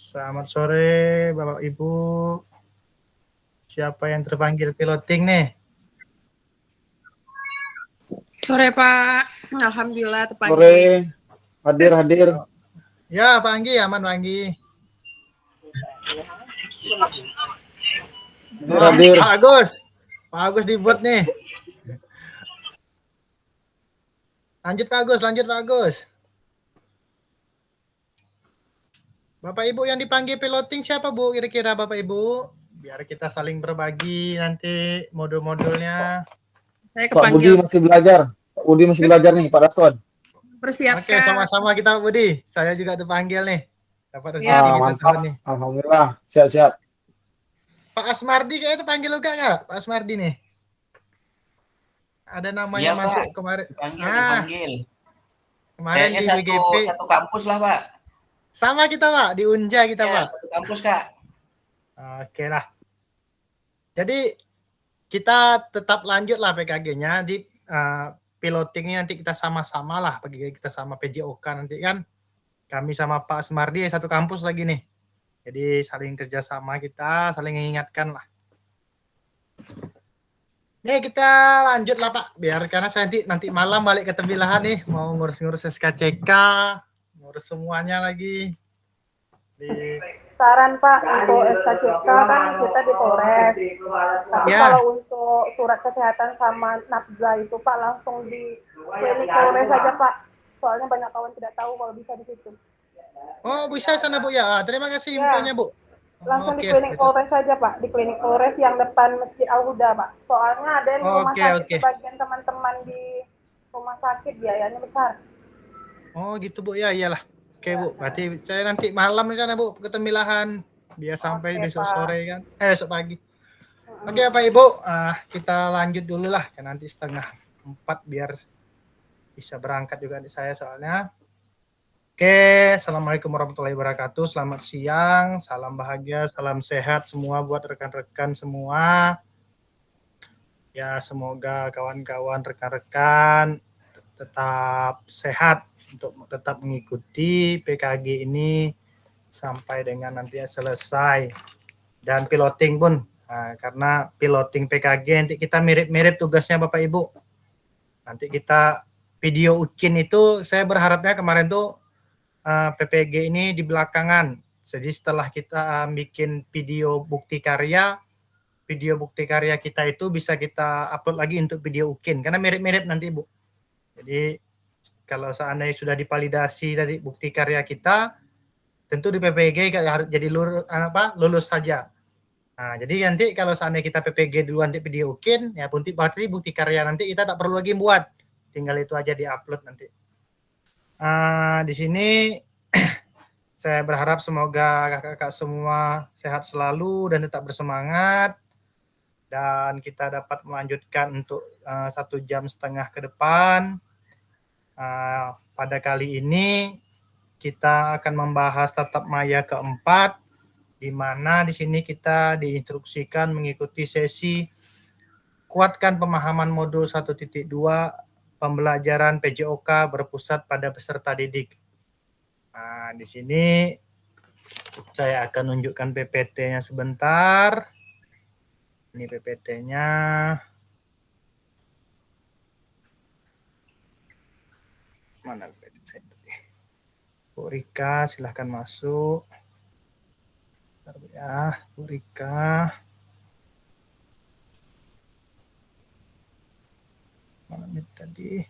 Selamat sore Bapak Ibu. Siapa yang terpanggil piloting nih? Sore Pak, alhamdulillah terpanggil. Sore, hadir. Ya Pak Anggi, aman Pak Anggi. Hadir. Pak Agus dibuat nih. Lanjut Pak Agus. Bapak Ibu yang dipanggil piloting siapa Bu kira-kira Bapak Ibu? Biar kita saling berbagi nanti modul-modulnya. Saya Pak Budi masih belajar. Pak Budi masih belajar nih, Pak Raston. Persiapkan. Oke, sama-sama kita Pak Budi. Saya juga terpanggil nih. Dapat rezeki Ya, kita mantap. tahun nih. Alhamdulillah, siap-siap. Pak Asmardi kayaknya terpanggil juga nggak? Pak Asmardi nih. Ada namanya Iya, masuk Pak. kemarin. Dipanggil. Kemarin kayaknya di BGP. Satu kampus lah, Pak. Sama kita Pak, di Unja kita ya, Pak. Satu kampus Kak. Oke lah. Jadi kita tetap lanjut lah PKG-nya di pilotingnya nanti kita sama-sama lah, kita sama PJOK nanti kan. Kami sama Pak Asmardi satu kampus lagi nih. Jadi saling kerjasama kita, saling mengingatkan lah. Nih kita lanjut lah Pak, biar karena saya nanti malam balik ke Tembilahan nih, mau ngurus-ngurus SKCK, ngurus semuanya lagi. Saran Pak, untuk SKCK kan kita di Polres. Tapi kalau untuk surat kesehatan sama nafza itu Pak langsung di klinik Polres saja Pak. Soalnya banyak kawan tidak tahu kalau bisa di situ. Oh bisa sana Bu ya. Terima kasih infonya Bu. Langsung di klinik Polres saja Pak, di klinik Polres yang depan Masjid Al-Huda Pak. Soalnya ada yang rumah sakit sebagian teman-teman di rumah sakit biayanya besar. Oh gitu Bu, ya iyalah. Oke Bu, berarti saya nanti malam di sana Bu ke Tembilahan biar sampai besok Pak. Sore kan, besok pagi. Oke Pak Ibu, kita lanjut dulu lah, kan nanti 3:30 biar bisa berangkat juga di saya soalnya. Oke, Assalamualaikum warahmatullahi wabarakatuh. Selamat siang, salam bahagia, salam sehat semua buat rekan-rekan semua. Ya semoga kawan-kawan rekan-rekan tetap sehat untuk tetap mengikuti PKG ini sampai dengan nanti selesai. Dan piloting pun, karena piloting PKG nanti kita mirip-mirip tugasnya Bapak Ibu. Nanti kita video ucin itu saya berharapnya kemarin tuh PPG ini di belakangan. Jadi setelah kita bikin video bukti karya kita itu bisa kita upload lagi untuk video ukin karena mirip-mirip nanti Bu. Jadi kalau seandainya sudah divalidasi tadi bukti karya kita, tentu di PPG harus jadi lulus saja. Nah, jadi nanti kalau seandainya kita PPG duluan di video ukin, ya berarti bukti karya nanti kita tak perlu lagi buat, tinggal itu aja diupload nanti. Di sini saya berharap semoga kakak-kakak semua sehat selalu dan tetap bersemangat. Dan kita dapat melanjutkan untuk 1,5 jam ke depan. Pada kali ini kita akan membahas tatap maya keempat, di mana di sini kita diinstruksikan mengikuti sesi kuatkan pemahaman modul 1.2 pembelajaran PJOK berpusat pada peserta didik. Nah, di sini saya akan tunjukkan PPT-nya sebentar. Ini PPT-nya. Mana PPT saya tadi? Bu Rika, silahkan masuk. Bentar, ya, Bu Rika. Mana ini tadi?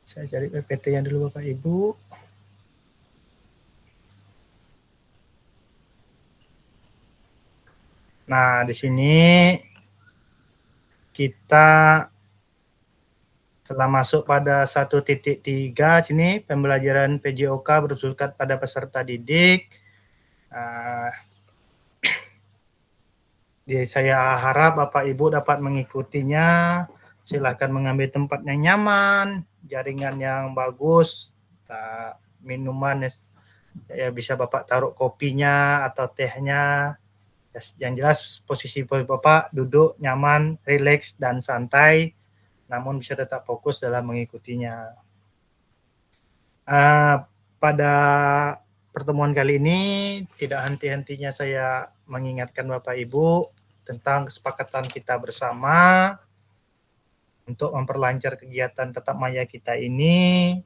Saya cari PPT-nya dulu Bapak Ibu. Nah, di sini kita telah masuk pada 1.3 sini pembelajaran PJOK berpusat pada peserta didik. Saya harap Bapak Ibu dapat mengikutinya. Silakan mengambil tempat yang nyaman, jaringan yang bagus, minuman ya bisa Bapak taruh kopinya atau tehnya. Yang jelas posisi Bapak duduk nyaman, rileks dan santai, namun bisa tetap fokus dalam mengikutinya. Pada pertemuan kali ini tidak henti-hentinya saya mengingatkan Bapak Ibu tentang kesepakatan kita bersama untuk memperlancar kegiatan tetap maya kita ini,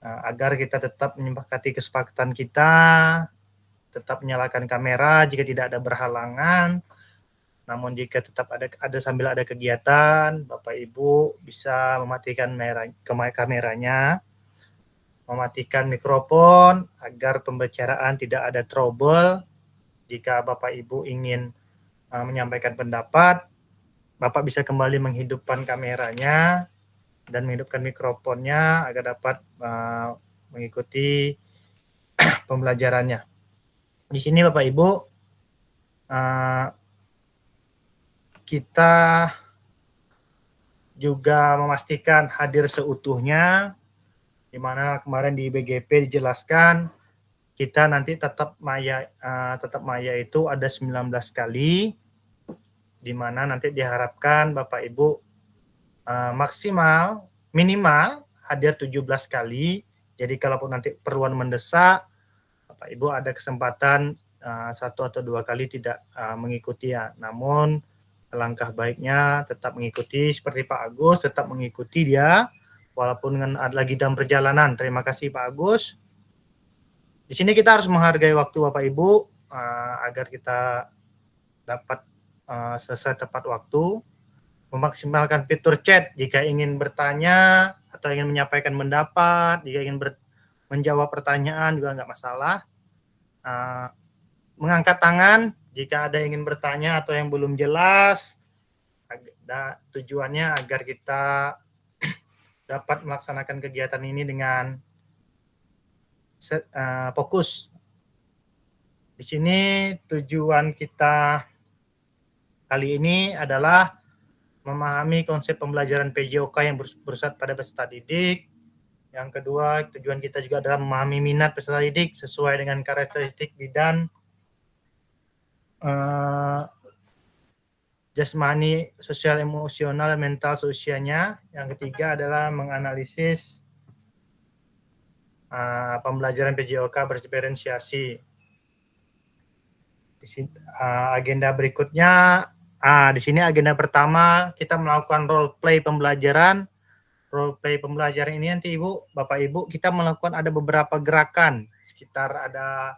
agar kita tetap menyepakati kesepakatan kita, tetap menyalakan kamera jika tidak ada berhalangan. Namun jika tetap ada sambil ada kegiatan, Bapak Ibu bisa mematikan kameranya, mematikan mikrofon agar pembicaraan tidak ada trouble. Jika Bapak Ibu ingin menyampaikan pendapat, Bapak bisa kembali menghidupkan kameranya dan menghidupkan mikrofonnya agar dapat mengikuti pembelajarannya. Di sini Bapak Ibu, kita juga memastikan hadir seutuhnya, di mana kemarin di BGP dijelaskan kita nanti tetap maya itu ada 19 kali, di mana nanti diharapkan Bapak Ibu minimal hadir 17 kali. Jadi kalaupun nanti perluan mendesak, Bapak Ibu ada kesempatan 1 atau 2 kali tidak mengikuti ya. Namun alangkah baiknya tetap mengikuti seperti Pak Agus, tetap mengikuti dia walaupun lagi dalam perjalanan. Terima kasih Pak Agus. Di sini kita harus menghargai waktu Bapak Ibu agar kita dapat selesai tepat waktu. Memaksimalkan fitur chat jika ingin bertanya atau ingin menyampaikan pendapat, jika ingin menjawab pertanyaan juga nggak masalah. Mengangkat tangan jika ada yang ingin bertanya atau yang belum jelas. Tujuannya agar kita dapat melaksanakan kegiatan ini dengan fokus. Di sini tujuan kita kali ini adalah memahami konsep pembelajaran PJOK yang bersumber pada peserta didik. Yang kedua, tujuan kita juga adalah memahami minat peserta didik sesuai dengan karakteristik bidang jasmani, sosial, emosional, mental seusianya. Yang ketiga adalah menganalisis pembelajaran PJOK berdiferensiasi. Di sini, agenda berikutnya, di sini agenda pertama kita melakukan role play pembelajaran. Role play pembelajaran ini nanti Bapak Ibu, kita melakukan ada beberapa gerakan, sekitar ada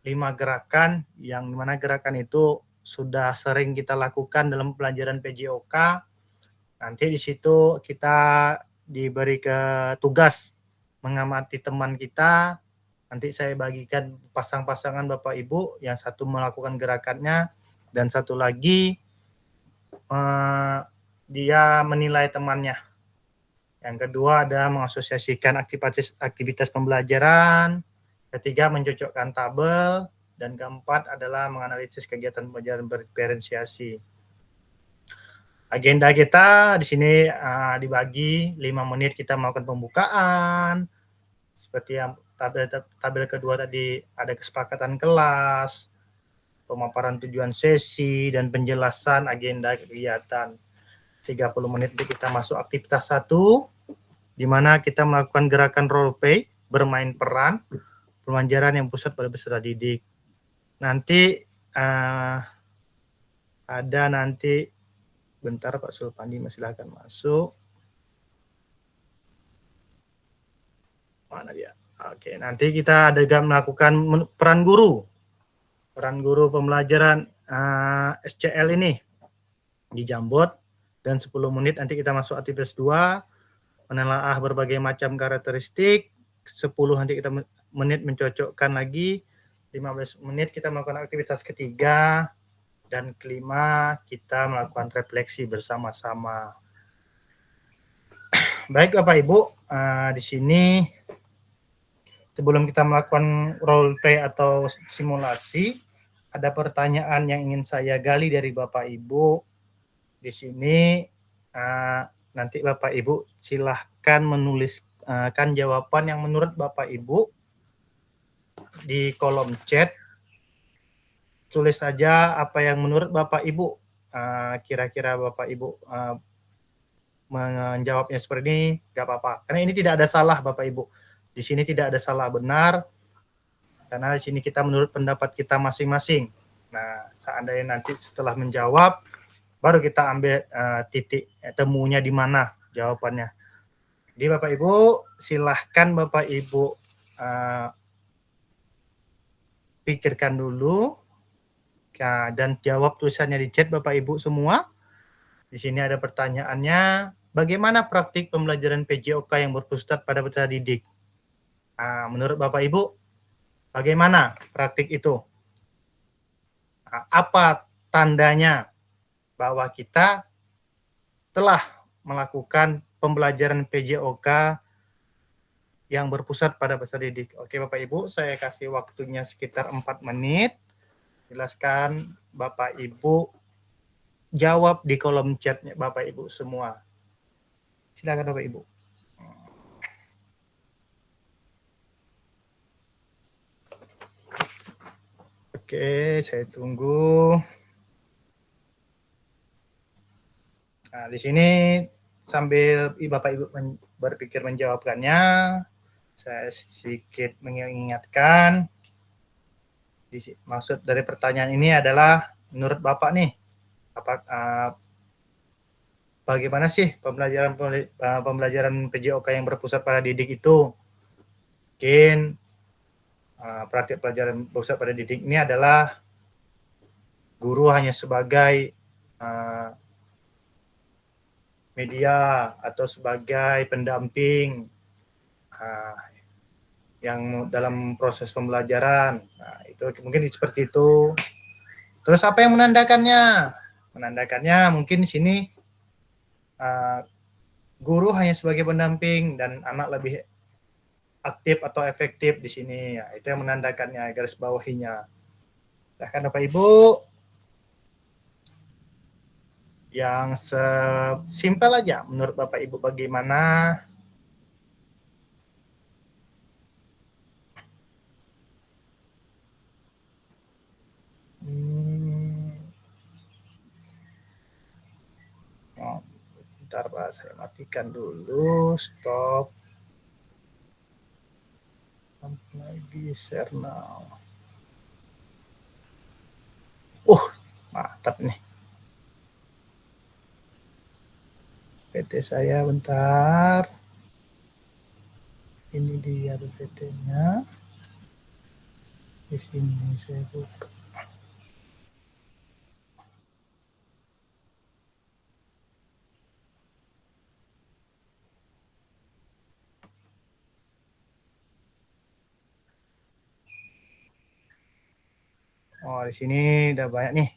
5 gerakan, yang dimana gerakan itu sudah sering kita lakukan dalam pelajaran PJOK. Nanti di situ kita diberi tugas mengamati teman kita. Nanti saya bagikan pasang-pasangan Bapak Ibu, yang satu melakukan gerakannya dan satu lagi dia menilai temannya. Yang kedua adalah mengasosiasikan aktivitas pembelajaran. Ketiga, mencocokkan tabel. Dan keempat adalah menganalisis kegiatan pembelajaran berdiferensiasi. Agenda kita di sini dibagi 5 menit kita melakukan pembukaan. Seperti yang tabel kedua tadi, ada kesepakatan kelas, pemaparan tujuan sesi, dan penjelasan agenda kegiatan. 30 menit kita masuk aktivitas 1, di mana kita melakukan gerakan role play, bermain peran, pembelajaran yang pusat pada peserta didik. Nanti ada bentar Pak Sulpandi, silahkan masuk. Mana dia? Oke, nanti kita ada melakukan peran guru pembelajaran SCL ini di Jambot, dan 10 menit nanti kita masuk aktivitas 2, menelaah berbagai macam karakteristik. 10 nanti kita menit mencocokkan lagi. 15 menit kita melakukan aktivitas ketiga, dan kelima kita melakukan refleksi bersama-sama. Baik Bapak Ibu, di sini sebelum kita melakukan role play atau simulasi, ada pertanyaan yang ingin saya gali dari Bapak Ibu. Di sini nanti Bapak Ibu silahkan menuliskan jawaban yang menurut Bapak Ibu di kolom chat. Tulis saja apa yang menurut Bapak Ibu, kira-kira Bapak Ibu menjawabnya seperti ini, nggak apa-apa. Karena ini tidak ada salah Bapak Ibu. Di sini tidak ada salah benar. Karena di sini kita menurut pendapat kita masing-masing. Nah, seandainya nanti setelah menjawab, baru kita ambil titik temunya di mana jawabannya. Jadi Bapak Ibu, silahkan Bapak Ibu pikirkan dulu dan jawab tulisannya di chat Bapak Ibu semua. Di sini ada pertanyaannya, bagaimana praktik pembelajaran PJOK yang berpusat pada peserta didik? Nah, menurut Bapak Ibu, bagaimana praktik itu? Nah, apa tandanya bahwa kita telah melakukan pembelajaran PJOK yang berpusat pada peserta didik? Oke Bapak Ibu, saya kasih waktunya sekitar 4 menit. Jelaskan Bapak Ibu, jawab di kolom chatnya Bapak Ibu semua. Silakan Bapak Ibu. Oke, saya tunggu. Nah, di sini sambil Bapak Ibu berpikir menjawabkannya, saya sedikit mengingatkan. Maksud dari pertanyaan ini adalah menurut Bapak nih, bagaimana sih pembelajaran PJOK yang berpusat pada didik itu? Mungkin praktik pelajaran berpusat pada didik ini adalah guru hanya sebagai media atau sebagai pendamping yang dalam proses pembelajaran. Nah, itu mungkin seperti itu. Terus apa yang menandakannya? Menandakannya mungkin di sini guru hanya sebagai pendamping dan anak lebih aktif atau efektif di sini. Ya, itu yang menandakannya, garis bawahinya. Silahkan Bapak Ibu. Yang simpel aja menurut Bapak Ibu bagaimana? Oh, bentar Pak, saya matikan dulu, stop. Lagi share now. Mantap nih. PT saya bentar. Ini dia PT-nya. Di sini saya buka. Oh, di sini udah banyak nih.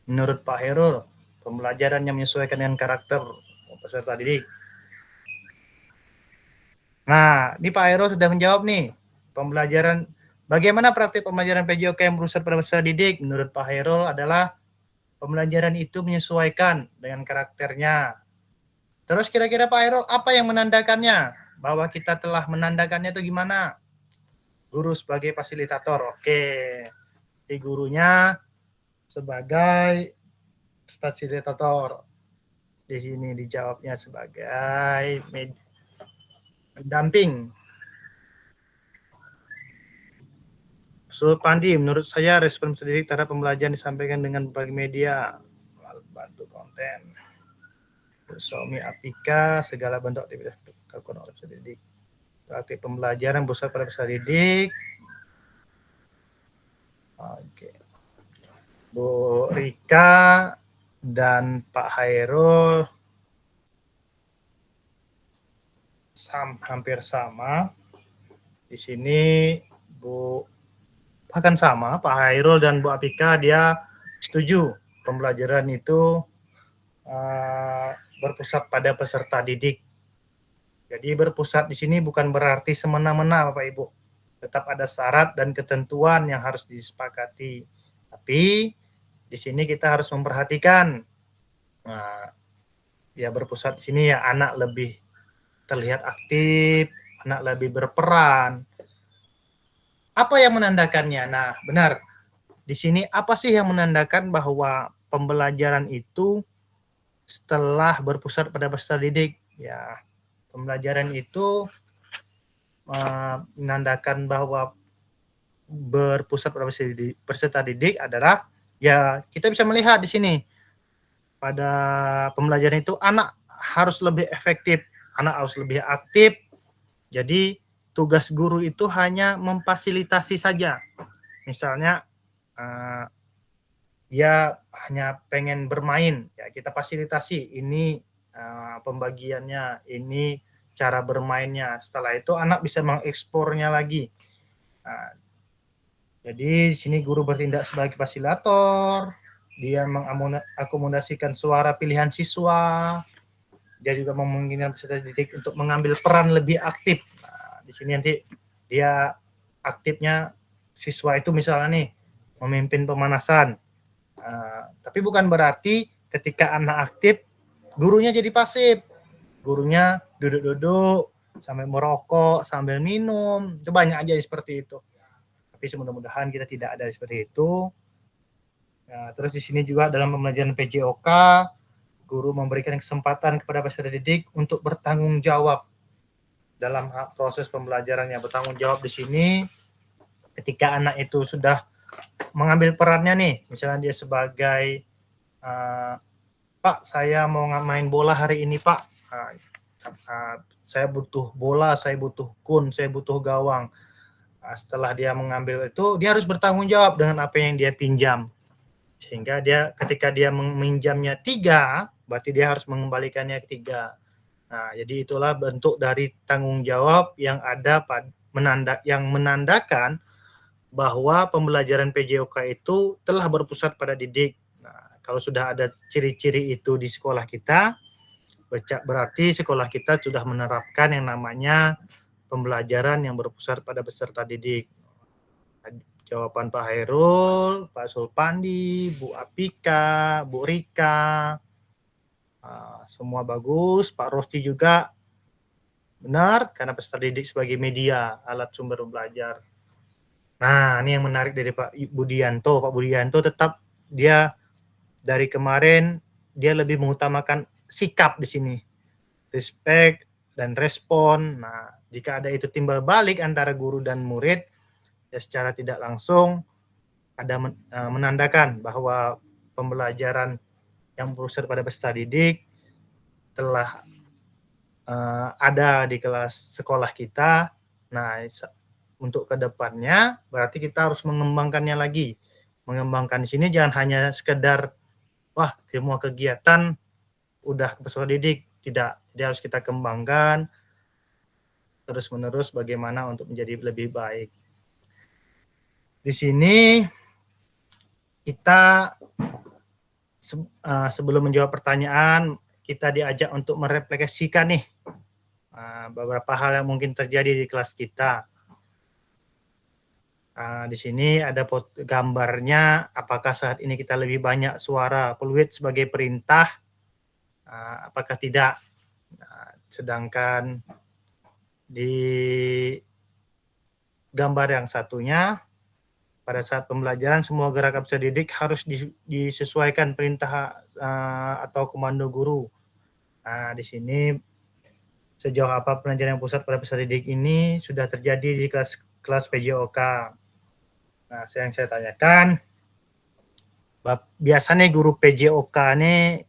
Menurut Pak Herul, pembelajaran yang menyesuaikan dengan karakter peserta didik. Nah, ini Pak Herul sudah menjawab nih. Bagaimana praktik pembelajaran PJOK yang berpusat pada peserta didik? Menurut Pak Herul adalah pembelajaran itu menyesuaikan dengan karakternya. Terus kira-kira Pak Herul apa yang menandakannya? Bahwa kita telah menandakannya itu gimana? Guru sebagai fasilitator. Oke. Di gurunya sebagai fasilitator. Di sini dijawabnya sebagai pendamping. Pandi, menurut saya respon pendidik terhadap pembelajaran disampaikan dengan berbagai media, bantu konten. Suami Apika, segala bentuk aktivitas dilakukan oleh peserta didik. Praktik pembelajaran pusat pada peserta didik. Oke. Bu Rika dan Pak Hairul hampir sama. Di sini bahkan sama, Pak Hairul dan Bu Apika dia setuju pembelajaran itu berpusat pada peserta didik. Jadi berpusat di sini bukan berarti semena-mena Bapak Ibu. Tetap ada syarat dan ketentuan yang harus disepakati. Tapi di sini kita harus memperhatikan ya berpusat di sini ya anak lebih terlihat aktif, anak lebih berperan. Apa yang menandakannya? Nah, benar. Di sini apa sih yang menandakan bahwa pembelajaran itu setelah berpusat pada peserta didik? Ya, pembelajaran itu menandakan bahwa berpusat pada peserta didik adalah ya kita bisa melihat di sini pada pembelajaran itu anak harus lebih efektif, anak harus lebih aktif. Jadi tugas guru itu hanya memfasilitasi saja. Misalnya dia hanya pengen bermain, ya kita fasilitasi ini pembagiannya, ini cara bermainnya. Setelah itu anak bisa mengekspornya lagi. Nah, jadi di sini guru bertindak sebagai fasilitator, dia mengakomodasikan suara pilihan siswa, dia juga memungkinkan peserta didik untuk mengambil peran lebih aktif. Nah, di sini nanti dia aktifnya siswa itu misalnya nih memimpin pemanasan. Tapi bukan berarti ketika anak aktif gurunya jadi pasif. Gurunya duduk-duduk sambil merokok, sambil minum. Itu banyak aja seperti itu. Tapi mudah-mudahan kita tidak ada seperti itu. Nah, terus di sini juga dalam pembelajaran PJOK, guru memberikan kesempatan kepada peserta didik untuk bertanggung jawab dalam proses pembelajarannya. Bertanggung jawab di sini ketika anak itu sudah mengambil perannya nih, misalnya dia sebagai Pak, saya mau main bola hari ini Pak. Saya butuh bola, saya butuh kun, saya butuh gawang. Setelah dia mengambil itu, dia harus bertanggung jawab dengan apa yang dia pinjam. Sehingga dia ketika dia meminjamnya 3, berarti dia harus mengembalikannya 3. Nah, jadi itulah bentuk dari tanggung jawab yang ada yang menandakan bahwa pembelajaran PJOK itu telah berpusat pada didik. Nah, kalau sudah ada ciri-ciri itu di sekolah kita, berarti sekolah kita sudah menerapkan yang namanya pembelajaran yang berpusat pada peserta didik. Jawaban Pak Hairul, Pak Sulpandi, Bu Apika, Bu Rika, semua bagus. Pak Rosti juga benar, karena peserta didik sebagai media, alat sumber belajar. Nah, ini yang menarik dari Pak Budianto. Pak Budianto tetap dia dari kemarin dia lebih mengutamakan sikap di sini. Respect dan respon. Nah, jika ada itu timbal balik antara guru dan murid, ya secara tidak langsung ada menandakan bahwa pembelajaran yang berpusat pada peserta didik telah ada di kelas sekolah kita. Nah, untuk kedepannya berarti kita harus mengembangkannya lagi. Mengembangkan di sini jangan hanya sekedar wah semua kegiatan udah ke peserta didik, tidak. Jadi harus kita kembangkan terus-menerus bagaimana untuk menjadi lebih baik. Di sini kita sebelum menjawab pertanyaan, kita diajak untuk merefleksikan nih beberapa hal yang mungkin terjadi di kelas kita. Di sini ada gambarnya, apakah saat ini kita lebih banyak suara peluit sebagai perintah, apakah tidak. Sedangkan di gambar yang satunya, pada saat pembelajaran semua gerakan peserta didik harus disesuaikan perintah atau komando guru. Nah, di sini sejauh apa pembelajaran yang pusat pada peserta didik ini sudah terjadi di kelas PJOK. Nah, yang saya tanyakan, biasanya guru PJOK ini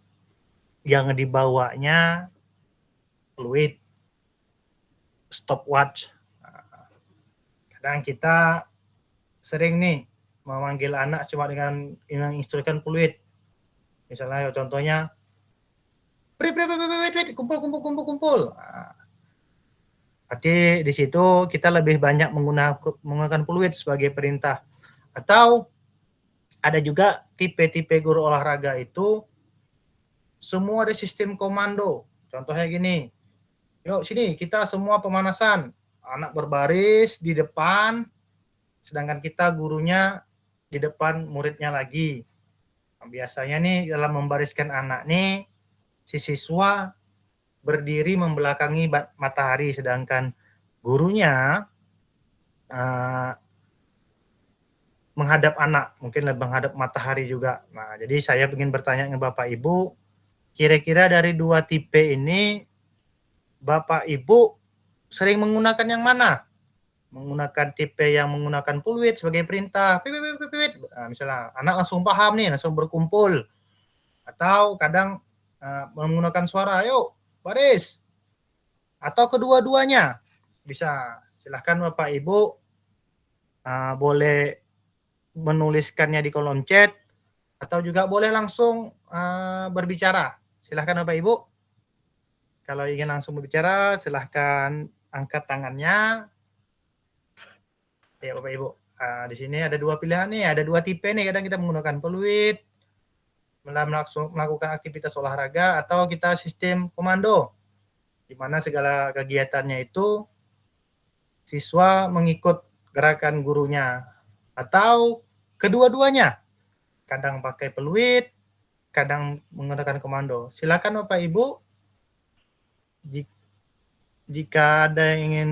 yang dibawanya fluid, stopwatch. Kadang kita sering nih memanggil anak cuma dengan menginstruksikan fluid. Misalnya contohnya, kumpul. Berarti di situ kita lebih banyak menggunakan fluid sebagai perintah. Atau ada juga tipe-tipe guru olahraga itu semua ada sistem komando. Contohnya gini, yuk sini kita semua pemanasan, anak berbaris di depan, sedangkan kita gurunya di depan muridnya lagi. Nah, biasanya nih dalam membariskan anak nih, si siswa berdiri membelakangi matahari, sedangkan gurunya menghadap anak, mungkin lebih menghadap matahari juga. Nah, jadi saya ingin bertanya ke Bapak Ibu, kira-kira dari 2 tipe ini Bapak Ibu sering menggunakan yang mana? Menggunakan tipe yang menggunakan fluid sebagai perintah, pipit. Misalnya anak langsung paham nih, langsung berkumpul. Atau kadang menggunakan suara, ayo baris. Atau kedua-duanya. Bisa. Silahkan Bapak Ibu boleh menuliskannya di kolom chat atau juga boleh langsung berbicara. Silahkan Bapak Ibu. Kalau ingin langsung berbicara, silahkan angkat tangannya. Ya Bapak Ibu, di sini ada dua pilihan nih, ada dua tipe nih. Kadang kita menggunakan fluid, melakukan aktivitas olahraga, atau kita sistem komando, di mana segala kegiatannya itu siswa mengikut gerakan gurunya, atau kedua-duanya. Kadang pakai fluid, kadang menggunakan komando. Silakan Bapak Ibu, jika ada yang ingin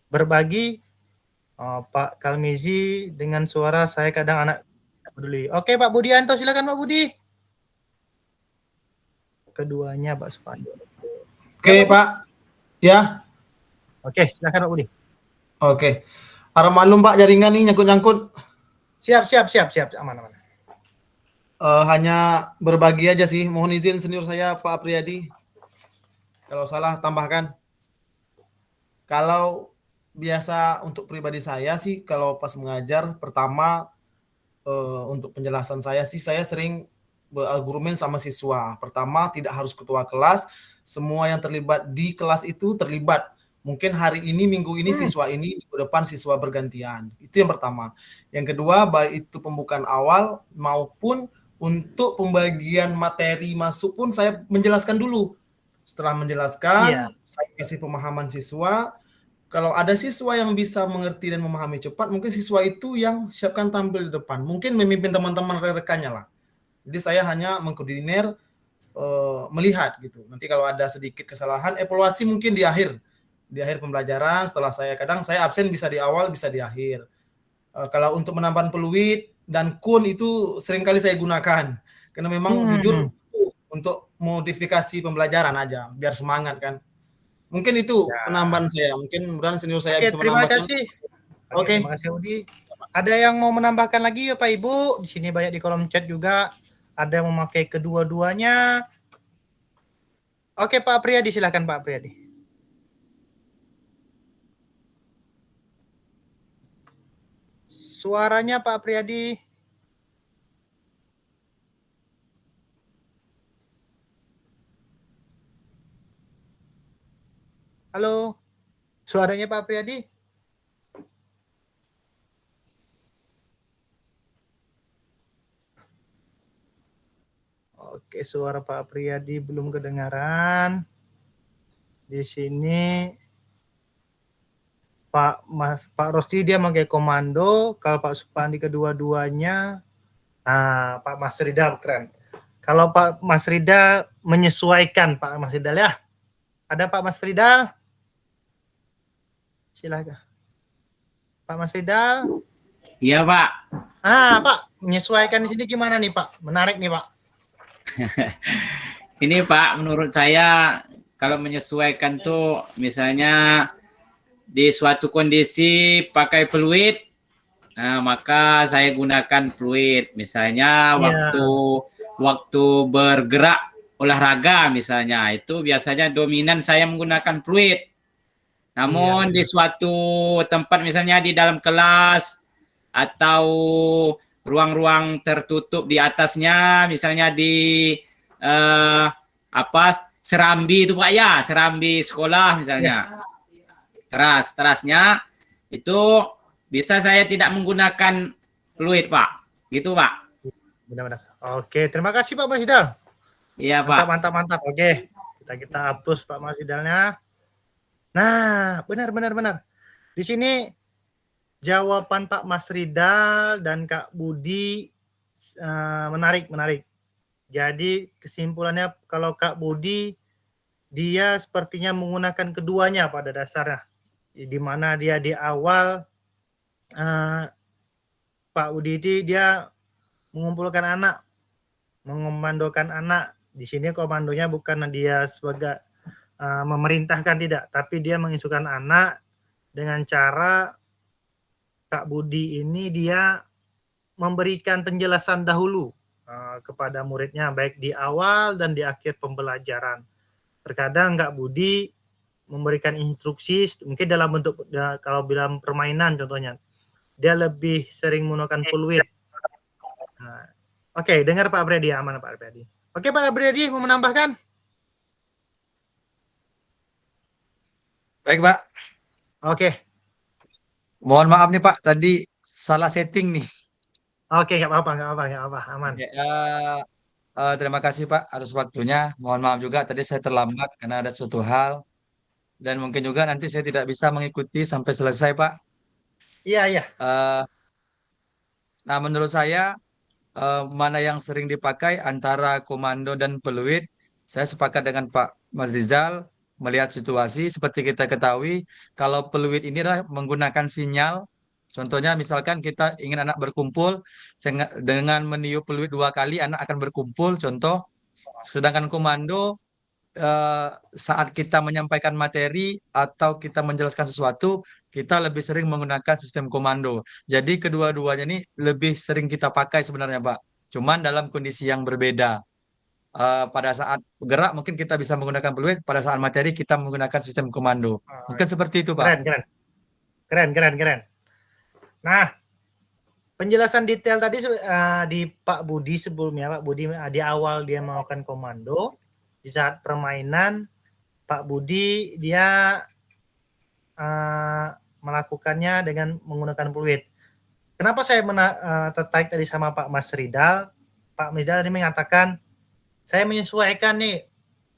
berbagi, Pak Kalmizi dengan suara saya kadang anak peduli. Oke Pak Budianto, silakan Pak Budi. Keduanya Pak Supandi. Oke Pak, ya. Oke, silakan Pak Budi. Oke. Para maklum Pak, jaringan nih nyangkut-nyangkut. Siap, aman. Hanya berbagi aja sih. Mohon izin senior saya Pak Apriyadi. Kalau salah tambahkan. Kalau biasa untuk pribadi saya sih, kalau pas mengajar, pertama untuk penjelasan saya sih, saya sering berargumen sama siswa. Pertama, tidak harus ketua kelas, semua yang terlibat di kelas itu terlibat. Mungkin hari ini, minggu ini siswa ini, minggu depan siswa bergantian. Itu yang pertama. Yang kedua, baik itu pembukaan awal maupun untuk pembagian materi masuk pun saya menjelaskan dulu. Setelah menjelaskan, saya kasih pemahaman siswa. Kalau ada siswa yang bisa mengerti dan memahami cepat, mungkin siswa itu yang siapkan tampil di depan. Mungkin memimpin teman-teman rekannya lah. Jadi saya hanya mengkoordinir, melihat gitu. Nanti kalau ada sedikit kesalahan, evaluasi mungkin di akhir pembelajaran. Setelah kadang saya absen bisa di awal, bisa di akhir. Kalau untuk menambah peluit dan kun itu seringkali saya gunakan. Karena memang jujur untuk modifikasi pembelajaran aja, biar semangat kan. Mungkin itu penambahan saya. Mungkin mudah-mudahan senior saya bisa menambahkan. Terima kasih. Oke. Terima kasih Udi. Ada yang mau menambahkan lagi Bapak Ibu? Di sini banyak di kolom chat juga. Ada yang memakai kedua-duanya. Oke Pak Apriyadi, silakan Pak Apriyadi. Suaranya Pak Apriyadi. Halo, suaranya Pak Apriyadi. Oke, suara Pak Apriyadi belum kedengaran. Di sini Pak Rosti dia pakai komando. Kalau Pak Supandi kedua-duanya, Pak Mas Ridal keren. Kalau Pak Mas Ridal menyesuaikan Pak Mas Ridal ya. Ada Pak Mas Ridal? Silakan. Pak Mas Ridal? Iya, Pak. Pak, menyesuaikan di sini gimana nih, Pak? Menarik nih, Pak. Ini, Pak, menurut saya kalau menyesuaikan tuh misalnya di suatu kondisi pakai fluid, maka saya gunakan fluid. Misalnya waktu bergerak olahraga misalnya, itu biasanya dominan saya menggunakan fluid. Namun di suatu tempat misalnya di dalam kelas atau ruang-ruang tertutup di atasnya, misalnya di serambi itu Pak ya, serambi sekolah misalnya. Terasnya itu bisa saya tidak menggunakan fluid Pak. Gitu Pak. Benar-benar. Oke, terima kasih Pak Mas Ridal. Iya Pak. Mantap. Oke, kita hapus Pak Mas Ridalnya. Nah, benar. Di sini jawaban Pak Mas Ridal dan Kak Budi menarik. Jadi kesimpulannya kalau Kak Budi dia sepertinya menggunakan keduanya pada dasarnya. Di mana dia di awal Pak Budi dia mengumpulkan anak, mengomandokan anak. Di sini komandonya bukan dia sebagai memerintahkan tidak, tapi dia menginstruksikan anak dengan cara Kak Budi ini dia memberikan penjelasan dahulu kepada muridnya baik di awal dan di akhir pembelajaran. Terkadang Kak Budi memberikan instruksi mungkin dalam bentuk kalau dalam permainan contohnya dia lebih sering menggunakan peluit. Nah, Oke, dengar Pak Brady, aman Pak Brady. Oke Pak Brady mau menambahkan? Baik, Pak. Oke, Mohon maaf nih, Pak. Tadi salah setting nih. oke nggak apa-apa, aman. Ya, terima kasih, Pak, atas waktunya. Mohon maaf juga tadi saya terlambat karena ada suatu hal. Dan mungkin juga nanti saya tidak bisa mengikuti sampai selesai, Pak. Iya. Eh, nah, menurut saya mana yang sering dipakai antara komando dan peluit, saya sepakat dengan Pak Mas Rizal melihat situasi seperti kita ketahui kalau peluit ini adalah menggunakan sinyal. Contohnya misalkan kita ingin anak berkumpul dengan meniup peluit 2 kali anak akan berkumpul contoh. Sedangkan komando saat kita menyampaikan materi atau kita menjelaskan sesuatu, kita lebih sering menggunakan sistem komando. Jadi kedua-duanya ini lebih sering kita pakai sebenarnya, Pak. Cuman dalam kondisi yang berbeda. Pada saat gerak mungkin kita bisa menggunakan peluit, pada saat materi kita menggunakan sistem komando. Mungkin seperti itu, Pak. Keren. Nah, penjelasan detail tadi di Pak Budi sebelumnya, Pak Budi di awal dia melakukan komando. Di saat permainan, Pak Budi dia melakukannya dengan menggunakan peluit. Kenapa saya tertarik tadi sama Pak Mas Ridal? Pak Mas Ridal ini mengatakan, saya menyesuaikan nih,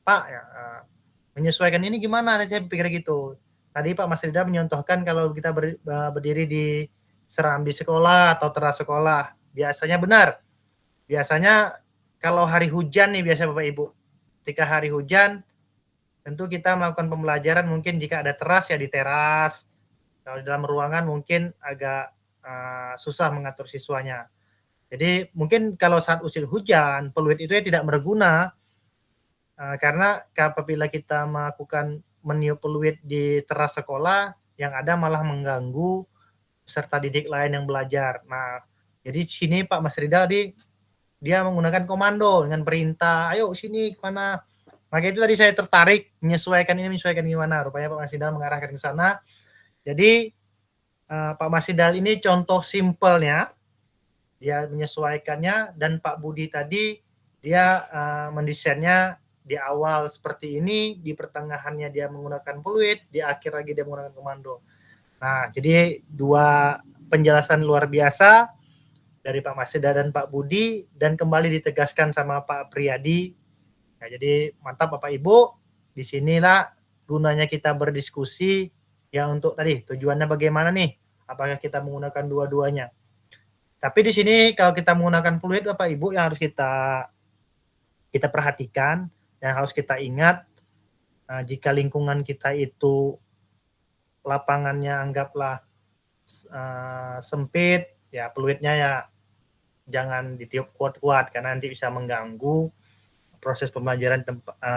Pak. Menyesuaikan ini gimana? Saya pikir gitu. Tadi Pak Mas Ridal menyontohkan kalau kita berdiri di serambi sekolah atau teras sekolah. Biasanya benar. Biasanya kalau hari hujan nih biasa Bapak Ibu. Ketika hari hujan, tentu kita melakukan pembelajaran mungkin jika ada teras ya di teras. Kalau di dalam ruangan mungkin agak susah mengatur siswanya. Jadi mungkin kalau saat musim hujan, peluit itu ya tidak berguna karena apabila kita melakukan meniup peluit di teras sekolah, yang ada malah mengganggu peserta didik lain yang belajar. Nah, jadi sini Pak Mas Ridal dia menggunakan komando dengan perintah, ayo sini kemana. Maka itu tadi saya tertarik menyesuaikan gimana. Rupanya Pak Mas Ridal mengarahkan ke sana. Jadi Pak Mas Ridal ini contoh simpelnya, dia menyesuaikannya, dan Pak Budi tadi dia mendesainnya di awal seperti ini, di pertengahannya dia menggunakan peluit, di akhir lagi dia menggunakan komando. Nah, jadi 2 penjelasan luar biasa dari Pak Masida dan Pak Budi, dan kembali ditegaskan sama Pak Priyadi. Nah, jadi mantap Bapak Ibu, disinilah gunanya kita berdiskusi ya untuk tadi tujuannya bagaimana nih, apakah kita menggunakan dua-duanya. Tapi di sini kalau kita menggunakan peluit Bapak Ibu yang harus kita perhatikan dan harus kita ingat, jika lingkungan kita itu lapangannya anggaplah sempit, ya peluitnya ya jangan ditiup kuat-kuat karena nanti bisa mengganggu proses pembelajaran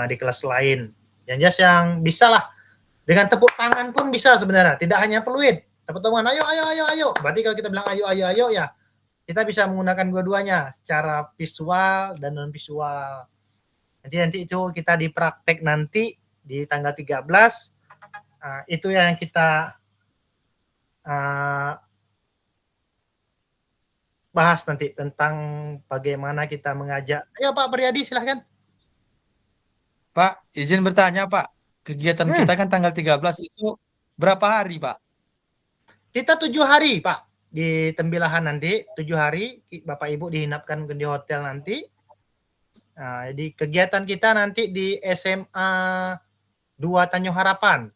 di kelas lain. Yang bisa lah dengan tepuk tangan pun bisa sebenarnya, tidak hanya peluit. Tepuk tangan, ayo. Berarti kalau kita bilang ayo ya, kita bisa menggunakan dua-duanya secara visual dan non visual. Nanti itu kita dipraktek nanti di tanggal 13. Itu yang kita bahas nanti tentang bagaimana kita mengajak. Ayo Pak Priyadi silahkan. Pak, izin bertanya, Pak. Kegiatan kita kan tanggal 13 itu berapa hari, Pak? Kita 7 hari, Pak. Di Tembilahan nanti, 7 hari. Bapak Ibu dihinapkan di hotel nanti. Nah, jadi kegiatan kita nanti di SMA 2 Tanjung Harapan.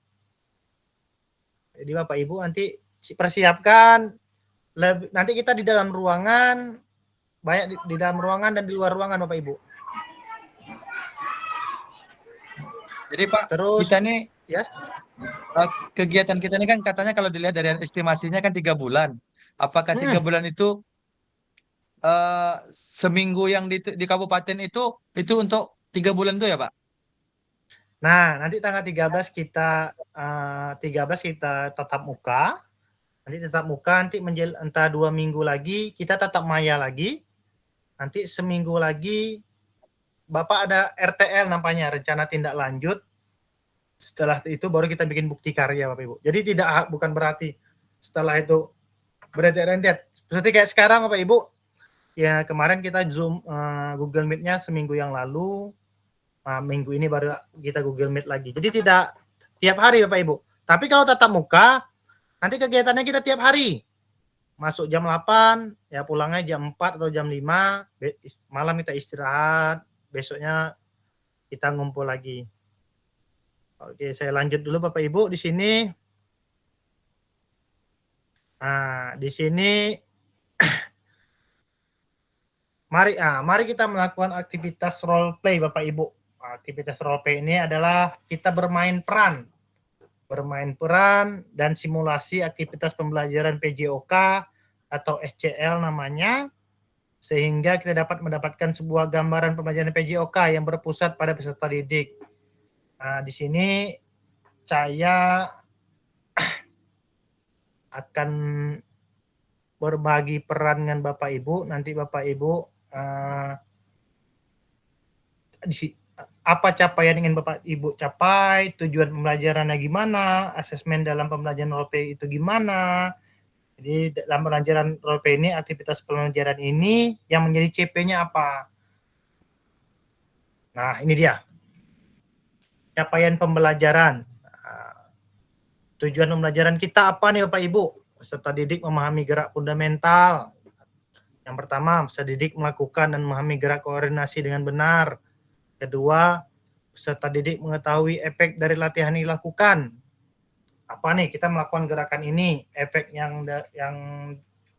Jadi Bapak Ibu nanti persiapkan. Nanti kita di dalam ruangan, banyak di dalam ruangan dan di luar ruangan Bapak Ibu. Jadi Pak, terus kita nih yes. Kegiatan kita ini kan katanya kalau dilihat dari estimasinya kan 3 bulan. Apakah 3 bulan itu seminggu yang di kabupaten itu untuk 3 bulan itu ya Pak? Nah, nanti tanggal 13 kita 13 kita tatap muka. Nanti tatap muka nanti entah 2 minggu lagi kita tatap maya lagi. Nanti seminggu lagi Bapak ada RTL namanya, rencana tindak lanjut. Setelah itu baru kita bikin bukti karya Bapak Ibu. Jadi bukan berarti setelah itu berendet-rendet. Seperti kayak sekarang Bapak Ibu. Ya kemarin kita Zoom Google Meet-nya seminggu yang lalu. Nah, minggu ini baru kita Google Meet lagi. Jadi tidak tiap hari Bapak Ibu. Tapi kalau tatap muka, nanti kegiatannya kita tiap hari. Masuk jam 8, ya pulangnya jam 4 atau jam 5, malam kita istirahat, besoknya kita ngumpul lagi. Oke, saya lanjut dulu Bapak Ibu di sini. Nah, di sini mari kita melakukan aktivitas role play Bapak Ibu. Aktivitas role play ini adalah kita bermain peran dan simulasi aktivitas pembelajaran PJOK atau SCL namanya, sehingga kita dapat mendapatkan sebuah gambaran pembelajaran PJOK yang berpusat pada peserta didik. Nah, di sini saya akan berbagi peran dengan Bapak Ibu. Nanti Bapak Ibu apa capaian yang ingin Bapak Ibu capai, tujuan pembelajarannya gimana, asesmen dalam pembelajaran role play itu gimana. Jadi dalam pembelajaran role play ini, aktivitas pembelajaran ini yang menjadi CP-nya apa. Nah, ini dia. Capaian pembelajaran. Tujuan pembelajaran kita apa nih Bapak Ibu? Peserta didik memahami gerak fundamental. Yang pertama, peserta didik melakukan dan memahami gerak koordinasi dengan benar. Kedua, peserta didik mengetahui efek dari latihan yang dilakukan. Apa nih, kita melakukan gerakan ini, efek yang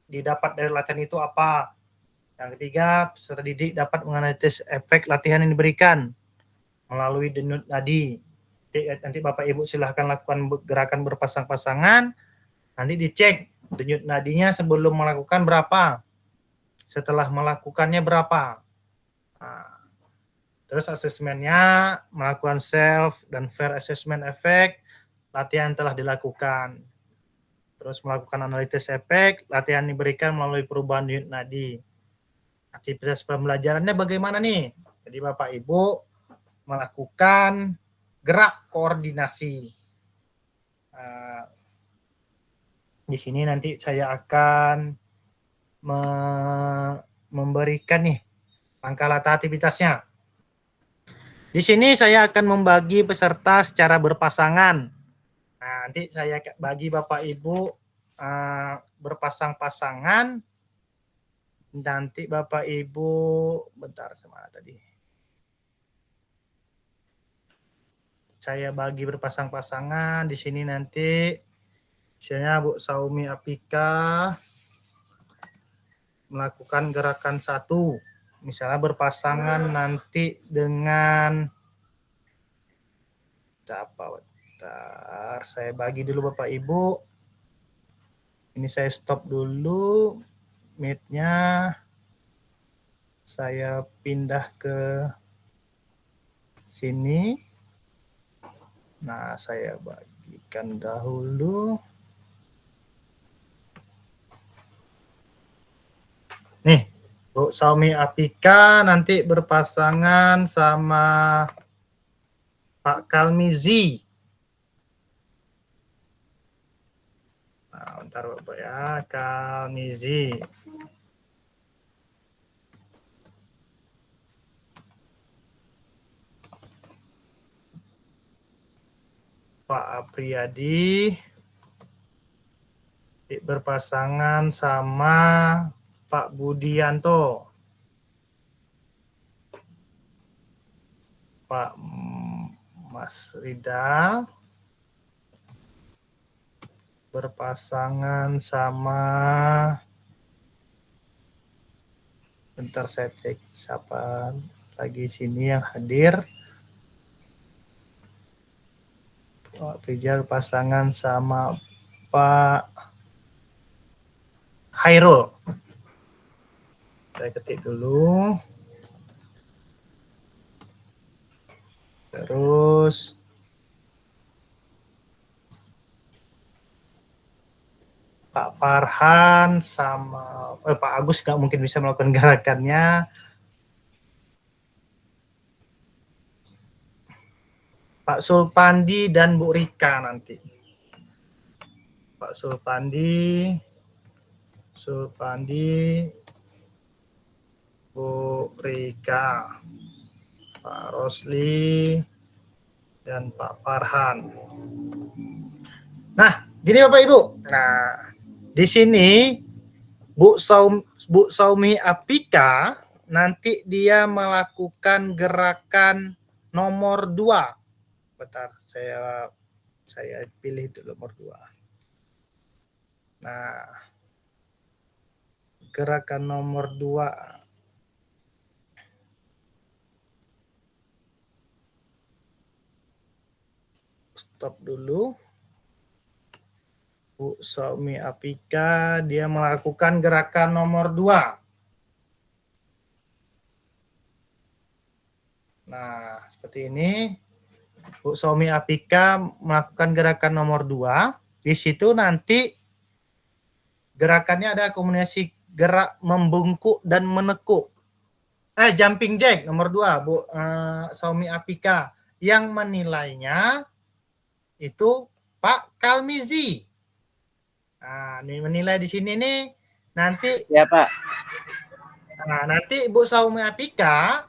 didapat dari latihan itu apa? Yang ketiga, peserta didik dapat menganalisis efek latihan yang diberikan melalui denyut nadi. Nanti Bapak Ibu silahkan lakukan gerakan berpasang-pasangan, nanti dicek denyut nadinya sebelum melakukan berapa, setelah melakukannya berapa. Nah, terus asesmennya melakukan self dan fair assessment efek latihan telah dilakukan. Terus melakukan analisis efek latihan diberikan melalui perubahan denyut nadi. Aktivitas pembelajarannya bagaimana nih? Jadi Bapak Ibu melakukan gerak koordinasi. Di sini nanti saya akan memberikan nih langkah-langkah aktivitasnya. Di sini saya akan membagi peserta secara berpasangan. Nah, nanti saya bagi Bapak Ibu berpasang-pasangan. Nanti Bapak Ibu, bentar semana tadi. Saya bagi berpasang-pasangan. Di sini nanti misalnya Bu Saumi Apika melakukan gerakan 1. Misalnya berpasangan nanti dengan siapa? Bentar, saya bagi dulu Bapak Ibu. Ini saya stop dulu Meet-nya. Saya pindah ke sini. Nah, saya bagikan dahulu. Nih, Bu Saumi Apika nanti berpasangan sama Pak Kalmizi. Nah, bentar Bapak ya, Kalmizi. Pak Apriyadi berpasangan sama Pak Budianto. Pak Mas Ridal berpasangan sama, bentar saya cek siapa lagi sini yang hadir. Pak Rijal pasangan sama Pak Hairul. Saya ketik dulu. Terus Pak Farhan sama Pak Agus nggak mungkin bisa melakukan gerakannya. Pak Sulpandi dan Bu Rika nanti. Pak Sulpandi, Bu Rika, Pak Rosli, dan Pak Farhan. Nah, gini Bapak Ibu. Nah, di sini Bu Saumi Apika nanti dia melakukan gerakan nomor 2. Bentar, saya pilih itu nomor 2. Nah, gerakan nomor 2. Stop dulu. Bu Saumi Apika dia melakukan gerakan nomor 2. Nah, seperti ini. Bu Saumi Apika melakukan gerakan nomor 2. Di situ nanti gerakannya ada kombinasi gerak membungkuk dan menekuk. Jumping jack nomor 2, Bu Saumi Apika. Yang menilainya itu Pak Kalmizi. Nah, ini menilai di sini nih nanti. Ya Pak. Nah, nanti Bu Saumi Apika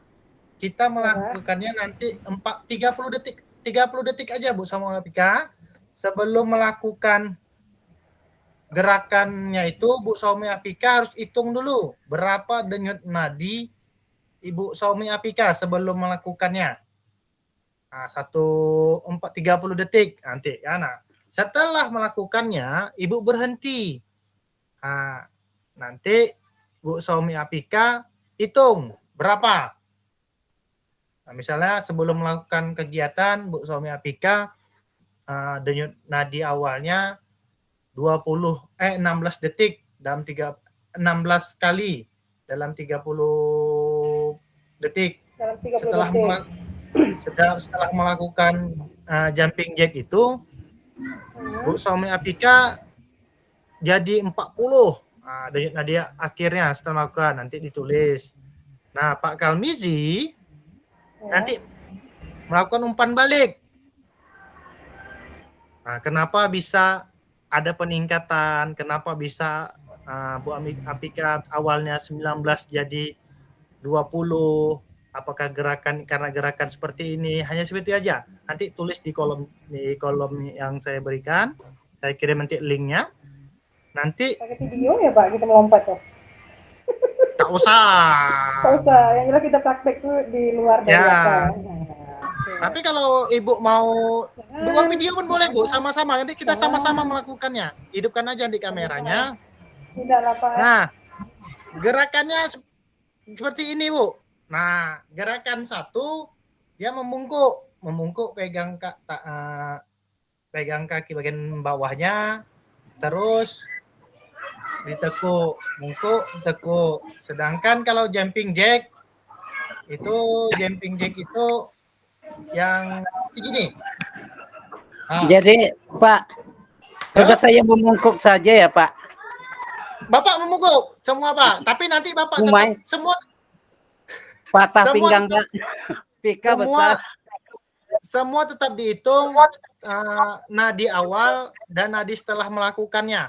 kita melakukannya nanti 30 detik aja Bu Saumi Apika sebelum melakukan gerakannya itu. Bu Saumi Apika harus hitung dulu berapa denyut nadi Ibu Saumi Apika sebelum melakukannya. Nah, 30 detik nanti ya. Nah, setelah melakukannya, Ibu berhenti. Nah, nanti Bu Saumi Apika hitung berapa. Nah, misalnya sebelum melakukan kegiatan, Bu Saumi Apika denyut nadi awalnya 16 detik dalam 16 kali dalam 30 detik. Dalam 30 Setelah detik. setelah melakukan jumping jack itu, Bu Saumi Apika jadi 40. Nah, denyut nadi akhirnya setelah melakukan nanti ditulis. Nah, Pak Kalmizi nanti melakukan umpan balik. Nah, kenapa bisa ada peningkatan? Kenapa bisa Bu Apika awalnya 19 jadi 20? Apakah karena gerakan seperti ini? Hanya seperti aja. Nanti tulis di kolom yang saya berikan. Saya kirim nanti linknya. Nanti Pakai video ya Pak, kita melompat ya? tak usah. Tak usah, yang jelas kita praktek tuh di luar dari Ya. apa. Tapi kalau Ibu mau buat video pun boleh Bu, sama-sama. Nanti kita sama-sama melakukannya. Hidupkan aja di kameranya. Tidak lah Pak. Nah, gerakannya seperti ini Bu. Nah, gerakan 1 dia membungkuk pegang kaki bagian bawahnya, terus ditekuk, bungkuk, tekuk. Sedangkan kalau jumping jack itu yang begini. Nah, Jadi Pak, coba saya membungkuk saja ya Pak. Bapak membungkuk semua Pak, tapi nanti Bapak Umay. tetap semua Patah Semua pinggang Pak. Pika besar. semua tetap dihitung nadi awal dan nadi setelah melakukannya.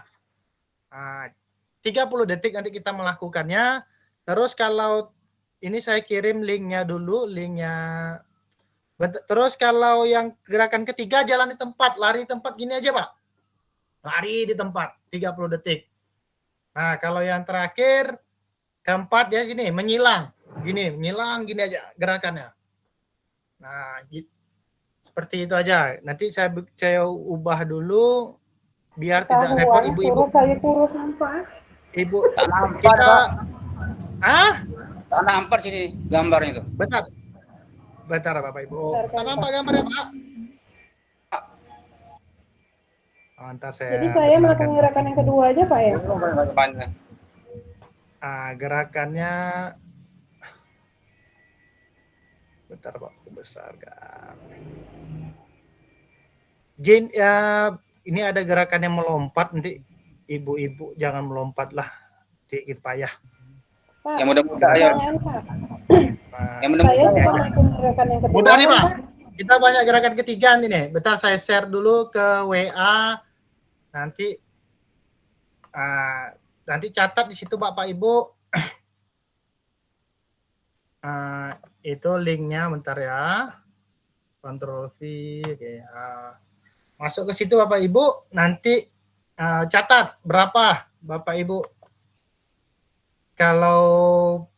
30 detik nanti kita melakukannya. Terus kalau ini saya kirim linknya dulu, terus kalau yang gerakan ketiga jalan di tempat, lari di tempat gini aja Pak. Lari di tempat 30 detik. Nah, kalau yang terakhir keempat dia gini, menyilang gini aja gerakannya. Nah, seperti itu aja. Nanti saya ubah dulu biar tidak repot ibu-ibu. Saya kurus nampak. Ibu, Tak nampak, kita Pak. Tak nampak sini gambarnya itu. Bentar Bapak Ibu. Tak nampak gambarnya Pak. Ntar Jadi saya melakukan gerakan yang kedua aja Pak ya? Gerakannya bentar Pak, besarkan. Ini ada gerakan yang melompat nanti ibu-ibu jangan melompat lah, sedikit payah. Pak, Yang muda-muda ada ya. pertanyaan, Pak. Nah, Yang Saya muda-muda ini cuma aja. ikut gerakan yang ketiga. Mudah nih Pak. Pak. Kita banyak gerakan ketiga nih. Bentar saya share dulu ke WA. Nanti catat di situ Bapak Ibu. Itu linknya bentar ya. Ctrl V. Oke. Masuk ke situ Bapak Ibu. Nanti catat berapa Bapak Ibu. Kalau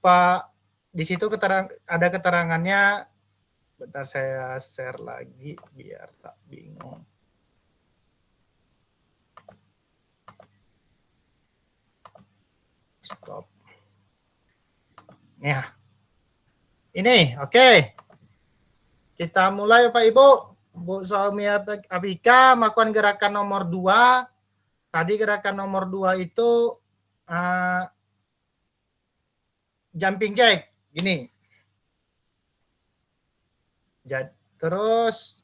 Pak di situ ada keterangannya. Bentar saya share lagi biar tak bingung. Stop. Ya. Ini, oke. Kita mulai Bapak Ibu. Bu Saumia Abika melakukan gerakan nomor 2. Tadi gerakan nomor 2 itu jumping jack. Gini. Terus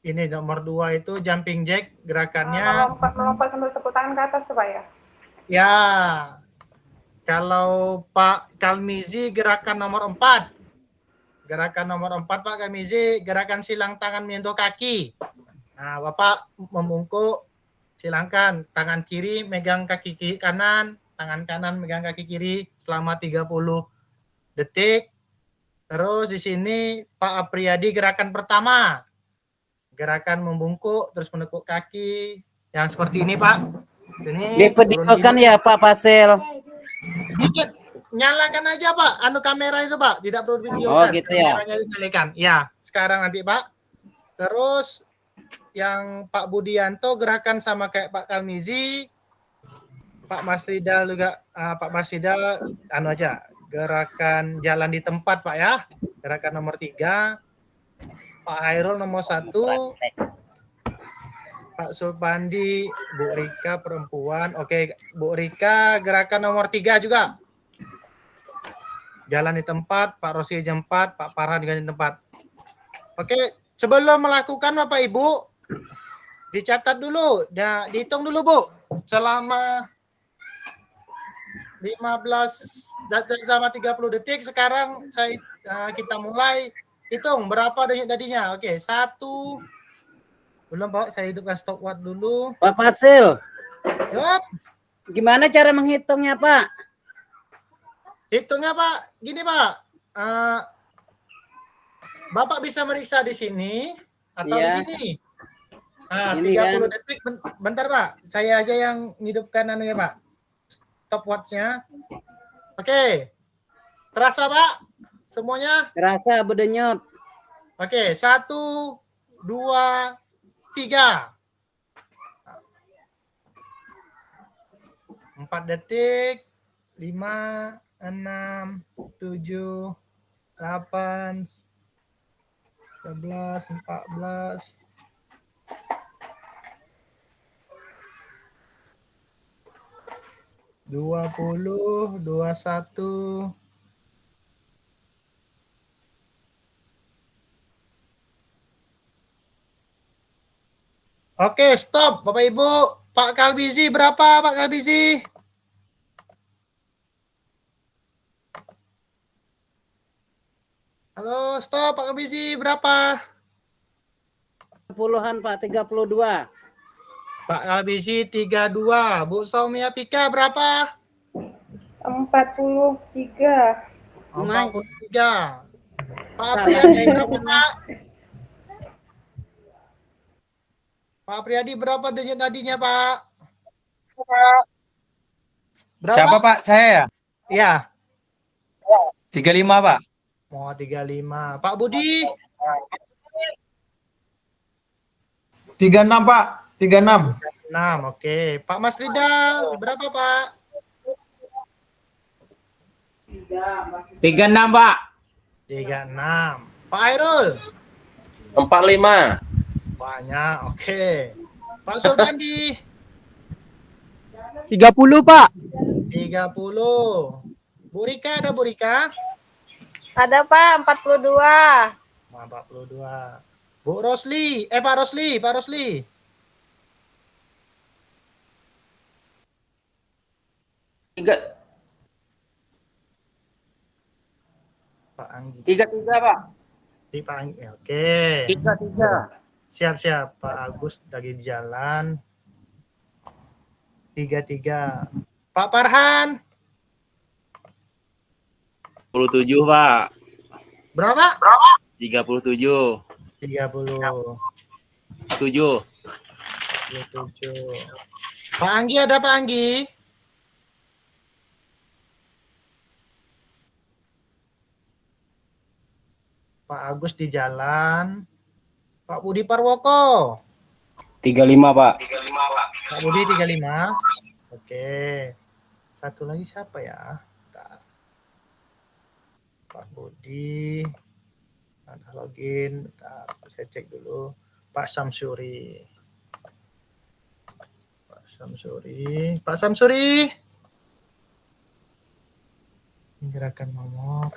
ini nomor 2 itu jumping jack gerakannya. Melompat sambil tepuk tangan ke atas tuh Pak ya? Ya. Kalau Pak Kalmizi gerakan nomor 4. Gerakan nomor 4 Pak Kalmizi gerakan silang tangan menyentuh kaki. Nah, Bapak membungkuk, silangkan tangan kiri megang kaki kiri kanan, tangan kanan megang kaki kiri selama 30 detik. Terus di sini Pak Apriyadi gerakan pertama. Gerakan membungkuk terus menekuk kaki yang seperti ini Pak. Ini Dipedialkan ya Pak Pasel. dikit nyalakan aja Pak kamera itu Pak, tidak perlu video Oh gitu ya. kameranya dinyalakan ya. Sekarang nanti Pak. Terus yang Pak Budianto gerakan sama kayak Pak Kalmizi, Pak Mas Ridal juga Pak Mas Ridal aja gerakan jalan di tempat Pak ya, gerakan nomor 3. Pak Hairul nomor 1, Pak Sulpandi, Bu Rika perempuan. Oke, Bu Rika gerakan nomor 3 juga. Jalan di tempat, Pak Rosi jam 4, Pak Farhan juga di tempat. Oke, sebelum melakukan Bapak Ibu, dicatat dulu, dihitung dulu Bu. Selama 30 detik sekarang kita mulai hitung berapa dadinya. Oke, 1. Belum Pak, saya hidupkan stopwatch dulu. Pak Pasel. Yup. Gimana cara menghitungnya Pak? Hitungnya Pak, gini Pak. Bapak bisa meriksa di sini atau Iya. di sini. Nah, Ini 30 kan. detik. Bentar Pak, saya aja yang hidupkan ya Pak. Stopwatch-nya. Oke. Terasa Pak? Semuanya? Terasa bedenyot. Oke, 1, 2, 3. 4 detik. 5, 6, 7, 8, 11, 14. 20, 21. Oke, stop Bapak Ibu. Pak Kalbizi berapa Pak Kalbizi? Halo, stop Pak Kalbizi berapa? Puluhan Pak, 32. Pak Kalbizi 32. Bu Saumia Pika berapa? 43. 43. Pak Apriyadi berapa Pak? Pak Apriyadi berapa denyut nadinya Pak? Berapa? Siapa Pak? Saya ya? Iya. 35 Pak. Mau 35. Pak Budi? 36 Pak, 36. 6. Oke. Pak Mas Ridal berapa Pak? 36 Pak. 36. Pak Hairul? 45. Banyak. Oke. Pak Sulpandi? 30 Pak. 30. Bu Rika ada Bu Rika? Ada Pak, 42. 42. Bu Rosli, Pak Rosli. Tiga, Pak Anggi. tiga, Pak. Di Pak Anggi. Oke. Tiga. Siap-siap. Pak Agus lagi di jalan. 3-3. Pak Farhan. 37, Pak. Berapa? 37. 30. 7. 27. Pak Anggi ada Pak Anggi? Pak Agus di jalan. Pak Budi Parwoko. 35, Pak. Pak Budi 35. Oke. Satu lagi siapa ya? Bentar. Pak Budi. Ada login. Bentar, saya cek dulu. Pak Samsuri. Pak Samsuri. Ini gerakan nomor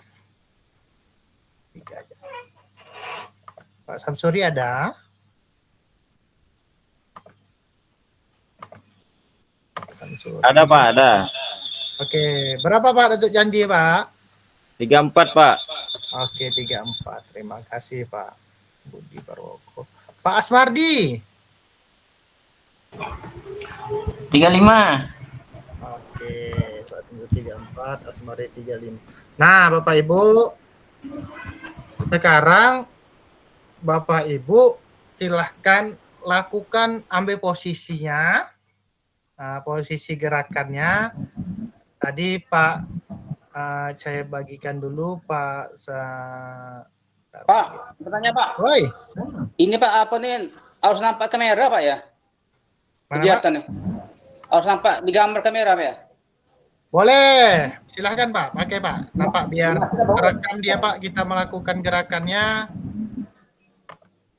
3 aja. Pak Samsuri ada? Samsuri. Ada, Pak, ada. Oke, berapa Pak Datuk Janji, Pak? 34, Pak. Oke, 34. Terima kasih, Pak Budi Parwoko. Pak Asmardi. 35. Oke, Pak Tunggu 34, Asmardi 35. Nah, Bapak Ibu, sekarang Bapak Ibu silahkan lakukan, ambil posisinya. Nah, posisi gerakannya. Tadi Pak, saya bagikan dulu Pak. Pak, bertanya Pak. Woi. Ini Pak apa nih? Harus nampak kamera Pak ya? Mana, Kegiatan nih. Harus nampak di gambar kamera Pak ya? Boleh, silahkan Pak, pakai Pak. Nampak biar rekam dia Pak, kita melakukan gerakannya.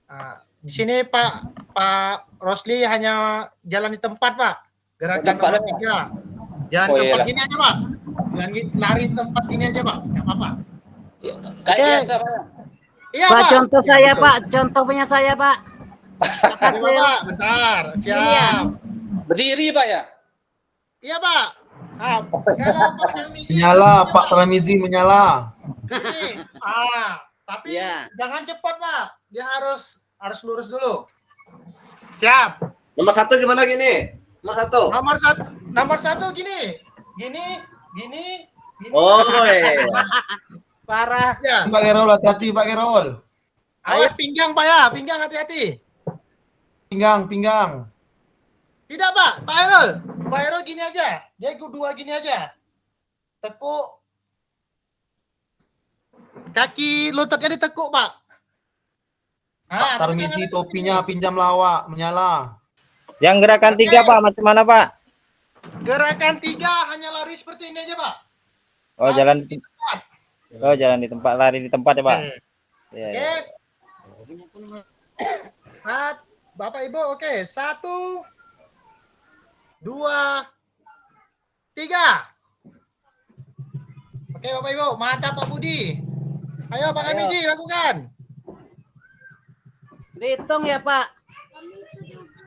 Nah, di sini Pak Rosli hanya jalan di tempat Pak. Gerakan nomor 3. Jalan tempat gini aja Pak. Jangan lari tempat gini aja Pak. Nggak apa-apa. Kayak biasa Pak. Iya Pak, Pak. contoh saya, Pak. Contoh punya saya, Pak. Terima, Pak, bentar. Siap. Berdiri Pak ya? Iya Pak. Nah, kalau Pak Tarmizi Menyala, Pak Tarmizi menyala. ini. Tapi Iya. jangan cepat Pak. Dia harus lurus dulu. Siap. Nomor 1 gimana gini? Nomor satu gini. Gini. Oh, iya. Parah. Ya. Pak Gerol, hati-hati Pak Gerol. Awas pinggang Pak ya. Pinggang hati-hati. Pinggang. Tidak Pak. Pak Erol gini aja. Dia dua gini aja. Tekuk. Kaki lututnya ditekuk Pak. Pak Tarmizi topinya pinjam lawak, menyala. Yang gerakan 3, Pak, macam mana, Pak? Gerakan 3 hanya lari seperti ini aja Pak. Oh, jalan di tempat. Oh, jalan di tempat, lari di tempat ya, Pak. Iya. Oke. Bapak Ibu, oke. 1, 2, 3. Oke, Bapak Ibu, mantap Pak Budi. Ayo Pak Tarmizi lakukan. Dihitung ya, Pak.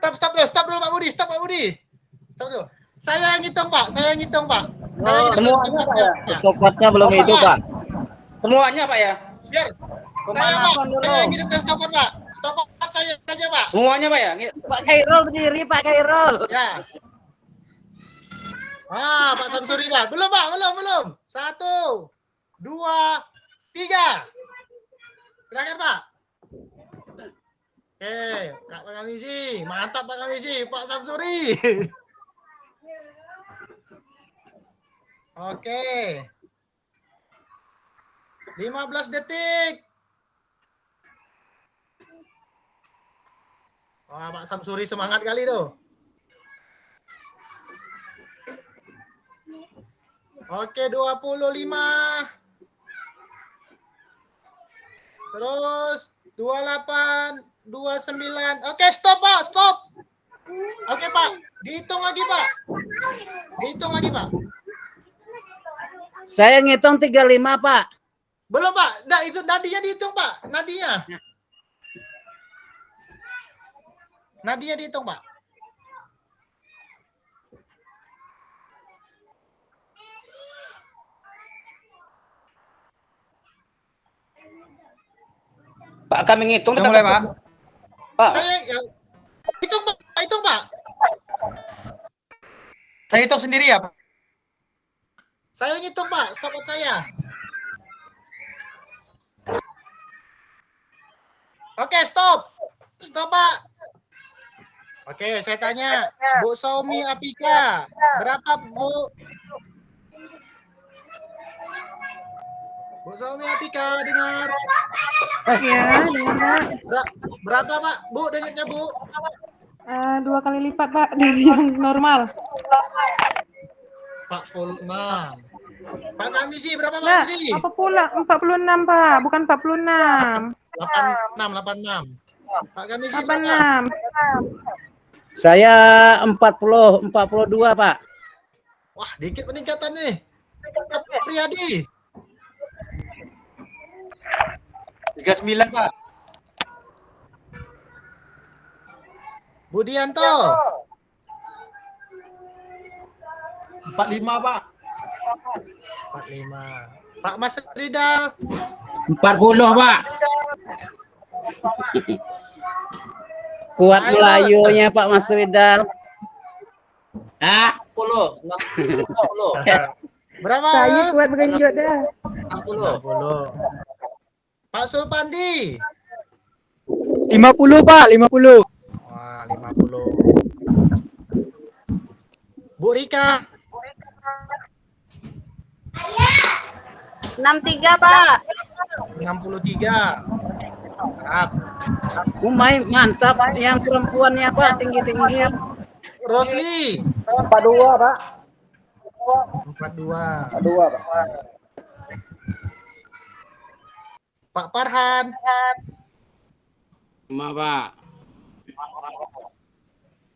Stop dulu Pak Budi. Stop dulu. Saya yang ngitung Pak. Saya yang ngitung Pak. Semuanya Pak ya? Stopwatchnya belum itu, Pak. Semuanya Pak ya? Biar saya Pak. Saya yang ngitung stopwatch Pak. Stopwatch saya aja Pak. Semuanya Pak ya? Pak Khairul berdiri, Pak Khairul. Ya. Pak Samsuri dah. Belum Pak, belum. 1, 2, 3. Silakan Pak. Oke, Pak Tarmizi. Mantap Pak Tarmizi, Pak Samsuri. Oke. 15 detik. Wah, Pak Samsuri semangat kali tuh. Oke, 25. Terus 28, 29. Oke, stop Pak, stop. Oke Pak, dihitung lagi Pak. Saya ngitung 35, Pak. Belum Pak, itu nadinya dihitung Pak, nadinya dihitung Pak. Pak, kami ngitung. Udah mulai, Pak. Pak, Saya hitung Pak, hitung Pak. Saya hitung sendiri ya, Pak. Saya ngitung Pak, stopwatch saya. Oke, stop. Stop Pak. Oke, saya tanya, Bu Saumi Apika, berapa Bu? Bu Saumi Apika, dengar. Ya, dengar Pak. Berapa Pak? Bu, dengarnya Bu? 2 kali lipat Pak dari yang normal. 46. Pak Kamisi, berapa Pak Nah, Kamisi? apa pula 46 Pak, bukan 46. 86. Pak Kamisi berapa? 86. Saya 42, Pak. Wah, dikit peningkatan nih. Pak Priyadi. 39, Pak. Budianto. 45, Pak. 45. Pak Mas Ridal. 40, Pak. Kuat Melayunya Pak Mas Ridal. Ah, 60. Berapa? Saya kuat bergenjot dah. 60. 60. Pak Sulpandi. 50 Pak, 50. Wah, 50. Bu Rika. 63 Pak. 63. Mantap. Mantap. Yang perempuannya Pak tinggi-tinggi. Rosli. 42, Pak. 42. 42, Pak. Pak Farhan. 5, Pak.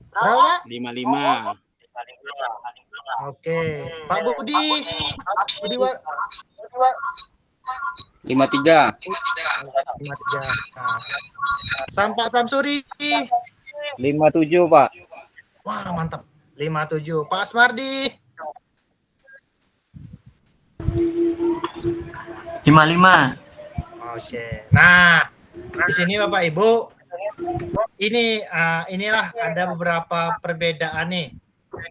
Berapa? 55. Oke. Pak Budi. Budi 53. 53. Nah. Pak Samsuri. 57, Pak. Wah, mantap. 57. Pak Asmardi. 55. Oke. Nah, di sini Bapak Ibu, inilah ada beberapa perbedaan nih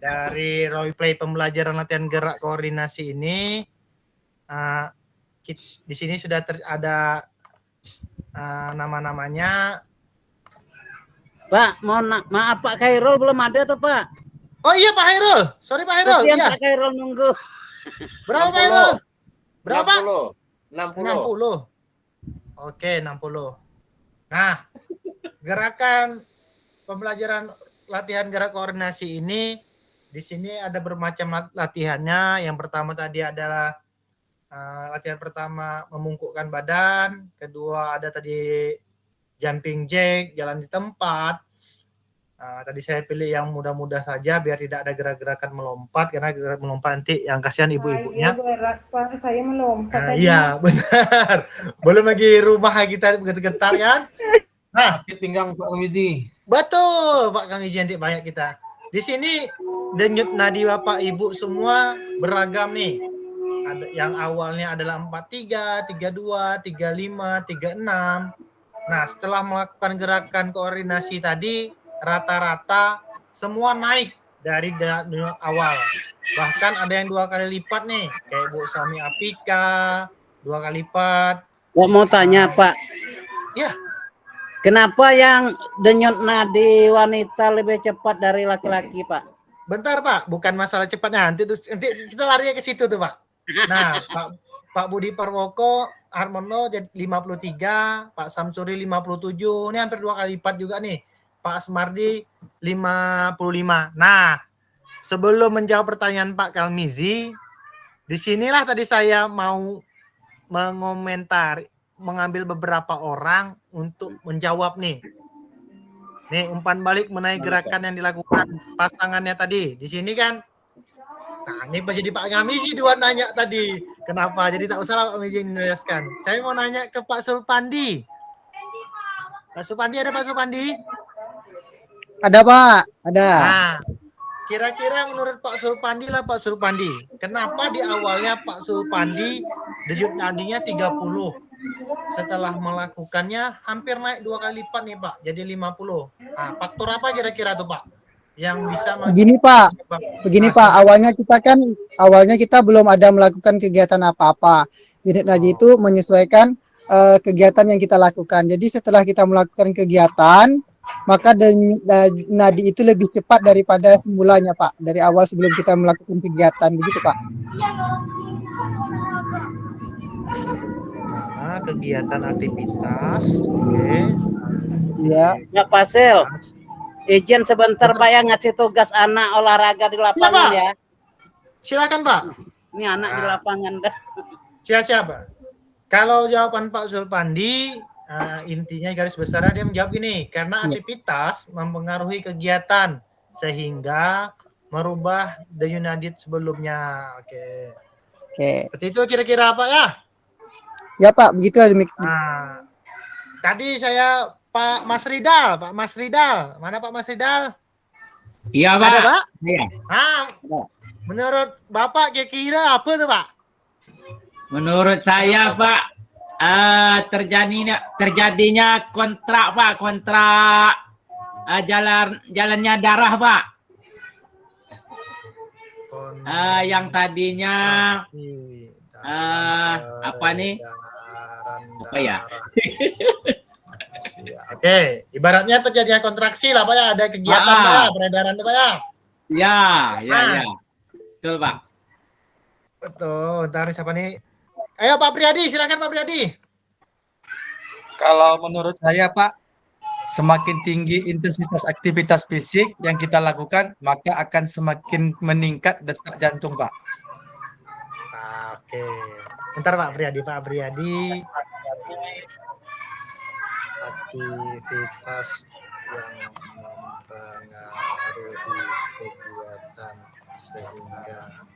dari role play pembelajaran latihan gerak koordinasi ini. Di sini sudah ada nama-namanya. Pak, maaf Pak Khairul belum ada tuh Pak. Oh iya Pak Hairul, sorry Pak Hairul. Kasihan Iya. Pak Khairul nunggu. Berapa Pak Hairul? Berapa? 60. 60. Oke, 60. Nah, gerakan pembelajaran latihan gerak koordinasi ini di sini ada bermacam latihannya. Yang pertama tadi adalah latihan pertama memungkukkan badan, kedua ada tadi jumping jack, jalan di tempat. Tadi saya pilih yang mudah-mudah saja biar tidak ada gerak-gerakan melompat, karena gerak melompat nanti yang kasihan ibu-ibunya. Berat Pak, saya melompat tadi. Iya, benar. Belum lagi rumah kita getar-getar kan? Nah, Sakit pinggang Pak Kamizi. betul Pak Kang Izi, nanti banyak kita. Di sini denyut nadi Bapak Ibu semua beragam nih. Ada yang awalnya adalah 43, 32, 35, 36. Nah, setelah melakukan gerakan koordinasi tadi, rata-rata semua naik dari denyut awal. Bahkan ada yang 2 kali lipat nih, kayak Bu Sami Apika, 2 kali lipat. Mau tanya Pak. Ya. Kenapa yang denyut nadi wanita lebih cepat dari laki-laki Pak? Bentar Pak, bukan masalah cepatnya. Nanti kita larinya ke situ tuh Pak. Nah, Pak Budi Parwoko Harmono jadi 53, Pak Samsuri 57. Ini hampir 2 kali lipat juga nih. Pak Asmardi 55. Nah, sebelum menjawab pertanyaan Pak Kalmizi, disinilah tadi saya mau mengambil beberapa orang untuk menjawab nih. Nih, umpan balik mengenai gerakan yang dilakukan pasangannya tadi. Di sini kan, nah ini jadi Pak Kalmizi dua nanya tadi. Kenapa? Jadi tak usah Pak Kalmizi menjelaskan. Saya mau nanya ke Pak Sulpandi. Pak Sulpandi, ada Pak Sulpandi? Ada Pak, ada. Nah, kira-kira menurut Pak Sulpandi, kenapa di awalnya Pak Sulpandi denyut nadinya 30, setelah melakukannya hampir naik 2 kali lipat nih Pak, jadi 50. Nah, faktor apa kira-kira tuh Pak yang bisa Begini Pak, awalnya kita belum ada melakukan kegiatan apa-apa. Unit nadi itu menyesuaikan kegiatan yang kita lakukan. Jadi setelah kita melakukan kegiatan, maka nadi itu lebih cepat daripada semulanya Pak, dari awal sebelum kita melakukan kegiatan, begitu Pak. Nah, kegiatan aktivitas, oke. Ya. Ya Pak Sil, izin sebentar Pak ya ngasih tugas anak olahraga di lapangan ya. Silakan Pak. Ini anak di lapangan dah. Siapa? Kalau jawaban Pak Zulpandi, intinya garis besarnya dia menjawab gini, karena aktivitas mempengaruhi kegiatan sehingga merubah denyut nadit sebelumnya. Oke. Seperti itu kira-kira Pak ya? Ya Pak, begitu. Nah, tadi saya Pak Mas Ridal, mana Pak Mas Ridal? Iya Pak. Ada Pak? Iya. Menurut Bapak kira-kira apa tuh Pak? Menurut saya Pak, terjadinya kontrak Pak, jalannya darah Pak. Yang tadinya apa nih? Apa ya? Oke, ibaratnya terjadinya kontraksi lah Pak ya, ada kegiatan Pak ya, peredaran Pak ya. Ya. Betul Pak. Betul, ntar siapa nih? Ayo Pak Priyadi, silakan Pak Priyadi. Kalau menurut saya Pak, semakin tinggi intensitas aktivitas fisik yang kita lakukan, maka akan semakin meningkat detak jantung Pak. Oke, bentar Pak Priyadi. Aktivitas yang mempengaruhi kegiatan sehingga jantung.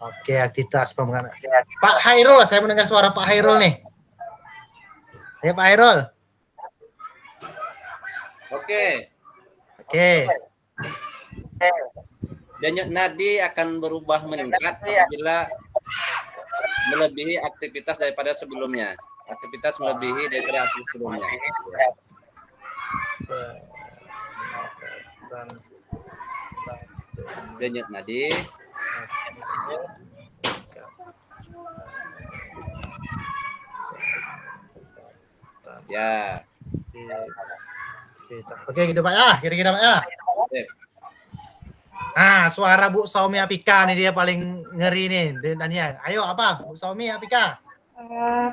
Oke, aktivitas pembangunan. Pak Hairul, saya mendengar suara Pak Hairul nih. Ya Pak Hairul. Oke. Denyut nadi akan berubah meningkat apabila melebihi aktivitas daripada sebelumnya. Aktivitas melebihi daripada aktivitas sebelumnya. Denyut nadi ya. Oke gitu Pak ya, kira-kira Pak ya. Nah, suara Bu Saumi Apika nih dia paling ngeri nih. Dania, ayo apa Bu Saumi Apika?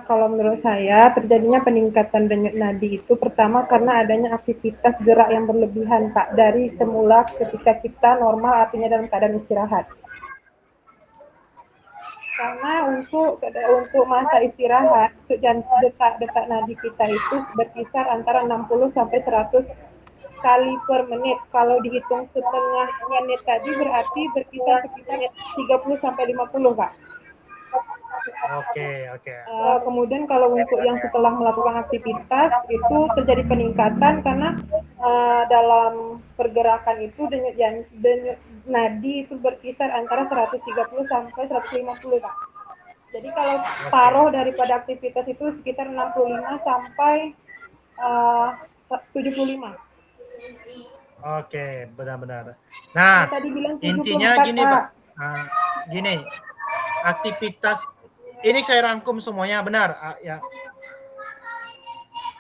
Kalau menurut saya terjadinya peningkatan denyut nadi itu pertama karena adanya aktivitas gerak yang berlebihan Pak, dari semula ketika kita normal artinya dalam keadaan istirahat. Karena untuk masa istirahat, detak nadi kita itu berkisar antara 60 sampai 100 kali per menit. Kalau dihitung setengah menit tadi berarti berkisar sekitar 30 sampai 50 Pak. Oke. Kemudian kalau untuk yang setelah melakukan aktivitas itu terjadi peningkatan karena dalam pergerakan itu denyut nadi itu berkisar antara 130 sampai 150 Pak. Jadi kalau paruh daripada aktivitas itu sekitar 65 sampai 75. Oke, benar-benar. Nah, tadi bilang 74, intinya gini Pak. Gini, aktivitas ini saya rangkum semuanya benar ya.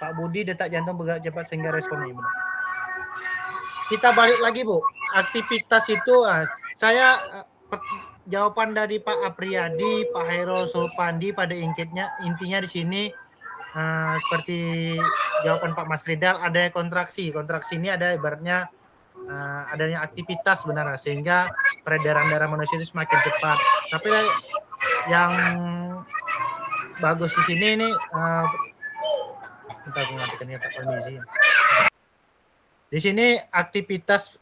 Pak Budi, detak jantung bergerak cepat sehingga responnya benar. Kita balik lagi Bu, aktivitas itu saya jawaban dari Pak Apriyadi, Pak Hairul Sulpandi pada intinya di sini seperti jawaban Pak Mas Ridal, ada kontraksi ini ada ibaratnya adanya aktivitas sebenarnya sehingga peredaran darah manusia itu semakin cepat. Tapi yang bagus di sini ini di sini aktivitas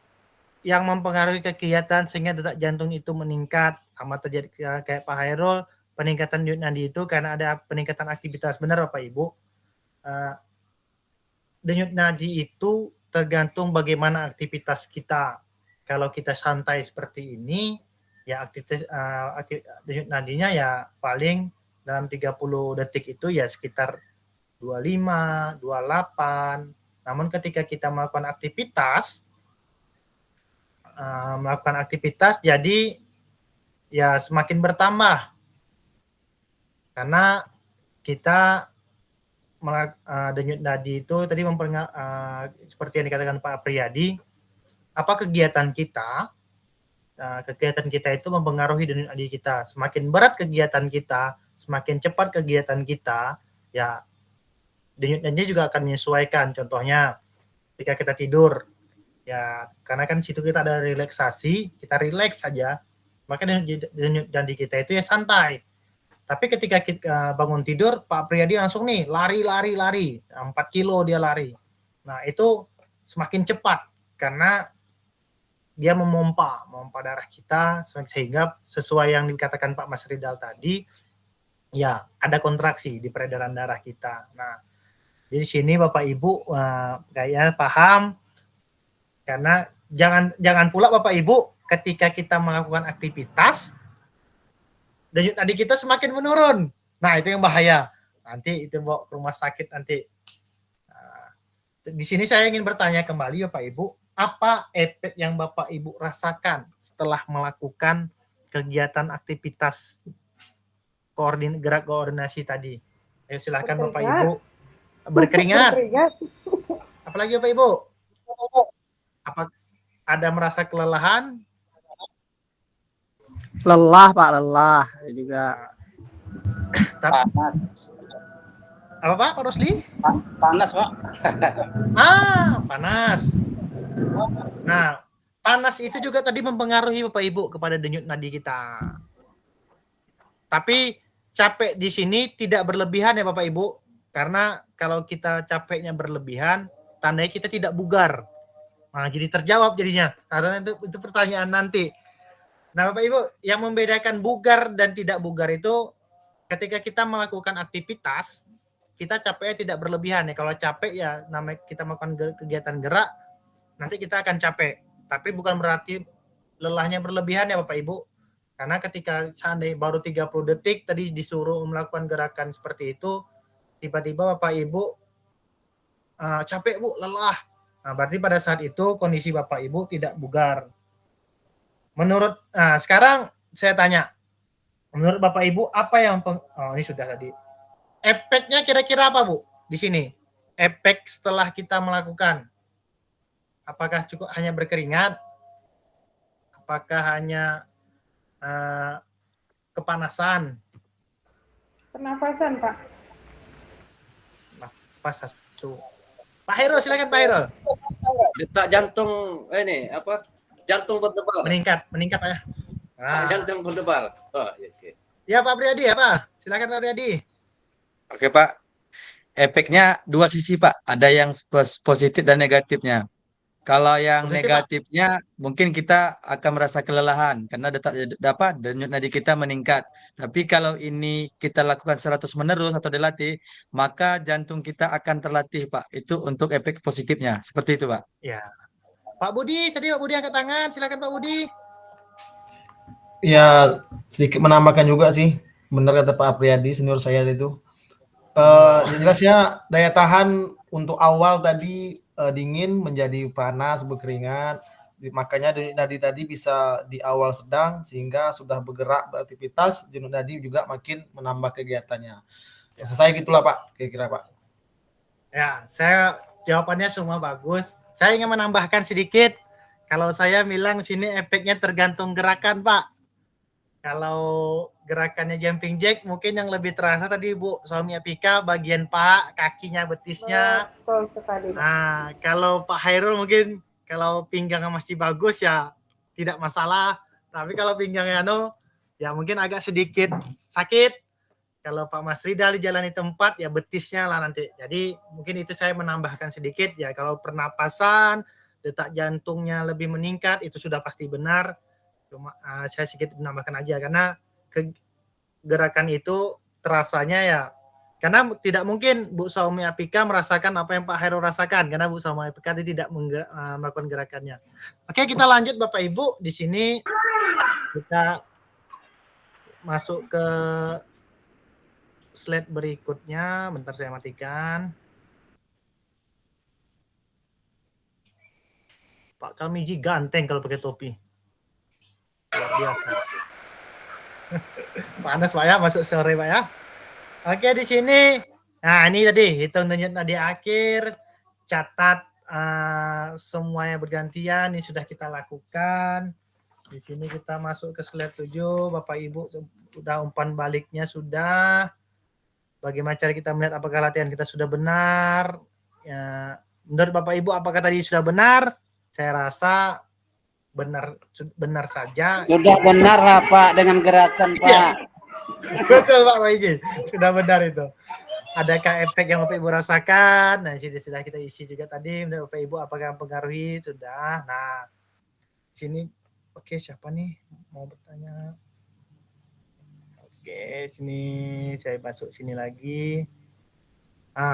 yang mempengaruhi kegiatan sehingga detak jantung itu meningkat, sama terjadi kayak Pak Hairul, peningkatan denyut nadi itu karena ada peningkatan aktivitas. Benar Bapak Ibu? Denyut nadi itu tergantung bagaimana aktivitas kita. kalau kita santai seperti ini, ya denyut nadinya ya paling dalam 30 detik itu ya sekitar 25, 28. Namun ketika kita melakukan aktivitas, jadi ya semakin bertambah karena kita denyut nadi itu tadi seperti yang dikatakan Pak Apriyadi, kegiatan kita itu mempengaruhi denyut nadi kita. Semakin berat kegiatan kita, semakin cepat kegiatan kita, ya denyut nadinya juga akan menyesuaikan. Contohnya ketika kita tidur, ya karena kan situ kita ada relaksasi, kita rileks saja, maka denyut nadi kita itu ya santai. Tapi ketika kita bangun tidur, Pak Priyadi langsung nih lari, 4 kilo dia lari. Nah itu semakin cepat karena dia memompa darah kita sehingga sesuai yang dikatakan Pak Mas Ridal tadi, ya ada kontraksi di peredaran darah kita. Nah di sini Bapak Ibu kayaknya paham, karena jangan pula Bapak Ibu ketika kita melakukan aktivitas denyut nadi kita semakin menurun. Nah, itu yang bahaya. Nanti itu bawa ke rumah sakit nanti. Nah, di sini saya ingin bertanya kembali Bapak Ibu, apa efek yang Bapak Ibu rasakan setelah melakukan kegiatan aktivitas gerak koordinasi tadi? Ayo silakan Bapak Ibu. Berkeringat. Apalagi Bapak Ibu? Apa ada merasa kelelahan? Lelah Pak, lelah juga. Apa Pak Rosli? Panas Pak. Panas. Nah, panas itu juga tadi mempengaruhi Bapak Ibu kepada denyut nadi kita. Tapi capek di sini tidak berlebihan ya Bapak Ibu, karena kalau kita capeknya berlebihan, tandanya kita tidak bugar. Nah, jadi terjawab jadinya. Saudara itu pertanyaan nanti. Nah, Bapak Ibu, yang membedakan bugar dan tidak bugar itu ketika kita melakukan aktivitas, kita capeknya tidak berlebihan ya. Kalau capek ya namanya kita melakukan kegiatan gerak, nanti kita akan capek. Tapi bukan berarti lelahnya berlebihan ya Bapak Ibu. Karena ketika seandainya baru 30 detik tadi disuruh melakukan gerakan seperti itu, tiba-tiba Bapak Ibu capek Bu, lelah. Nah, berarti pada saat itu kondisi Bapak Ibu tidak bugar. Sekarang saya tanya, menurut Bapak Ibu apa yang ini sudah tadi. Efeknya kira-kira apa Bu di sini? Efek setelah kita melakukan, apakah cukup hanya berkeringat? Apakah hanya kepanasan? Pernafasan Pak. Napas tuh. Pak Hairul, silakan Pak Hairul. Detak jantung jantung berdebar. Meningkat Pak ya. Jantung berdebar. Oh, okay. Ya Pak Priyadi apa? Silakan Pak Priyadi. Oke Pak, efeknya dua sisi Pak, ada yang positif dan negatifnya. Kalau yang Positif, negatifnya mungkin kita akan merasa kelelahan karena denyut nadi kita meningkat. Tapi kalau ini kita lakukan 100 menerus atau dilatih, maka jantung kita akan terlatih Pak. Itu untuk efek positifnya. Seperti itu Pak. Ya. Pak Budi, tadi Pak Budi angkat tangan. Silakan Pak Budi. Ya, sedikit menambahkan juga sih. Benar kata Pak Apriyadi, senior saya itu. Jelasnya daya tahan untuk awal tadi dingin menjadi panas, berkeringat. Makanya denyut nadi tadi bisa di awal sedang sehingga sudah bergerak beraktivitas, denyut nadi juga makin menambah kegiatannya. Selesai gitulah Pak, kira-kira Pak. Ya, saya jawabannya semua bagus. Saya ingin menambahkan sedikit. Kalau saya bilang sini efeknya tergantung gerakan, Pak. Kalau gerakannya jumping jack mungkin yang lebih terasa tadi Bu Suami Apika bagian paha, kakinya, betisnya. Betul sekali. Nah, kalau Pak Hairul mungkin kalau pinggangnya masih bagus ya tidak masalah. Tapi kalau pinggangnya ya mungkin agak sedikit sakit. Kalau Pak Mas Ridal dijalani tempat ya betisnya lah nanti. Jadi mungkin itu saya menambahkan sedikit ya. Kalau pernapasan, detak jantungnya lebih meningkat itu sudah pasti benar. Cuma saya sedikit menambahkan aja karena gerakan itu terasanya ya Karena tidak mungkin Bu Saumi Apika merasakan apa yang Pak Hairul rasakan, karena Bu Saumi Apika tidak melakukan gerakannya. Oke, kita lanjut Bapak Ibu. Di sini kita masuk ke slide berikutnya. Bentar saya matikan. Pak Kamiji ganteng kalau pakai topi. Luar biasa. Panas Pak ya, masuk sore Pak ya. Oke, di sini, nah ini tadi hitung denyut nadi akhir, catat semuanya bergantian, ini sudah kita lakukan. Di sini kita masuk ke slide 7, Bapak Ibu sudah umpan baliknya sudah. Bagaimana cara kita melihat apakah latihan kita sudah benar? Ya, menurut Bapak Ibu apakah tadi sudah benar? Saya rasa benar saja. Sudah benar lah Pak dengan gerakan Pak. Ya. Betul Pak Waiji, sudah benar itu. Adakah efek yang Bapak Ibu rasakan? Nah, sini sudah kita isi juga tadi. Menurut Bapak Ibu apakah mempengaruhi? Sudah. Nah, sini oke, siapa nih mau bertanya? Oke, sini saya masuk sini lagi.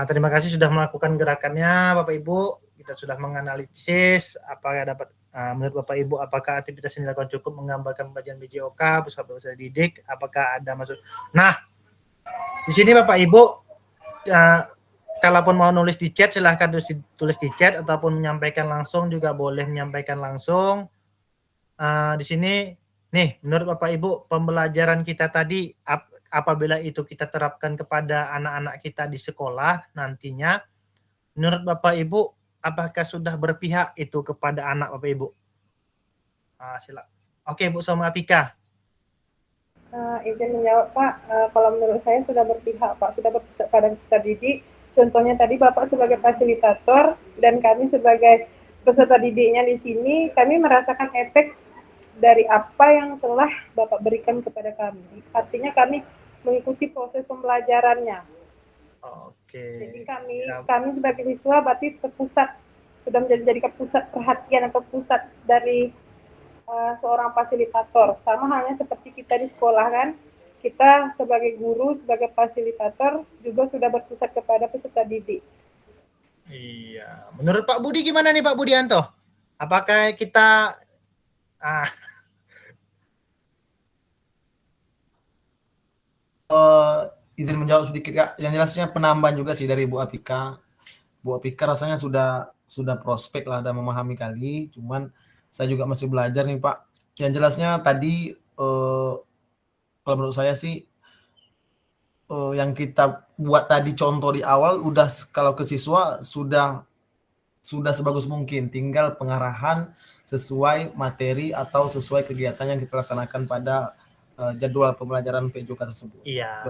Terima kasih sudah melakukan gerakannya Bapak Ibu. Kita sudah menganalisis apakah dapat menurut Bapak Ibu apakah aktivitas ini dilakukan cukup menggambarkan pembelajaran BJOK, pusat bahasa didik, apakah ada maksud. Nah, di sini Bapak Ibu kalaupun mau nulis di chat silahkan tulis di chat ataupun menyampaikan langsung juga boleh menyampaikan langsung. Di sini nih menurut Bapak Ibu pembelajaran kita tadi apabila itu kita terapkan kepada anak-anak kita di sekolah nantinya menurut Bapak Ibu apakah sudah berpihak itu kepada anak Bapak Ibu? Silakan. Oke, Bu Saumi Apika. Izin menjawab Pak, kalau menurut saya sudah berpihak Pak, sudah berpusat pada peserta didik. Contohnya tadi Bapak sebagai fasilitator dan kami sebagai peserta didiknya di sini, kami merasakan efek dari apa yang telah Bapak berikan kepada kami. Artinya kami mengikuti proses pembelajarannya. Oke. Jadi kami sebagai siswa berarti terpusat, sudah menjadi pusat perhatian atau pusat dari seorang fasilitator. Sama halnya seperti kita di sekolah kan, kita sebagai guru, sebagai fasilitator juga sudah berpusat kepada peserta didik. Iya. Menurut Pak Budi gimana nih Pak Budianto? Apakah kita izin menjawab sedikit Kak. Yang jelasnya penambahan juga sih dari Bu Apika. Bu Apika rasanya sudah prospek lah dan memahami kali. Cuman saya juga masih belajar nih Pak. Yang jelasnya tadi kalau menurut saya sih yang kita buat tadi contoh di awal udah kalau ke siswa sudah sebagus mungkin. Tinggal pengarahan sesuai materi atau sesuai kegiatan yang kita laksanakan pada jadwal pembelajaran PJOK tersebut. Iya.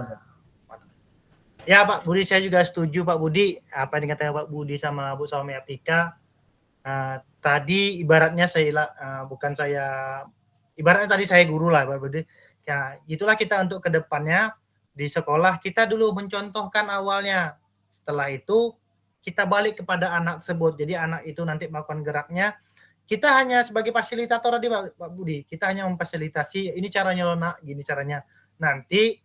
Ya Pak Budi, saya juga setuju Pak Budi apa yang dikatakan Pak Budi sama Bu Saumi Apika. Tadi ibaratnya ibaratnya tadi saya guru lah Pak Budi. Ya, itulah kita untuk kedepannya di sekolah kita dulu mencontohkan awalnya. Setelah itu kita balik kepada anak tersebut. Jadi anak itu nanti melakukan geraknya. Kita hanya sebagai fasilitator tadi Pak Budi. Kita hanya memfasilitasi. Ini caranya loh nak, gini caranya. Nanti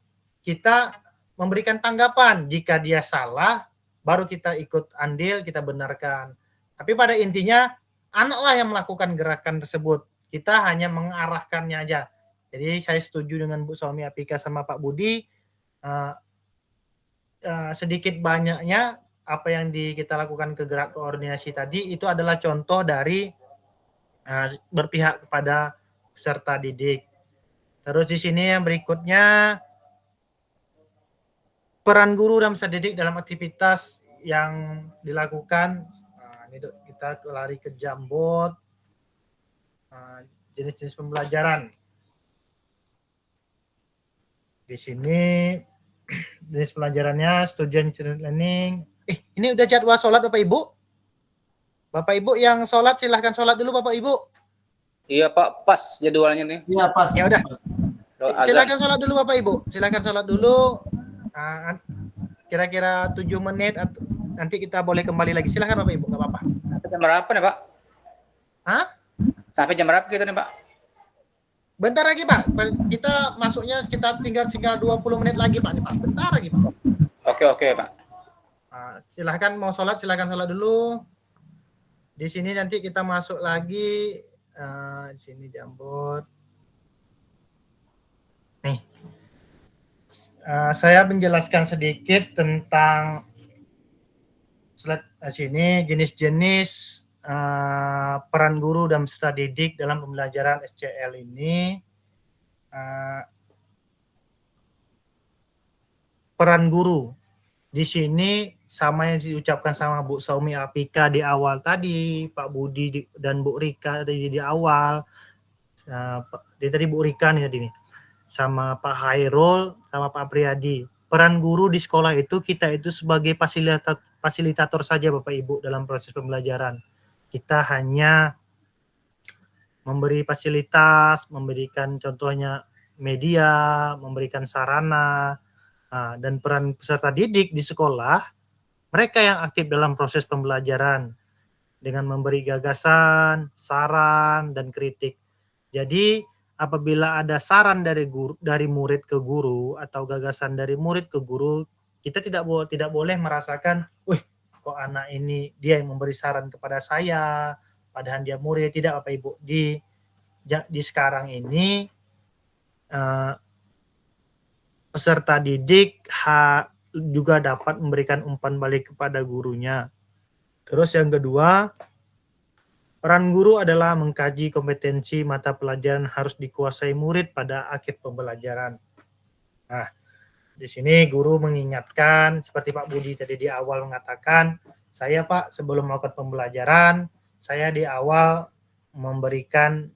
kita memberikan tanggapan. Jika dia salah, baru kita ikut andil, kita benarkan. Tapi pada intinya, anaklah yang melakukan gerakan tersebut. Kita hanya mengarahkannya aja. Jadi saya setuju dengan Bu Saumi Apika sama Pak Budi. Sedikit banyaknya apa yang kita lakukan ke gerak koordinasi tadi, itu adalah contoh dari berpihak kepada peserta didik. Terus di sini yang berikutnya, peran guru dan peserta didik dalam aktivitas yang dilakukan. Ini kita lari ke Jamboard, jenis-jenis pembelajaran. Di sini jenis pelajarannya student learning. Ini udah jadwal sholat Bapak Ibu? Bapak Ibu yang sholat silahkan sholat dulu Bapak Ibu. Iya Pak, pas jadwalnya nih. Iya pas. Ya udah. Silakan sholat dulu Bapak Ibu. Silakan sholat dulu. Kira-kira 7 menit atau nanti kita boleh kembali lagi. Silakan Bapak Ibu, nggak apa-apa. Sampai jam berapa nih Pak? Hah? Sampai jam berapa kita nih Pak? Bentar lagi Pak. Kita masuknya tinggal 20 menit lagi Pak. Nih Pak. Bentar lagi Pak. Oke, Pak. Silahkan mau sholat, silahkan sholat dulu. Di sini nanti kita masuk lagi. Di sini Jambot. Nih, saya menjelaskan sedikit tentang slide sini jenis-jenis peran guru dan peserta didik dalam pembelajaran SCL ini. Peran guru di sini sama yang diucapkan sama Bu Saumi Apika di awal tadi, Pak Budi dan Bu Rika tadi di awal. Tadi Bu Rika nih tadi nih, sama Pak Hairul, sama Pak Priyadi. Peran guru di sekolah itu kita itu sebagai fasilitator saja Bapak Ibu dalam proses pembelajaran. Kita hanya memberi fasilitas, memberikan contohnya media, memberikan sarana, dan peran peserta didik di sekolah, mereka yang aktif dalam proses pembelajaran dengan memberi gagasan, saran, dan kritik. Jadi apabila ada saran dari murid ke guru atau gagasan dari murid ke guru, kita tidak boleh merasakan, wih, kok anak ini dia yang memberi saran kepada saya, padahal dia murid. Tidak, Bapak Ibu. Di sekarang ini peserta didik juga dapat memberikan umpan balik kepada gurunya. Terus yang kedua, peran guru adalah mengkaji kompetensi mata pelajaran harus dikuasai murid pada akhir pembelajaran. Nah, di sini guru mengingatkan, seperti Pak Budi tadi di awal mengatakan, saya Pak sebelum melakukan pembelajaran, saya di awal memberikan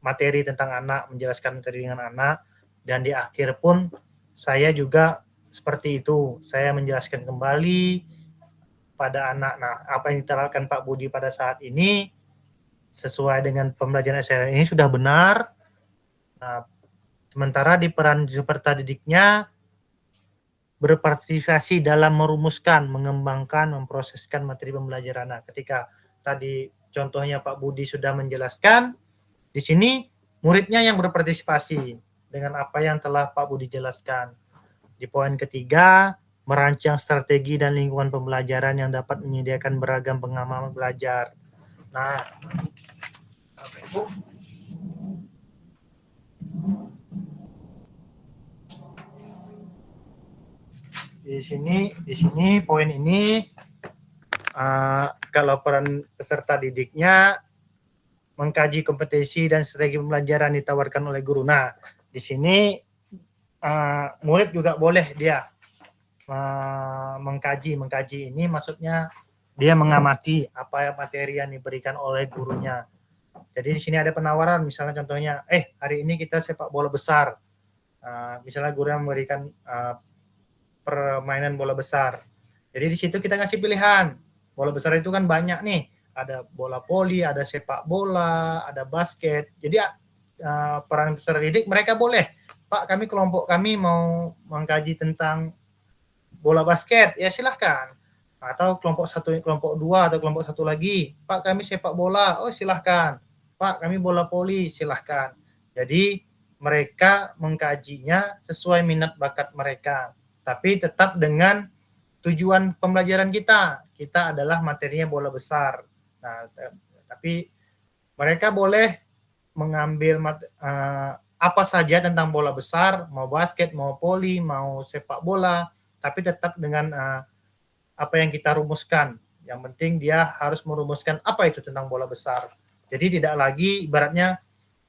materi tentang anak, menjelaskan materi dengan anak, dan di akhir pun saya juga seperti itu. Saya menjelaskan kembali pada anak. Nah, apa yang diterapkan Pak Budi pada saat ini sesuai dengan pembelajaran SCL ini sudah benar. Nah, sementara di peran peserta didiknya berpartisipasi dalam merumuskan, mengembangkan, memproseskan materi pembelajaran. Nah, ketika tadi contohnya Pak Budi sudah menjelaskan, di sini muridnya yang berpartisipasi dengan apa yang telah Pak Budi jelaskan. Di poin ketiga, merancang strategi dan lingkungan pembelajaran yang dapat menyediakan beragam pengalaman belajar. Nah, di sini poin ini kalau peran peserta didiknya mengkaji kompetensi dan strategi pembelajaran ditawarkan oleh guru. Nah, di sini murid juga boleh dia mengkaji ini maksudnya dia mengamati apa materi yang diberikan oleh gurunya. Jadi di sini ada penawaran, misalnya contohnya, hari ini kita sepak bola besar. Misalnya guru yang memberikan permainan bola besar. Jadi di situ kita ngasih pilihan. Bola besar itu kan banyak nih, ada bola voli, ada sepak bola, ada basket. Jadi peran peserta didik mereka boleh, Pak, kelompok kami mau mengkaji tentang bola basket, ya silahkan. Atau kelompok 1, kelompok 2, atau kelompok 1 lagi, Pak, kami sepak bola, oh silahkan. Pak, kami bola voli, silahkan. Jadi mereka mengkajinya sesuai minat bakat mereka, tapi tetap dengan tujuan pembelajaran kita adalah materinya bola besar. Nah, tapi mereka boleh mengambil apa saja tentang bola besar, mau basket, mau voli, mau sepak bola, tapi tetap dengan apa yang kita rumuskan. Yang penting dia harus merumuskan apa itu tentang bola besar. Jadi tidak lagi ibaratnya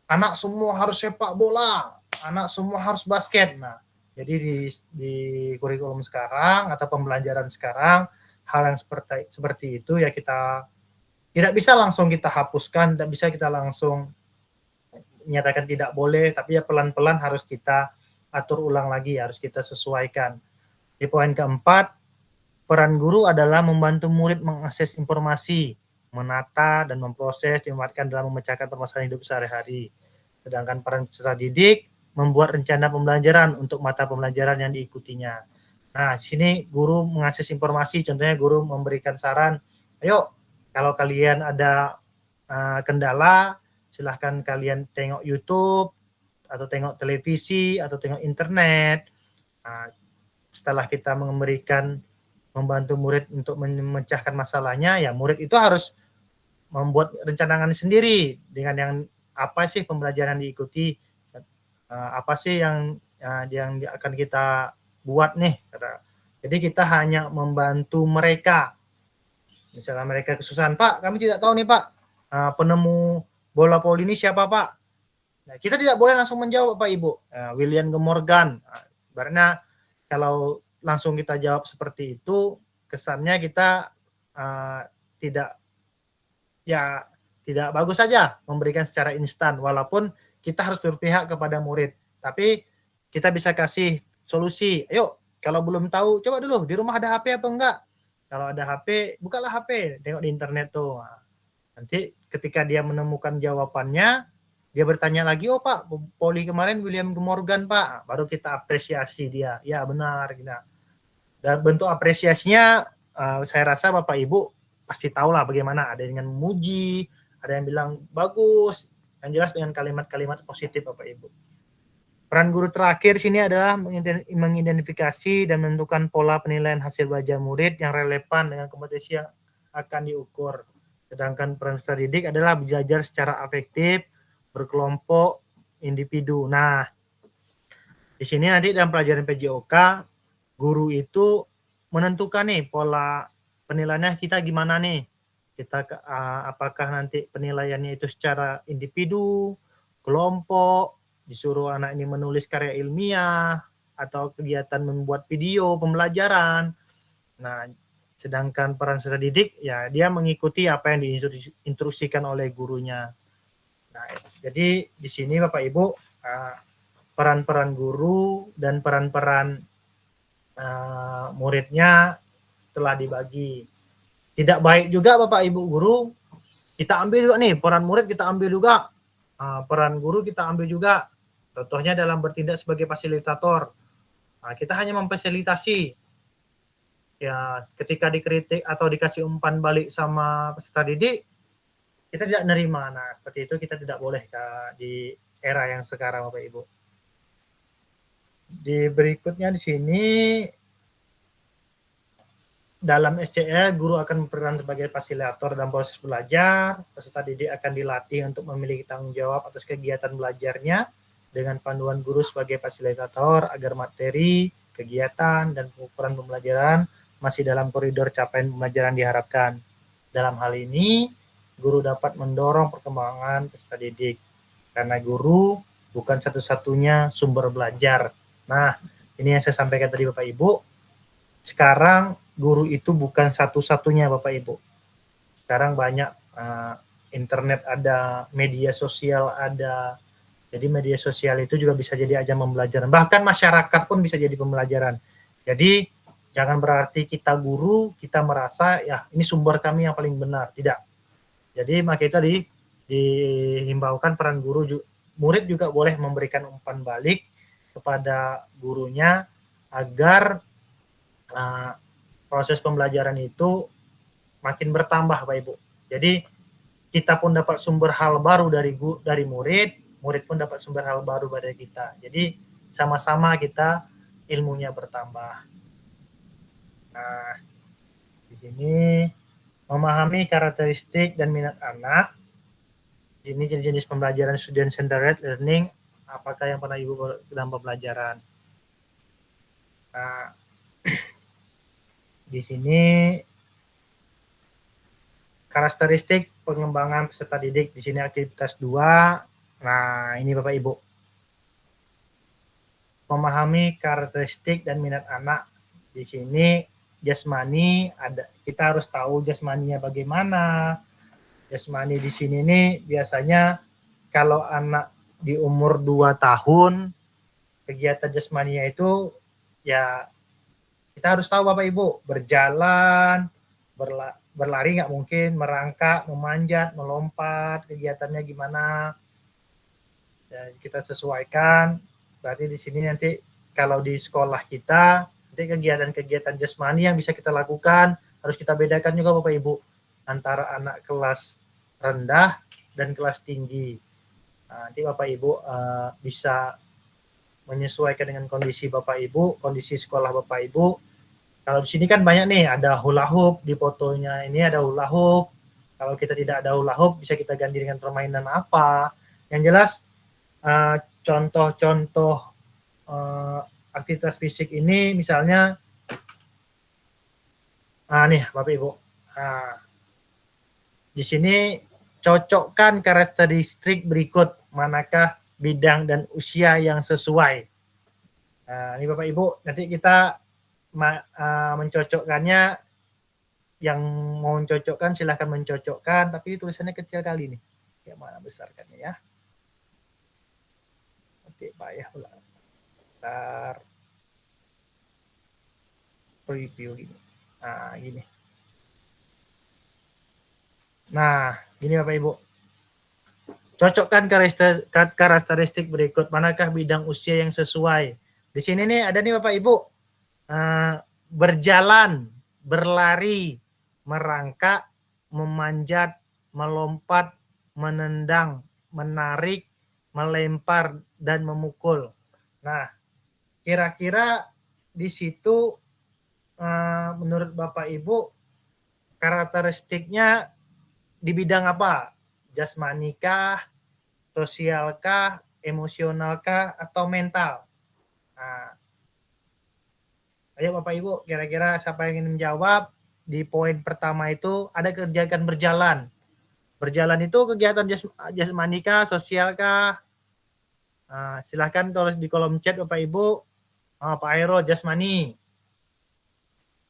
anak semua harus sepak bola, anak semua harus basket. Nah, jadi di kurikulum sekarang atau pembelajaran sekarang, hal yang seperti itu ya kita tidak bisa langsung kita hapuskan, tidak bisa kita langsung menyatakan tidak boleh, tapi ya pelan-pelan harus kita atur ulang lagi, harus kita sesuaikan. Di poin keempat, peran guru adalah membantu murid mengakses informasi, menata dan memproses, dimanfaatkan dalam memecahkan permasalahan hidup sehari-hari. Sedangkan peran peserta didik membuat rencana pembelajaran untuk mata pembelajaran yang diikutinya. Nah, di sini guru mengakses informasi, contohnya guru memberikan saran, ayo kalau kalian ada kendala, silahkan kalian tengok YouTube, atau tengok televisi, atau tengok internet. Nah, setelah kita membantu murid untuk memecahkan masalahnya, ya murid itu harus membuat rencanaan sendiri dengan yang apa sih pembelajaran diikuti, apa sih yang akan kita buat nih. Jadi kita hanya membantu mereka. Misalnya mereka kesusahan, Pak, kami tidak tahu nih Pak, penemu bola voli ini siapa Pak? Nah, kita tidak boleh langsung menjawab Pak Ibu. William Morgan. Karena kalau langsung kita jawab seperti itu, kesannya kita tidak bagus saja memberikan secara instan, walaupun kita harus berpihak kepada murid. Tapi kita bisa kasih solusi. Ayo, kalau belum tahu, coba dulu di rumah ada HP apa enggak? Kalau ada HP, bukalah HP, tengok di internet tuh. Nah, nanti ketika dia menemukan jawabannya, dia bertanya lagi, oh Pak, poli kemarin William Morgan Pak. Baru kita apresiasi dia. Ya benar. Dan bentuk apresiasinya, saya rasa Bapak Ibu pasti tahulah bagaimana. Ada yang memuji, ada yang bilang bagus, yang jelas dengan kalimat-kalimat positif Bapak Ibu. Peran guru terakhir sini adalah mengidentifikasi dan menentukan pola penilaian hasil belajar murid yang relevan dengan kompetensi yang akan diukur. Sedangkan peran peserta didik adalah belajar secara afektif, berkelompok, individu. Nah, di sini nanti dalam pelajaran PJOK, guru itu menentukan nih pola penilaiannya kita gimana nih. Kita apakah nanti penilaiannya itu secara individu, kelompok, disuruh anak ini menulis karya ilmiah, atau kegiatan membuat video pembelajaran. Nah, sedangkan peran peserta didik, ya dia mengikuti apa yang diinstruksikan oleh gurunya. Nah, jadi di sini Bapak Ibu, peran-peran guru dan peran-peran muridnya telah dibagi. Tidak baik juga Bapak Ibu guru, kita ambil juga nih, peran murid kita ambil juga, peran guru kita ambil juga. Contohnya dalam bertindak sebagai fasilitator. Nah, kita hanya memfasilitasi. Ya, ketika dikritik atau dikasih umpan balik sama peserta didik, kita tidak nerima. Nah, seperti itu kita tidak boleh di era yang sekarang Bapak Ibu. Di berikutnya di sini, dalam SCL, guru akan berperan sebagai fasilitator dalam proses belajar. Peserta didik akan dilatih untuk memiliki tanggung jawab atas kegiatan belajarnya dengan panduan guru sebagai fasilitator agar materi, kegiatan, dan pengukuran pembelajaran masih dalam koridor capaian pembelajaran diharapkan. Dalam hal ini, guru dapat mendorong perkembangan peserta didik, karena guru bukan satu-satunya sumber belajar. Nah, ini yang saya sampaikan tadi Bapak Ibu. Sekarang guru itu bukan satu-satunya Bapak Ibu. Sekarang banyak internet ada, media sosial ada. Jadi media sosial itu juga bisa jadi ajang pembelajaran. Bahkan masyarakat pun bisa jadi pembelajaran. Jadi jangan berarti kita guru, kita merasa ya ini sumber kami yang paling benar. Tidak. Jadi makanya itu dihimbaukan peran guru, murid juga boleh memberikan umpan balik kepada gurunya agar proses pembelajaran itu makin bertambah Bapak Ibu. Jadi kita pun dapat sumber hal baru dari murid, murid pun dapat sumber hal baru dari kita. Jadi sama-sama kita ilmunya bertambah. Nah, di sini memahami karakteristik dan minat anak. Ini jenis-jenis pembelajaran student centered learning. Apakah yang pernah Ibu dalam pembelajaran? Nah, di sini karakteristik pengembangan peserta didik. Di sini aktivitas 2. Nah, ini Bapak Ibu. Memahami karakteristik dan minat anak. Di sini jasmani ada, kita harus tahu jasmaninya bagaimana. Jasmani di sini nih biasanya kalau anak di umur 2 tahun, kegiatan jasmaninya itu ya kita harus tahu Bapak Ibu, berjalan, berlari nggak mungkin, merangkak, memanjat, melompat, kegiatannya gimana. Ya, kita sesuaikan. Berarti di sini nanti kalau di sekolah kita, nanti kegiatan-kegiatan jasmani yang bisa kita lakukan harus kita bedakan juga Bapak Ibu antara anak kelas rendah dan kelas tinggi. Nah, nanti Bapak Ibu bisa menyesuaikan dengan kondisi Bapak Ibu, kondisi sekolah Bapak Ibu. Kalau di sini kan banyak nih, ada hula hoop di fotonya, ini ada hula hoop. Kalau kita tidak ada hula hoop, bisa kita ganti dengan permainan apa. Yang jelas, contoh-contoh aktivitas fisik ini misalnya, nih Bapak Ibu, di sini cocokkan karakteristik berikut, manakah bidang dan usia yang sesuai. Ini Bapak Ibu, nanti kita mencocokkannya. Yang mau mencocokkan silahkan mencocokkan, tapi tulisannya kecil kali nih. Yang mana besarkannya ya? Oke, Pak ya. Bentar. Preview gini. Gini. Nah, gini Bapak Ibu. Cocokkan karakteristik berikut. Manakah bidang usia yang sesuai? Di sini nih ada nih Bapak Ibu. Berjalan, berlari, merangkak, memanjat, melompat, menendang, menarik, melempar, dan memukul. Nah, kira-kira di situ menurut Bapak Ibu karakteristiknya di bidang apa? Jasmanikah, sosialkah, emosionalkah, atau mental? Nah, ayo Bapak Ibu, kira-kira siapa yang ingin menjawab? Di poin pertama itu ada kegiatan berjalan. Berjalan itu kegiatan jasmanikah, sosialkah? Silahkan tulis di kolom chat Bapak Ibu. Pak Hairul jasmani.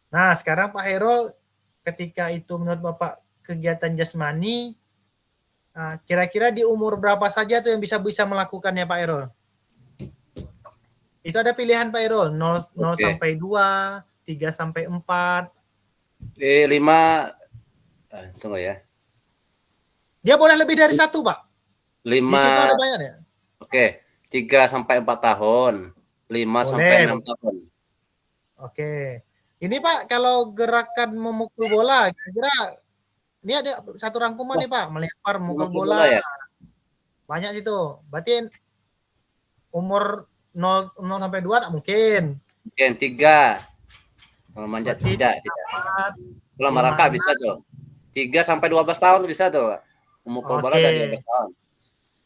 Nah, sekarang Pak Hairul ketika itu menurut Bapak kegiatan jasmani, kira-kira di umur berapa saja tuh yang bisa melakukannya Pak Hairul? Itu ada pilihan Pak Hairul, 0 sampai 2, 3 sampai 4. 5 tunggu ya. Dia boleh lebih dari 1, Pak. 5. Di situ ada banyak ya. Oke, 3 sampai 4 tahun, 5 sampai 6 tahun. Oke. Ini Pak, kalau gerakan memukul bola, kira-kira ini ada satu rangkuman nih Pak, melempar, memukul bola. Ya? Banyak itu. Berarti umur 0 sampai 2 tak mungkin. Mungkin 3. Memanjat tidak. Kalau merangkak bisa tuh. 3 sampai 12 tahun bisa tuh. Memukul bola dari 12 tahun.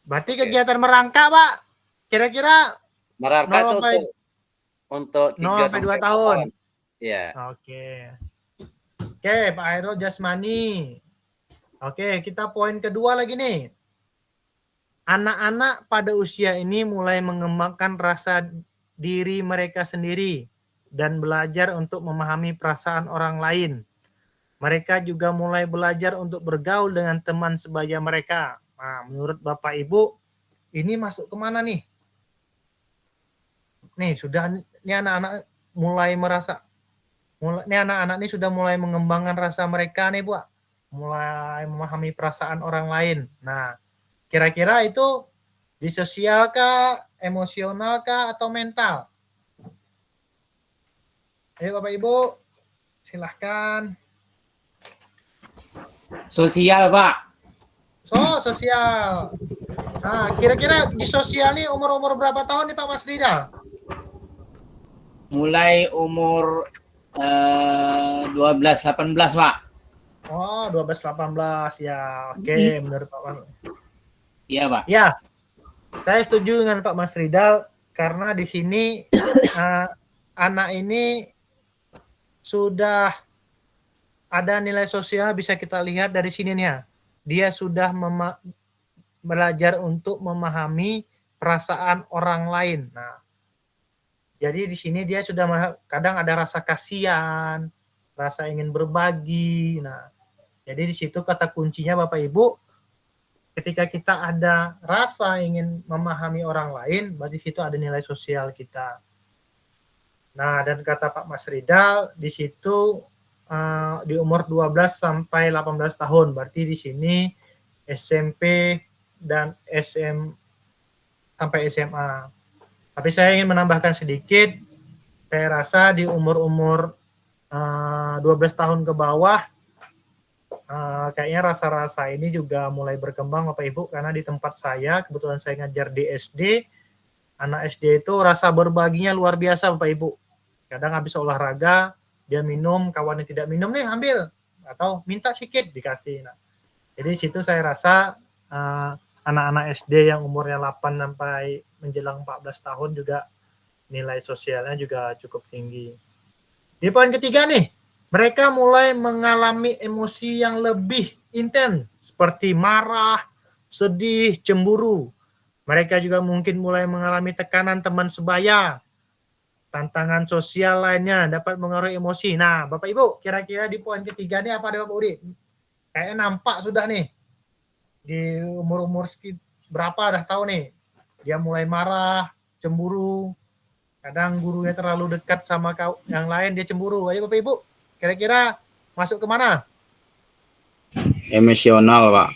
Berarti kegiatan merangkak, Pak. Kira-kira merangkak itu untuk 3 sampai 2 tahun. Iya. Oke, Pak Hairul jasmani. Oke, kita poin kedua lagi nih. Anak-anak pada usia ini mulai mengembangkan rasa diri mereka sendiri dan belajar untuk memahami perasaan orang lain. Mereka juga mulai belajar untuk bergaul dengan teman sebaya mereka. Nah, menurut Bapak Ibu, ini masuk kemana nih? Nih, ini anak-anak mulai ini anak-anak ini sudah mulai mengembangkan rasa mereka nih, Bu. Mulai memahami perasaan orang lain. Nah, kira-kira itu di sosial kah, emosional kah, atau mental? Ayo Bapak Ibu, silahkan. Sosial, Pak. Sosial. Nah, kira-kira di sosial nih umur berapa tahun nih Pak Mas Ridal? Mulai umur 12-18, Pak. Oh, 12-18 ya. Oke, menurut Pak Mas. Iya, Pak. Ya, saya setuju dengan Pak Mas Ridal karena di sini anak ini sudah ada nilai sosial, bisa kita lihat dari sini nih ya. Dia sudah belajar untuk memahami perasaan orang lain. Nah, jadi di sini dia sudah kadang ada rasa kasihan, rasa ingin berbagi. Nah, jadi di situ kata kuncinya Bapak Ibu, ketika kita ada rasa ingin memahami orang lain, berarti situ ada nilai sosial kita. Nah, dan kata Pak Mas Ridal, di situ di umur 12 sampai 18 tahun, berarti di sini SMP dan sampai SMA. Tapi saya ingin menambahkan sedikit, saya rasa di umur 12 tahun ke bawah, kayaknya rasa-rasa ini juga mulai berkembang Bapak Ibu, karena di tempat saya, kebetulan saya ngajar di SD, anak SD itu rasa berbaginya luar biasa Bapak Ibu. Kadang habis olahraga, dia minum, kawannya tidak minum nih ambil. Atau minta sedikit dikasih. Nah, jadi situ saya rasa anak-anak SD yang umurnya 8 sampai menjelang 14 tahun juga nilai sosialnya juga cukup tinggi. Di poin ketiga nih, mereka mulai mengalami emosi yang lebih intens seperti marah, sedih, cemburu. Mereka juga mungkin mulai mengalami tekanan teman sebaya, tantangan sosial lainnya dapat mengaruhi emosi. Nah, Bapak Ibu, kira-kira di poin ketiga ini apa ada Bapak Udi? Kayaknya nampak sudah nih. Di umur-umur berapa dah tahu nih. Dia mulai marah, cemburu. Kadang gurunya terlalu dekat sama yang lain, dia cemburu. Ayo Bapak Ibu, kira-kira masuk ke mana? Emosional, Pak.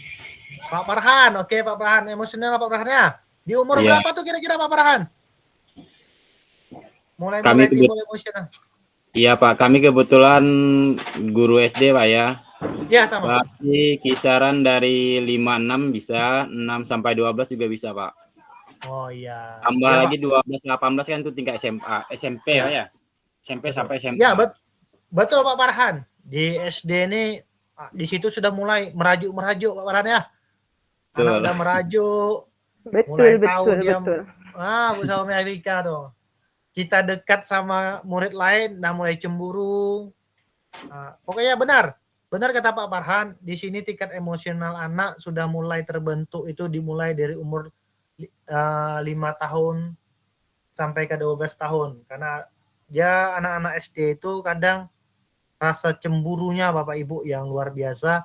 Pak Farhan, oke Pak Farhan, emosional Pak Farhan ya. Di umur berapa tuh kira-kira Pak Farhan? Mulai timbul emosional. Iya Pak, kami kebetulan guru SD Pak ya. Iya sama. Berarti kisaran dari 5-6 bisa, 6 sampai 12 juga bisa Pak. Oh iya. Tambah ya, lagi 12-18 kan itu tingkat SMA, SMP ya. Ya. SMP betul. Sampai SMA. Ya betul Pak Farhan. Di SD ini di situ sudah mulai merajuk Pak Farhan ya. Betul. Anak udah merajuk. Mulai tahu dia. Bersama Amerika dong. Kita dekat sama murid lain, nah mulai cemburu. Pokoknya benar kata Pak Farhan. Di sini tingkat emosional anak sudah mulai terbentuk itu dimulai dari umur 5 tahun sampai ke 12 tahun. Karena dia anak-anak SD itu kadang rasa cemburunya Bapak Ibu yang luar biasa.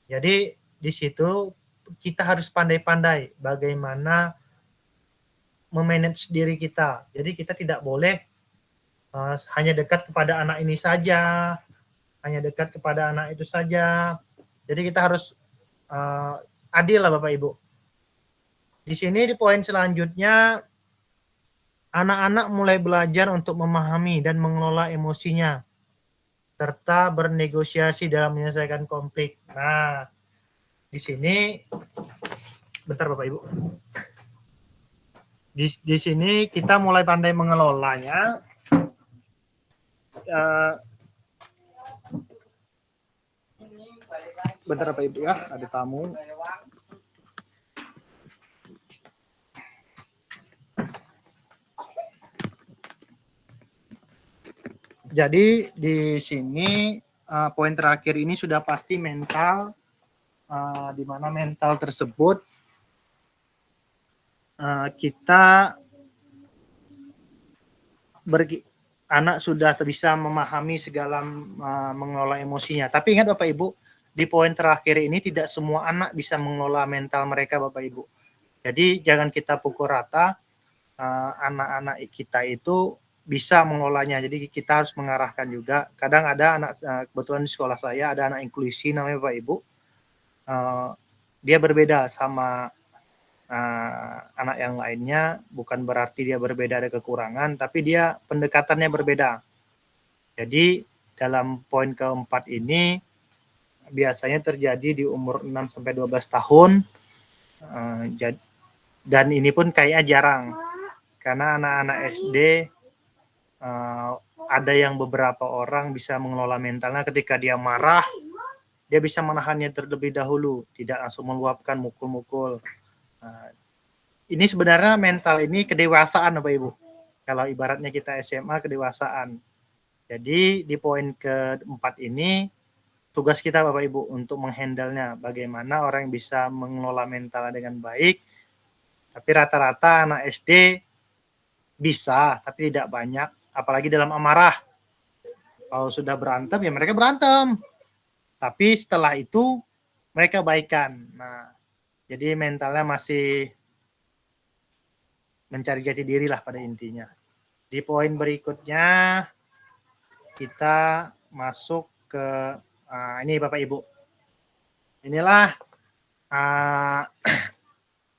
Jadi di situ kita harus pandai-pandai bagaimana memanage diri kita. Jadi kita tidak boleh hanya dekat kepada anak ini saja, hanya dekat kepada anak itu saja. Jadi kita harus adil lah Bapak Ibu. Di sini di poin selanjutnya, anak-anak mulai belajar untuk memahami dan mengelola emosinya, serta bernegosiasi dalam menyelesaikan konflik. Nah, di sini, bentar Bapak Ibu. Di sini kita mulai pandai mengelolanya. Bentar Bapak Ibu ya, ada tamu. Jadi di sini poin terakhir ini sudah pasti mental, di mana mental tersebut kita anak sudah bisa memahami segala mengelola emosinya. Tapi ingat Bapak Ibu, di poin terakhir ini tidak semua anak bisa mengelola mental mereka Bapak Ibu. Jadi jangan kita pukul rata, anak-anak kita itu bisa mengelolanya. Jadi kita harus mengarahkan juga. Kadang ada anak, kebetulan di sekolah saya ada anak inklusi namanya Bapak Ibu. Dia berbeda sama anak yang lainnya, bukan berarti dia berbeda ada kekurangan, tapi dia pendekatannya berbeda. Jadi dalam poin keempat ini biasanya terjadi di umur 6 sampai 12 tahun. Dan ini pun kayaknya jarang. Karena anak-anak SD ada yang beberapa orang bisa mengelola mentalnya ketika dia marah, dia bisa menahannya terlebih dahulu, tidak langsung meluapkan mukul-mukul. Ini sebenarnya mental ini kedewasaan Bapak Ibu. Kalau ibaratnya kita SMA kedewasaan. Jadi di poin keempat ini tugas kita Bapak Ibu untuk menghandle-nya. Bagaimana orang yang bisa mengelola mentalnya dengan baik. Tapi rata-rata anak SD bisa, tapi tidak banyak. Apalagi dalam amarah. Kalau sudah berantem ya mereka berantem. Tapi setelah itu mereka baikan. Nah, jadi mentalnya masih mencari jati diri lah pada intinya. Di poin berikutnya kita masuk ke ini Bapak Ibu. Inilah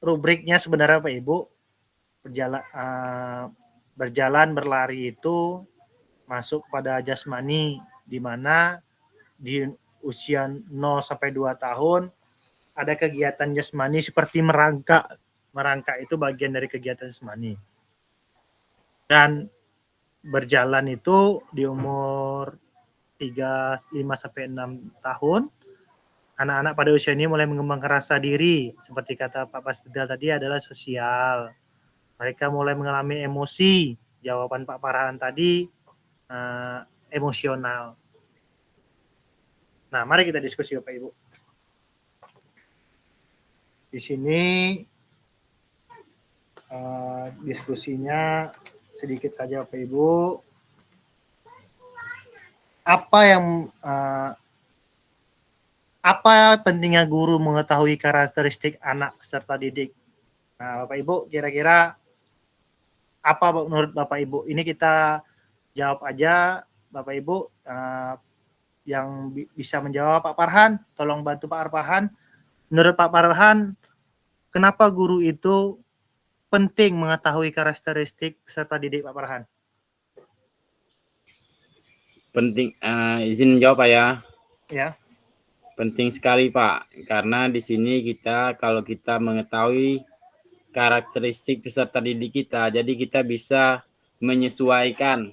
rubriknya sebenarnya Bapak Ibu. Berjalan berlari itu masuk pada jasmani, di mana di usia 0 sampai 2 tahun ada kegiatan jasmani seperti merangkak. Merangkak itu bagian dari kegiatan jasmani. Dan berjalan itu di umur 5 sampai 6 tahun. Anak-anak pada usia ini mulai mengembangkan rasa diri, seperti kata Pak Pasdal tadi adalah sosial. Mereka mulai mengalami emosi. Jawaban Pak Farhan tadi emosional. Nah, mari kita diskusi Bapak Ibu. Di sini diskusinya sedikit saja Bapak Ibu. Apa pentingnya guru mengetahui karakteristik anak peserta didik? Nah, Bapak Ibu, kira-kira apa menurut Bapak Ibu? Ini kita jawab aja, Bapak Ibu. Yang bisa menjawab Pak Farhan, tolong bantu Pak Farhan. Menurut Pak Farhan, kenapa guru itu penting mengetahui karakteristik peserta didik, Pak Farhan? Penting, izin jawab Pak ya. Ya. Penting sekali Pak, karena di sini kalau kita mengetahui karakteristik peserta didik kita, jadi kita bisa menyesuaikan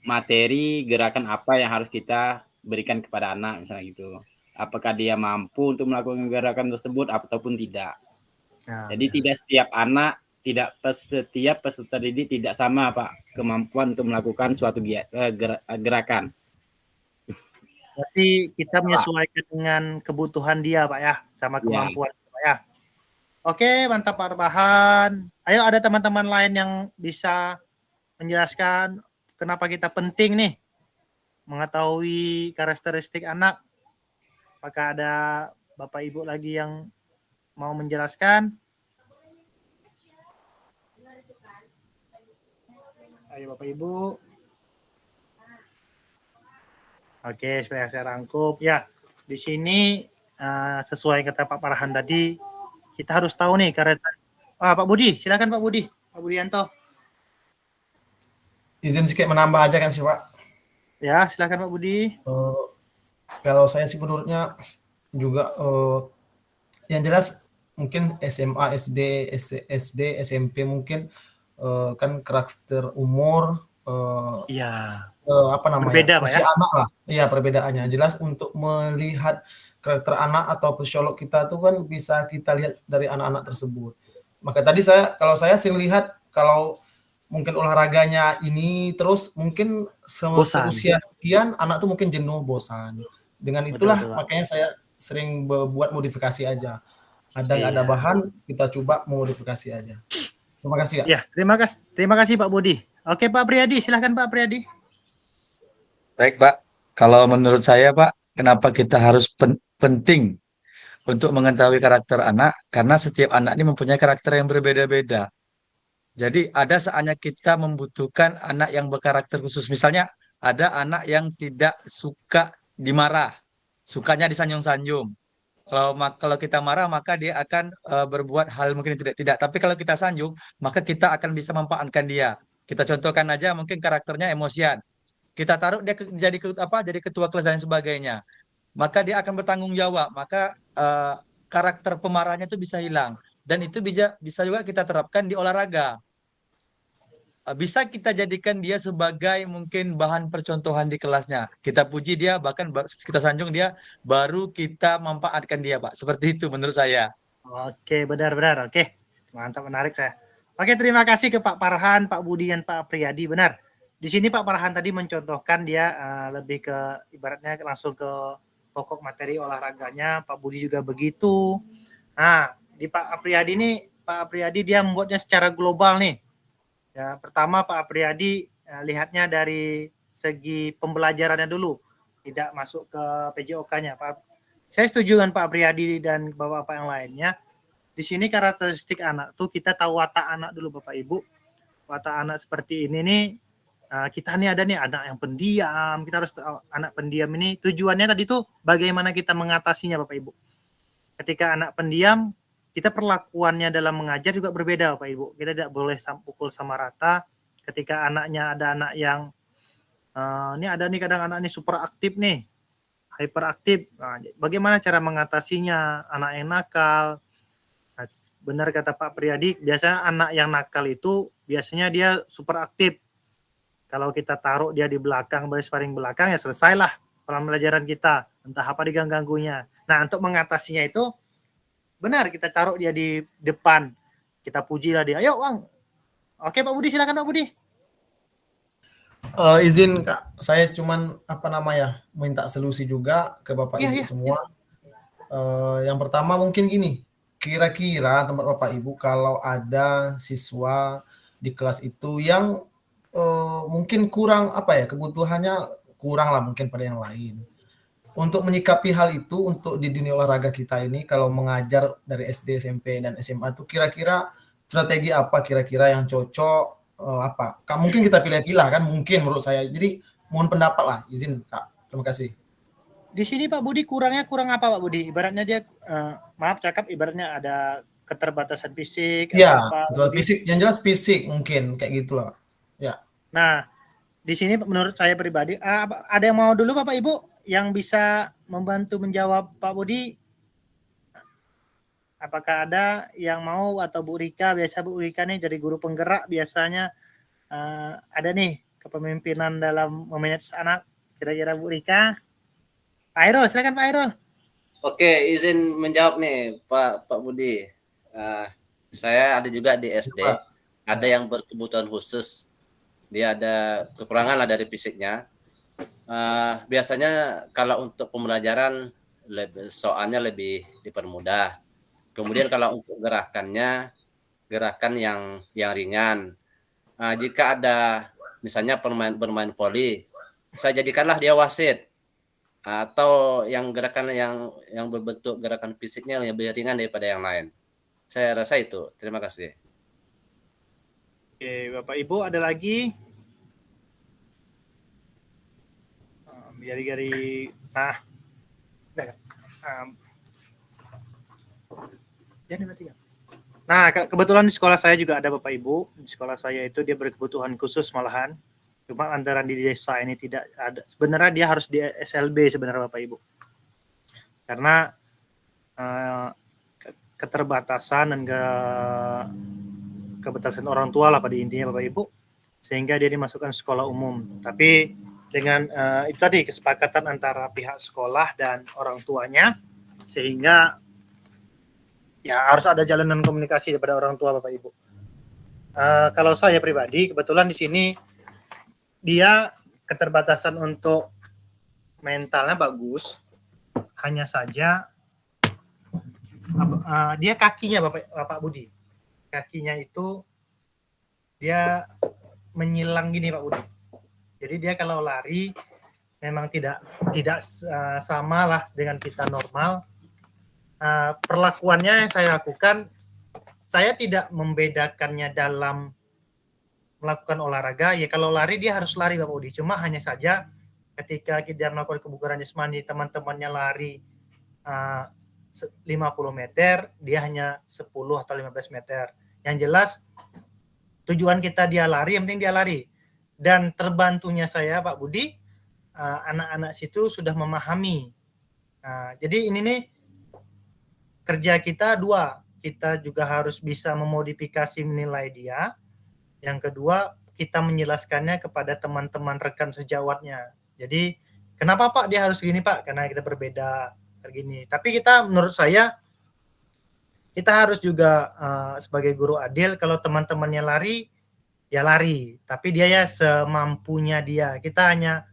materi gerakan apa yang harus kita berikan kepada anak, misalnya gitu. Apakah dia mampu untuk melakukan gerakan tersebut ataupun tidak. Jadi tidak setiap anak, setiap peserta didik tidak sama Pak kemampuan untuk melakukan suatu gerakan. Berarti kita menyesuaikan dengan kebutuhan dia Pak ya, sama kemampuan Pak ya. Oke, mantap Pak Farhan. Ayo, ada teman-teman lain yang bisa menjelaskan kenapa kita penting nih mengetahui karakteristik anak. Apakah ada Bapak Ibu lagi yang mau menjelaskan? Ayo Bapak Ibu. Oke, supaya saya rangkup. Ya, di sini sesuai kata Pak Farhan tadi, kita harus tahu nih karakteristik. Pak Budi, silakan Pak Budi. Pak Budianto. Izin sedikit menambah aja kan sih Pak. Ya, silakan Pak Budi. Kalau saya sih menurutnya juga yang jelas mungkin SMA, SD, SMP mungkin kan karakter umur apa namanya? Berbeda, Pak, usia ya? anak lah. Iya, perbedaannya. Jelas untuk melihat karakter anak atau psikolog kita tuh kan bisa kita lihat dari anak-anak tersebut. Maka tadi kalau saya sih lihat kalau mungkin olahraganya ini terus mungkin seusia sekian anak tuh mungkin jenuh, bosan. Dengan itulah makanya saya sering buat modifikasi aja. Ada bahan kita coba modifikasi aja. Terima kasih ya. Ya, terima kasih Pak Budi. Oke Pak Priyadi, silahkan Pak Priyadi. Baik Pak, kalau menurut saya Pak, kenapa kita harus penting untuk mengetahui karakter anak? Karena setiap anak ini mempunyai karakter yang berbeda-beda. Jadi ada saatnya kita membutuhkan anak yang berkarakter khusus. Misalnya ada anak yang tidak suka dimarah, sukanya disanjung-sanjung. Kalau kita marah maka dia akan berbuat hal mungkin tidak. Tapi kalau kita sanjung maka kita akan bisa memanfaatkan dia. Kita contohkan aja mungkin karakternya emosian. Kita taruh dia jadi ketua kelas dan sebagainya. Maka dia akan bertanggung jawab. Maka karakter pemarahnya itu bisa hilang. Dan itu bisa juga kita terapkan di olahraga. Bisa kita jadikan dia sebagai mungkin bahan percontohan di kelasnya. Kita puji dia, bahkan kita sanjung dia, baru kita manfaatkan dia, Pak. Seperti itu menurut saya. Oke, benar-benar. Oke, mantap, menarik saya. Oke, terima kasih ke Pak Farhan, Pak Budi, dan Pak Priyadi. Benar. Di sini Pak Farhan tadi mencontohkan dia lebih ke ibaratnya langsung ke pokok materi olahraganya. Pak Budi juga begitu. Nah, di Pak Priyadi ini, Pak Priyadi dia membuatnya secara global nih. Ya, pertama Pak Priyadi lihatnya dari segi pembelajarannya dulu, tidak masuk ke PJOK-nya. Saya setuju dengan Pak Priyadi dan Bapak-Bapak yang lainnya. Di sini karakteristik anak tuh kita tahu watak anak dulu Bapak Ibu. Watak anak seperti ini nih, kita nih ada nih anak yang pendiam. Kita harus tahu anak pendiam ini tujuannya tadi tuh bagaimana kita mengatasinya Bapak Ibu. Ketika anak pendiam, kita perlakuannya dalam mengajar juga berbeda Bapak Ibu. Kita tidak boleh pukul sama rata. Ketika anaknya ada anak yang ini ada nih kadang anak ini super aktif nih, hyperaktif. Nah, bagaimana cara mengatasinya anak yang nakal? Nah, benar kata Pak Priyadi, biasanya anak yang nakal itu biasanya dia super aktif. Kalau kita taruh dia di belakang, baris paling belakang, ya selesailah pembelajaran kita. Entah apa diganggunya. Nah, untuk mengatasinya itu, benar kita taruh dia di depan. Kita pujilah dia. Ayo, Bang. Oke, Pak Budi, silakan Pak Budi. Izin Kak, saya cuman minta solusi juga ke Bapak Ibu semua. Yang pertama mungkin gini, kira-kira tempat Bapak Ibu kalau ada siswa di kelas itu yang mungkin kurang kebutuhannya kurang lah mungkin pada yang lain. Untuk menyikapi hal itu untuk di dunia olahraga kita ini kalau mengajar dari SD, SMP dan SMA itu kira-kira strategi apa kira-kira yang cocok mungkin kita pilih-pilih kan mungkin menurut saya. Jadi mohon pendapat lah, izin Kak. Terima kasih. Di sini Pak Budi kurang apa Pak Budi? Ibaratnya dia ibaratnya ada keterbatasan fisik. Iya, fisik. Yang jelas fisik mungkin kayak gitulah. Ya. Nah, di sini menurut saya pribadi ada yang mau dulu Bapak Ibu yang bisa membantu menjawab Pak Budi? Apakah ada yang mau atau Bu Rika? Biasa Bu Rika nih dari guru penggerak biasanya ada nih kepemimpinan dalam memanage anak. Kira-kira Bu Rika? Pak Airul, silakan Pak Airul. Oke, izin menjawab nih Pak Budi. Saya ada juga di SD, ada yang berkebutuhan khusus. Dia ada kekurangan lah dari fisiknya. Biasanya kalau untuk pembelajaran soalnya lebih dipermudah. Kemudian kalau untuk gerakan yang ringan. Jika ada misalnya bermain voli, saya jadikanlah dia wasit. Atau yang gerakan yang berbentuk gerakan fisiknya lebih ringan daripada yang lain. Saya rasa itu. Terima kasih. Oke, Bapak Ibu ada lagi? Dari Nah, kebetulan di sekolah saya juga ada Bapak Ibu. Di sekolah saya itu dia berkebutuhan khusus malahan. Cuma antara di desa ini tidak ada. Sebenarnya dia harus di SLB sebenarnya Bapak Ibu. Karena keterbatasan dan keterbatasan orang tua lah pada intinya Bapak Ibu. Sehingga dia dimasukkan sekolah umum. Tapi dengan itu tadi kesepakatan antara pihak sekolah dan orang tuanya, sehingga ya harus ada jalanan komunikasi kepada orang tua Bapak Ibu. Kalau saya pribadi kebetulan di sini dia keterbatasan untuk mentalnya bagus, hanya saja dia kakinya Bapak Budi, kakinya itu dia menyilang gini Pak Budi. Jadi dia kalau lari memang tidak sama lah dengan kita normal. Perlakuannya yang saya lakukan, saya tidak membedakannya dalam melakukan olahraga. Ya kalau lari dia harus lari Bapak Budi. Cuma hanya saja ketika kita melakukan kebugaran jasmani, teman-temannya lari 50 meter, dia hanya 10 atau 15 meter. Yang jelas tujuan kita dia lari, yang penting dia lari. Dan terbantunya saya Pak Budi, anak-anak situ sudah memahami. Jadi ini nih kerja kita dua. Kita juga harus bisa memodifikasi menilai dia. Yang kedua, kita menjelaskannya kepada teman-teman rekan sejawatnya. Jadi, kenapa Pak dia harus gini Pak? Karena kita berbeda begini. Tapi menurut saya, kita harus juga sebagai guru adil, kalau teman-temannya lari, ya lari. Tapi dia ya semampunya dia. Kita hanya,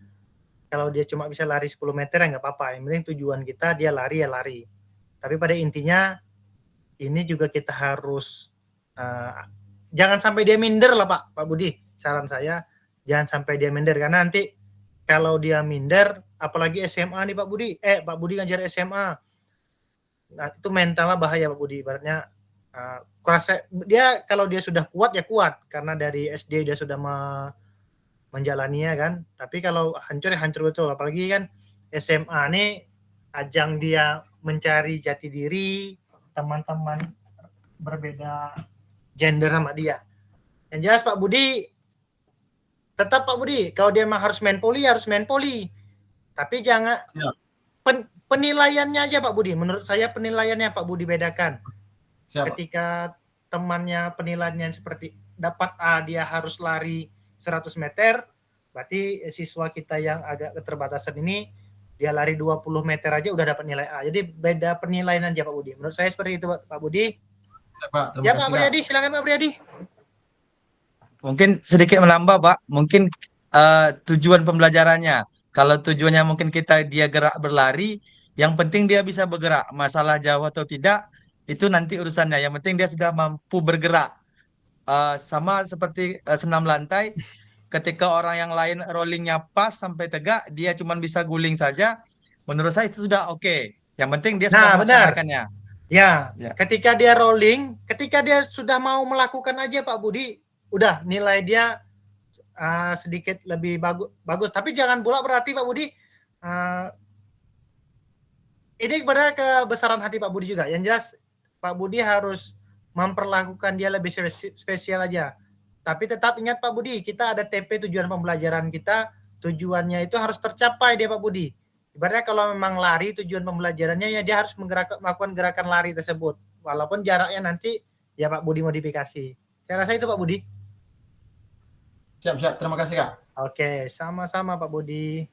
kalau dia cuma bisa lari 10 meter ya nggak apa-apa. Yang penting tujuan kita dia lari ya lari. Tapi pada intinya, ini juga kita harus jangan sampai dia minder lah Pak Budi. Saran saya jangan sampai dia minder, karena nanti kalau dia minder, apalagi SMA nih Pak Budi. Pak Budi ngajar SMA. Nah, itu mentalnya bahaya Pak Budi. Ibaratnya dia kalau dia sudah kuat ya kuat, karena dari SD dia sudah menjalaninya kan. Tapi kalau hancur ya hancur betul. Apalagi kan SMA nih ajang dia mencari jati diri, teman-teman berbeda gender sama dia. Yang jelas Pak Budi, tetap Pak Budi, kalau dia memang harus main poli, harus main poli. Tapi jangan penilaiannya aja Pak Budi. Menurut saya penilaiannya Pak Budi bedakan. Siap. Ketika temannya penilaiannya seperti dapat A dia harus lari 100 meter, berarti siswa kita yang agak keterbatasan ini dia lari 20 meter aja udah dapat nilai A. Jadi beda penilaian aja Pak Budi. Menurut saya seperti itu Pak Budi. Pak, Ya Pak Priyadi, silakan Pak Priyadi. Mungkin sedikit menambah, Pak. Mungkin tujuan pembelajarannya. Kalau tujuannya mungkin dia gerak berlari, yang penting dia bisa bergerak. Masalah jauh atau tidak, itu nanti urusannya. Yang penting dia sudah mampu bergerak. Sama seperti senam lantai, ketika orang yang lain rollingnya pas sampai tegak, dia cuma bisa guling saja. Menurut saya itu sudah oke. Yang penting dia sudah melaksanakannya. Ya, ketika dia rolling, ketika dia sudah mau melakukan aja Pak Budi, udah nilai dia sedikit lebih bagus. Tapi jangan pula berarti Pak Budi, ini kepada kebesaran hati Pak Budi juga. Yang jelas Pak Budi harus memperlakukan dia lebih spesial aja. Tapi tetap ingat Pak Budi, kita ada TP tujuan pembelajaran kita, tujuannya itu harus tercapai dia Pak Budi. Ibaratnya kalau memang lari tujuan pembelajarannya ya dia harus melakukan gerakan lari tersebut. Walaupun jaraknya nanti ya Pak Budi modifikasi. Saya rasa itu Pak Budi. Siap. Terima kasih Kak. Oke, sama-sama Pak Budi.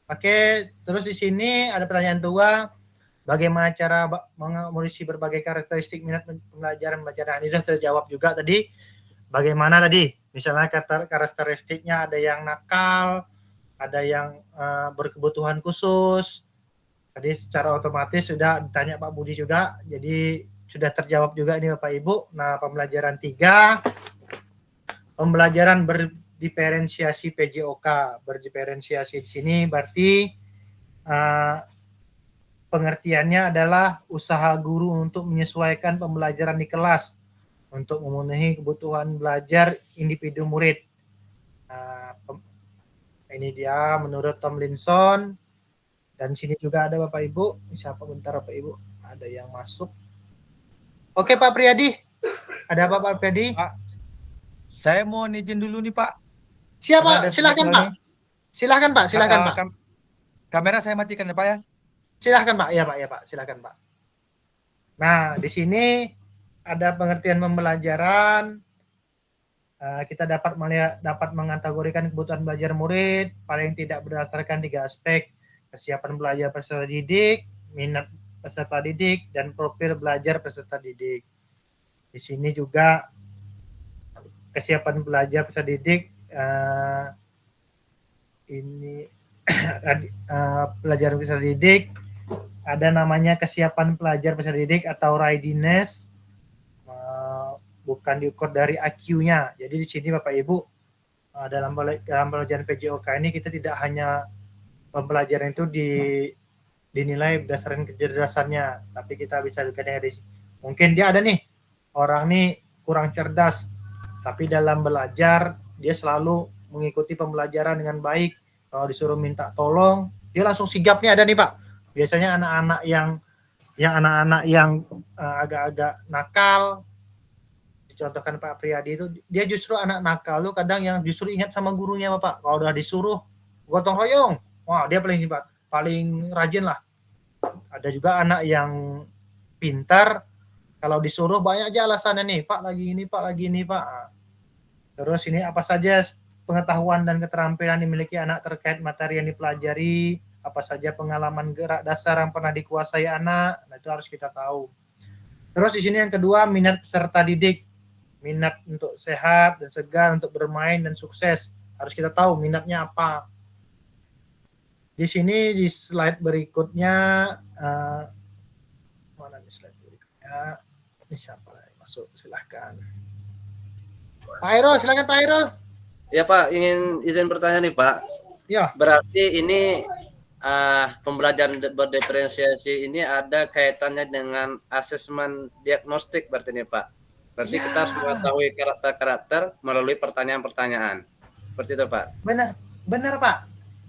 Oke, terus di sini ada pertanyaan tua. Bagaimana cara mengisi berbagai karakteristik minat pembelajaran Nah, ini sudah terjawab juga tadi. Bagaimana tadi? Misalnya karakteristiknya ada yang nakal, ada yang berkebutuhan khusus. Tadi secara otomatis sudah ditanya Pak Budi juga. Jadi sudah terjawab juga ini Bapak Ibu. Nah, pembelajaran 3, pembelajaran berdiferensiasi PJOK. Berdiferensiasi di sini berarti pengertiannya adalah usaha guru untuk menyesuaikan pembelajaran di kelas untuk memenuhi kebutuhan belajar individu murid. Ini dia menurut Tomlinson. Dan sini juga ada Bapak Ibu. Siapa bentar Bapak Ibu? Ada yang masuk. Oke Pak Priyadi. Ada apa Pak Priyadi? Pak, saya mau izin dulu nih Pak. Siapa? Silakan Pak. Silakan Pak. Silakan Pak. Kamera saya matikan ya Pak ya. Silahkan Pak, ya Pak, silakan Pak. Nah, di sini ada pengertian pembelajaran. Kita dapat mengategorikan kebutuhan belajar murid paling tidak berdasarkan 3 aspek: kesiapan belajar peserta didik, minat peserta didik, dan profil belajar peserta didik. Di sini juga kesiapan belajar peserta didik ini pelajaran peserta didik. Ada namanya kesiapan pelajar peserta didik atau readiness, bukan diukur dari IQ-nya. Jadi di sini Bapak Ibu dalam pelajaran PJOK ini kita tidak hanya pembelajaran itu dinilai berdasarkan kecerdasannya, tapi kita bisa lihat dari mungkin dia ada nih orang nih kurang cerdas, tapi dalam belajar dia selalu mengikuti pembelajaran dengan baik. Kalau disuruh minta tolong, dia langsung sigapnya ada nih Pak. Biasanya anak-anak yang agak-agak nakal, dicontohkan Pak Priyadi itu, dia justru anak nakal lu kadang yang justru ingat sama gurunya Bapak. Kalau udah disuruh gotong royong, wah dia paling rajin lah. Ada juga anak yang pintar, kalau disuruh banyak aja alasannya nih, Pak lagi ini Pak. Terus ini apa saja pengetahuan dan keterampilan dimiliki anak terkait materi yang dipelajari, apa saja pengalaman gerak dasar yang pernah dikuasai anak, nah itu harus kita tahu. Terus di sini yang kedua, minat peserta didik. Minat untuk sehat dan segar, untuk bermain dan sukses. Harus kita tahu minatnya apa. Di sini di slide berikutnya, mana nih slide berikutnya? Ini siapa yang masuk? Silahkan. Pak Hairul, silakan Pak Hairul. Ya Pak, ingin izin bertanya nih Pak. Ya. Berarti ini pembelajaran berdiferensiasi ini ada kaitannya dengan asesmen diagnostik berarti nih Pak. Berarti kita harus mengetahui karakter-karakter melalui pertanyaan-pertanyaan. Seperti itu Pak. Benar Pak.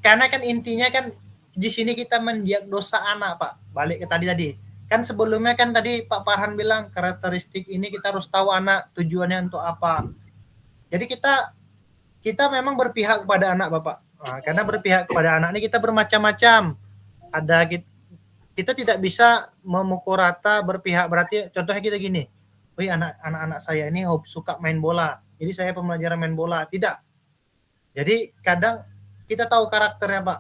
Karena kan intinya kan di sini kita mendiagnosa anak Pak. Balik ke tadi. Kan sebelumnya kan tadi Pak Farhan bilang karakteristik ini kita harus tahu anak tujuannya untuk apa. Jadi kita memang berpihak kepada anak Bapak. Nah, karena berpihak kepada anak ini kita bermacam-macam. Kita tidak bisa memukul rata berpihak, berarti contohnya kita gini. Wih, anak-anak saya ini suka main bola. jadi saya pembelajaran main bola. Tidak. Jadi kadang kita tahu karakternya Pak.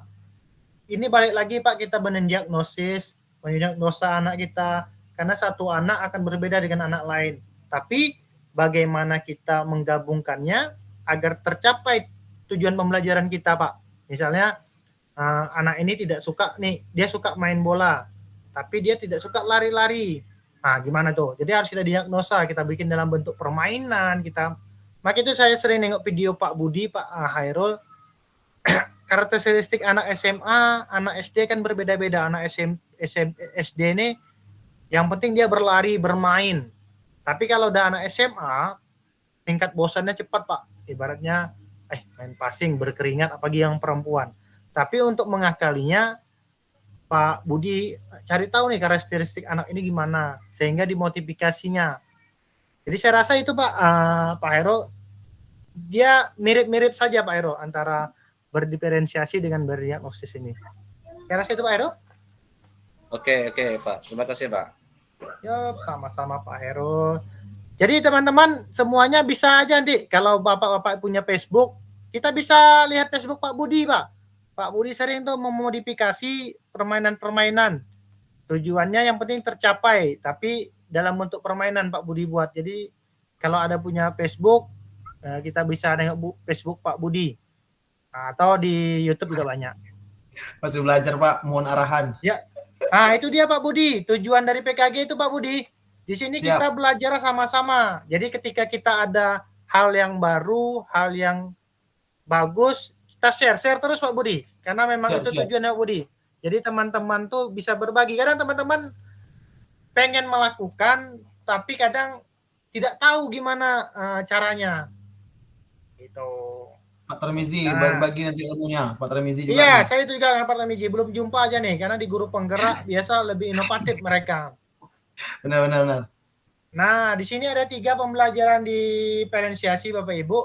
Ini balik lagi Pak, kita mendiagnosa anak kita, karena satu anak akan berbeda dengan anak lain. Tapi bagaimana kita menggabungkannya agar tercapai tujuan pembelajaran kita Pak. Misalnya anak ini tidak suka nih, dia suka main bola, tapi dia tidak suka lari-lari. Nah, gimana tuh? Jadi harus kita diagnosa, kita bikin dalam bentuk permainan, maka itu saya sering nengok video Pak Budi, Pak Hairul, karakteristik anak SMA, anak SD kan berbeda-beda. Anak SD ini yang penting dia berlari, bermain. Tapi kalau udah anak SMA, tingkat bosannya cepat Pak. Ibaratnya main passing, berkeringat, apalagi yang perempuan. Tapi untuk mengakalinya, Pak Budi cari tahu nih karakteristik anak ini gimana, sehingga dimotivasinya. Jadi saya rasa itu Pak Hairul, dia mirip-mirip saja Pak Hairul antara berdiferensiasi dengan berdiagnosis ini. Saya rasa itu Pak Hairul. Oke Pak, terima kasih Pak. Yup, sama-sama Pak Hairul. Jadi teman-teman semuanya bisa aja nanti kalau bapak-bapak punya Facebook, kita bisa lihat Facebook Pak Budi Pak. Pak Budi sering tuh memodifikasi permainan-permainan. Tujuannya yang penting tercapai, tapi dalam bentuk permainan Pak Budi buat. Jadi kalau ada punya Facebook, kita bisa nengok Facebook Pak Budi. Atau di YouTube juga banyak. Masih belajar Pak, mohon arahan. Ya. Itu dia Pak Budi. Tujuan dari PKG itu Pak Budi. Di sini Siap. kita belajar sama-sama. Jadi ketika kita ada hal yang baru, hal yang bagus, kita share terus Pak Budi. Karena memang itu tujuannya Pak Budi. Jadi teman-teman tuh bisa berbagi. Kadang teman-teman pengen melakukan, tapi kadang tidak tahu gimana caranya. Gitu. Pak Tarmizi, berbagi nanti ilmunya. Pak Tarmizi juga. Iya, saya itu juga dengan Pak Tarmizi. Belum jumpa aja nih, karena di guru penggerak biasa lebih inovatif mereka. Benar. Nah, di sini ada 3 pembelajaran diferensiasi Bapak Ibu.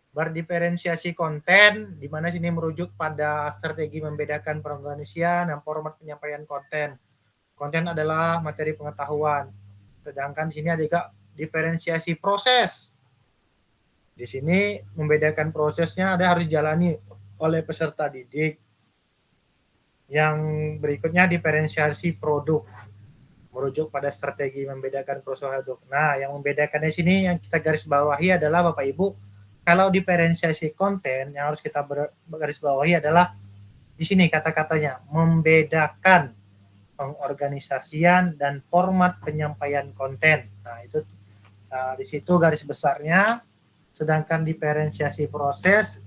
Berdiferensiasi konten, di mana sini merujuk pada strategi membedakan pengorganisasian dan format penyampaian konten. Konten adalah materi pengetahuan. Sedangkan di sini ada juga diferensiasi proses. Di sini membedakan prosesnya ada harus dijalani oleh peserta didik. Yang berikutnya diferensiasi produk, merujuk pada strategi membedakan proses produk. Nah, yang membedakan di sini yang kita garis bawahi adalah Bapak Ibu, kalau diferensiasi konten yang harus kita garis bawahi adalah di sini kata-katanya membedakan pengorganisasian dan format penyampaian konten. Nah, itu di situ garis besarnya. Sedangkan diferensiasi proses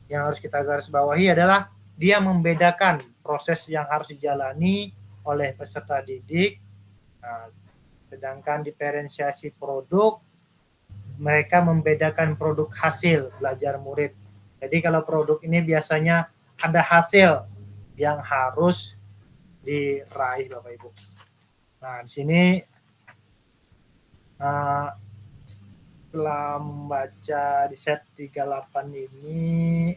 yang harus kita garis bawahi adalah dia membedakan proses yang harus dijalani oleh peserta didik. Nah, sedangkan diferensiasi produk, mereka membedakan produk hasil belajar murid. Jadi kalau produk ini biasanya ada hasil yang harus diraih Bapak Ibu. Nah, di sini setelah membaca di set 38 ini,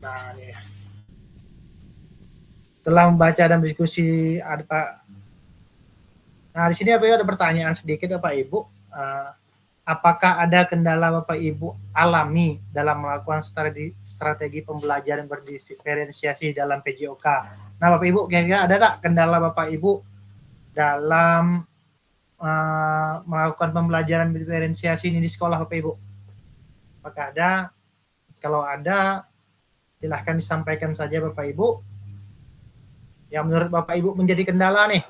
nah nih, setelah membaca dan diskusi ada Pak. Nah, di sini ada pertanyaan sedikit Bapak Ibu. Apakah ada kendala Bapak Ibu alami dalam melakukan strategi pembelajaran berdiferensiasi dalam PJOK? Nah, Bapak Ibu, kira-kira ada tak kendala Bapak Ibu dalam melakukan pembelajaran diferensiasi ini di sekolah Bapak Ibu? Apakah ada? Kalau ada, silahkan disampaikan saja Bapak Ibu. Yang menurut Bapak Ibu menjadi kendala nih.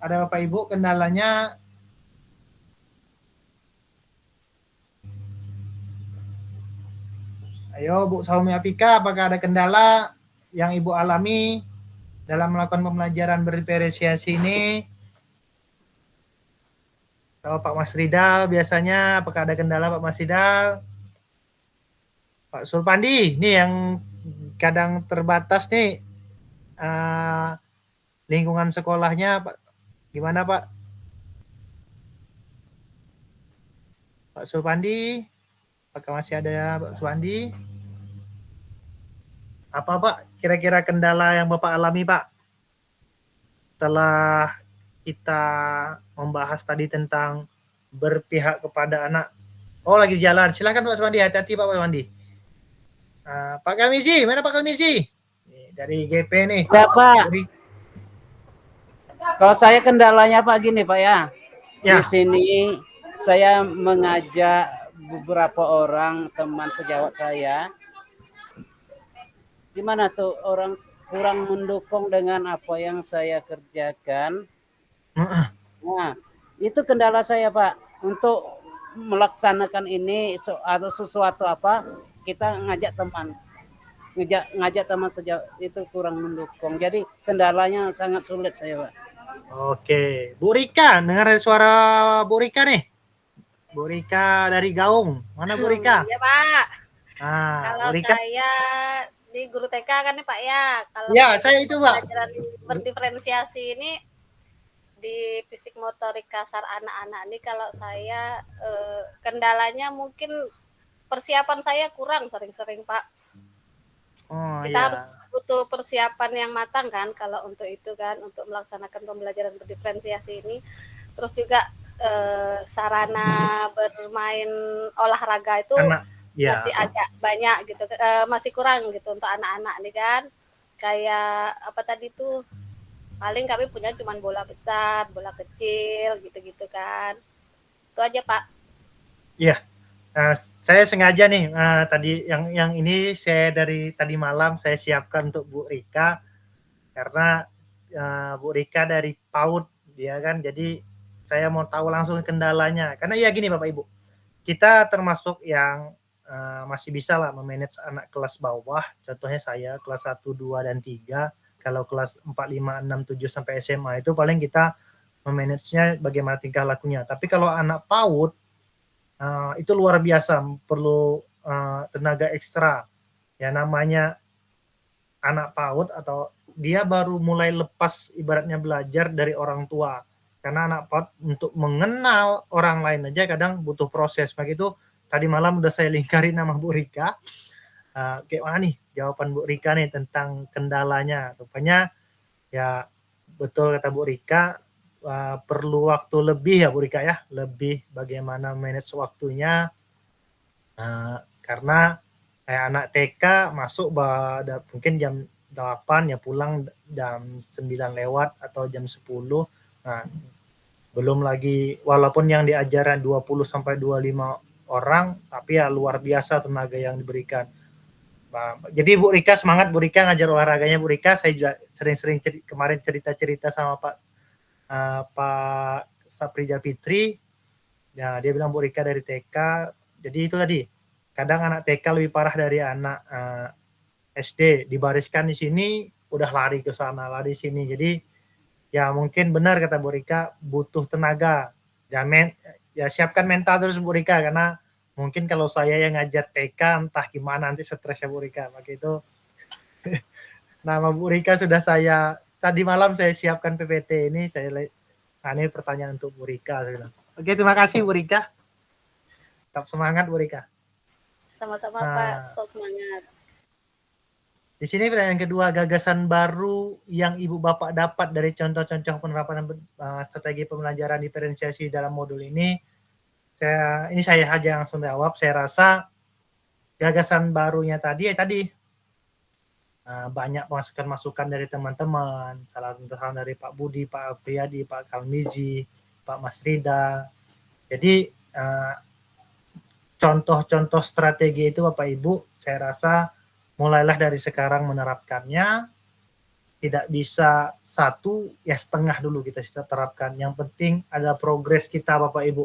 Ada Bapak Ibu kendalanya? Ayo Bu Saumi Apika, apakah ada kendala yang Ibu alami dalam melakukan pembelajaran berdiferensiasi ini? Atau Pak Mas Ridal biasanya, apakah ada kendala Pak Mas Ridal? Pak Sulpandi, ini yang kadang terbatas nih lingkungan sekolahnya, Pak. Gimana Pak? Pak Sulpandi, apakah masih ada Pak Sulpandi? Apa Pak kira-kira kendala yang Bapak alami, Pak? Setelah kita membahas tadi tentang berpihak kepada anak. Oh, lagi jalan. Silakan Pak Suwandi, hati-hati Pak Suwandi. Pak Kamisi, mana Pak Kamisi? Dari GP nih. Ya Pak. Kalau saya kendalanya Pak gini Pak ya. Di sini saya mengajak beberapa orang teman sejawat saya. Gimana tuh orang kurang mendukung dengan apa yang saya kerjakan. Nah, itu kendala saya Pak. Untuk melaksanakan ini atau sesuatu apa, kita ngajak teman. Ngajak teman sejauh itu kurang mendukung. Jadi kendalanya sangat sulit saya Pak. Oke, Bu Rika, dengar suara Bu Rika nih. Bu Rika dari Gaung. Mana Bu Rika? Iya Pak. Kalau Bu Rika, saya di guru TK kan nih Pak ya. Kalau ya, saya itu Pak. Pelajaran berdiferensiasi ini di fisik motorik kasar anak-anak ini kalau saya kendalanya mungkin persiapan saya kurang sering-sering Pak. Kita harus butuh persiapan yang matang kan kalau untuk itu kan, untuk melaksanakan pembelajaran berdiferensiasi ini. Terus juga sarana bermain olahraga itu masih agak banyak gitu, masih kurang gitu untuk anak-anak nih kan. Kayak apa tadi tuh, paling kami punya cuma bola besar, bola kecil gitu-gitu kan. Itu aja Pak. Iya. Saya sengaja nih tadi yang ini saya dari tadi malam saya siapkan untuk Bu Rika karena Bu Rika dari PAUD dia kan, jadi saya mau tahu langsung kendalanya karena ya gini Bapak Ibu, kita termasuk yang masih bisa lah memanage anak kelas bawah, contohnya saya kelas 1, 2, dan 3. Kalau kelas 4, 5, 6, 7 sampai SMA itu paling kita memanagenya bagaimana tingkah lakunya. Tapi kalau anak PAUD itu luar biasa, perlu tenaga ekstra. Ya namanya anak PAUD atau dia baru mulai lepas ibaratnya belajar dari orang tua. Karena anak PAUD untuk mengenal orang lain aja kadang butuh proses. Begitu tadi malam udah saya lingkarin nama Bu Rika. Kayak mana nih jawaban Bu Rika nih tentang kendalanya. Rupanya ya betul kata Bu Rika, perlu waktu lebih ya Bu Rika ya, lebih bagaimana manage waktunya, karena kayak anak TK masuk mungkin jam 8 ya pulang jam 9 lewat atau jam 10. Nah, belum lagi walaupun yang diajaran 20 sampai 25 orang, tapi ya luar biasa tenaga yang diberikan. Nah, jadi Bu Rika semangat Bu Rika ngajar olahraganya Bu Rika. Saya juga sering-sering kemarin cerita-cerita sama Pak Saprijal Fitri, ya dia bilang Bu Rika dari TK. Jadi itu tadi, kadang anak TK lebih parah dari anak SD. Dibariskan di sini, udah lari ke sana, lari sini. Jadi ya mungkin benar kata Bu Rika, butuh tenaga. Ya siapkan mental terus Bu Rika, karena mungkin kalau saya yang ngajar TK, entah gimana nanti stresnya Bu Rika. Maka itu nama Bu Rika sudah saya tadi malam saya siapkan PPT ini, ini pertanyaan untuk Bu Rika. Oke, terima kasih Bu Rika. Tetap semangat Bu Rika. Sama-sama Pak, tetap semangat. Di sini pertanyaan kedua, gagasan baru yang Ibu Bapak dapat dari contoh-contoh penerapan strategi pembelajaran diferensiasi dalam modul ini. Saya aja langsung jawab. Saya rasa gagasan barunya tadi banyak masukan-masukan dari teman-teman, salah satu dari Pak Budi, Pak Priyadi, Pak Kalmizi, Pak Mas Rida. Jadi contoh-contoh strategi itu Bapak Ibu, saya rasa mulailah dari sekarang menerapkannya. Tidak bisa satu, ya setengah dulu kita terapkan. Yang penting ada progres kita Bapak Ibu.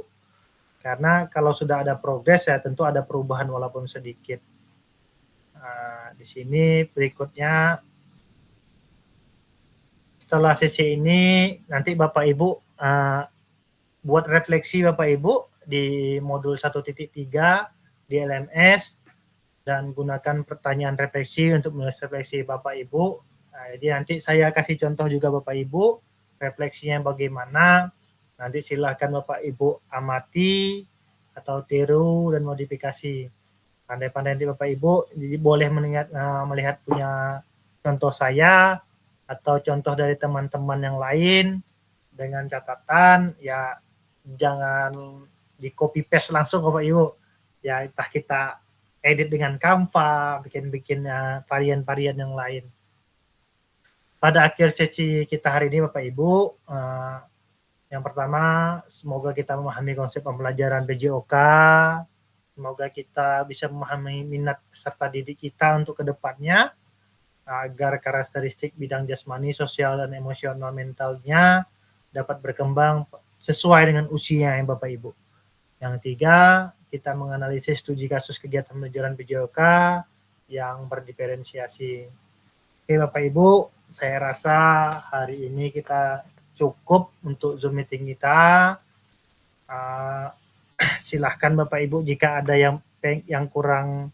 Karena kalau sudah ada progres ya tentu ada perubahan walaupun sedikit. Di sini berikutnya setelah sesi ini nanti Bapak Ibu buat refleksi Bapak Ibu di modul 1.3 di LMS dan gunakan pertanyaan refleksi untuk menulis refleksi Bapak Ibu. Jadi nanti saya kasih contoh juga Bapak Ibu refleksinya bagaimana. Nanti silakan Bapak Ibu amati atau tiru dan modifikasi. Pandai-pandai nanti Bapak Ibu jadi boleh melihat punya contoh saya atau contoh dari teman-teman yang lain, dengan catatan ya jangan di copy paste langsung Bapak Ibu. Ya entah kita edit dengan Canva, bikin varian-varian yang lain. Pada akhir sesi kita hari ini Bapak Ibu, yang pertama semoga kita memahami konsep pembelajaran PJOK, semoga kita bisa memahami minat peserta didik kita untuk kedepannya, agar karakteristik bidang jasmani, sosial, dan emosional mentalnya dapat berkembang sesuai dengan usia yang Bapak Ibu. Yang ketiga, kita menganalisis studi kasus kegiatan pembelajaran PJOK yang berdiferensiasi. Oke Bapak Ibu, saya rasa hari ini kita cukup untuk Zoom meeting kita. Silahkan Bapak Ibu jika ada yang kurang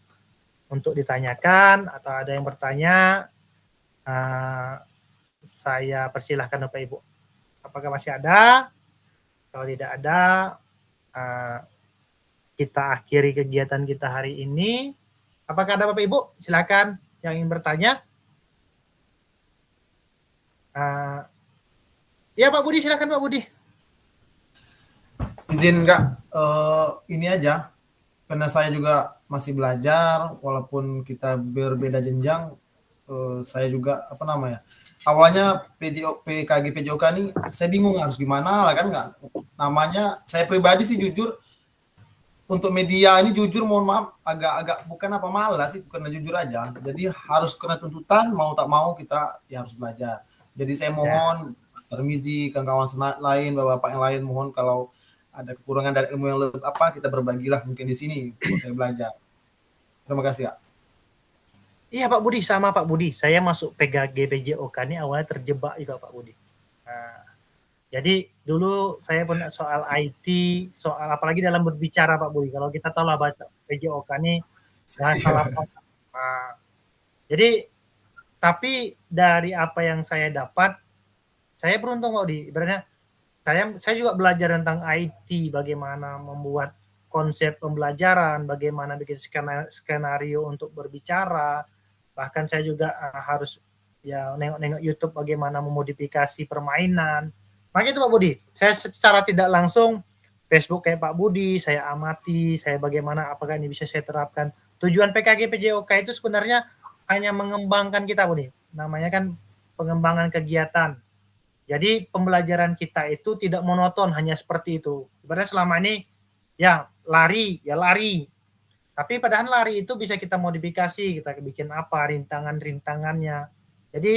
untuk ditanyakan atau ada yang bertanya, saya persilahkan Bapak Ibu. Apakah masih ada? Kalau tidak ada, kita akhiri kegiatan kita hari ini. Apakah ada Bapak Ibu? Silakan yang ingin bertanya. Ya Pak Budi, silakan Pak Budi. Izin Kak, ini aja, karena saya juga masih belajar, walaupun kita berbeda jenjang, saya juga awalnya PKG PJOK nih saya bingung harus gimana lah kan, nggak namanya saya pribadi sih jujur untuk media ini jujur mohon maaf agak bukan malas sih, karena jujur aja, jadi harus kena tuntutan, mau tak mau kita ya harus belajar. Jadi saya mohon Termizi, kawan-kawan lain, bapak-bapak yang lain, mohon kalau ada kekurangan dari ilmu yang lebih kita berbagilah mungkin di sini untuk saya belajar. Terima kasih ya. Iya Pak Budi, sama Pak Budi. Saya masuk PKG PJOK ini awalnya terjebak juga Pak Budi. Jadi dulu saya punya soal IT, soal apalagi dalam berbicara Pak Budi. Kalau kita tahu lah baca PJOK ini nggak salah. Jadi tapi dari apa yang saya dapat, saya beruntung Pak Budi. Ibaratnya saya juga belajar tentang IT, bagaimana membuat konsep pembelajaran, bagaimana bikin skenario untuk berbicara. Bahkan saya juga harus ya nengok-nengok YouTube bagaimana memodifikasi permainan. Makanya itu Pak Budi, saya secara tidak langsung Facebook kayak Pak Budi, saya amati, saya bagaimana apakah ini bisa saya terapkan. Tujuan PKG PJOK itu sebenarnya hanya mengembangkan kita Budi. Namanya kan pengembangan kegiatan. Jadi pembelajaran kita itu tidak monoton hanya seperti itu. Sebenarnya selama ini ya lari. Tapi padahal lari itu bisa kita modifikasi, kita bikin apa rintangannya. Jadi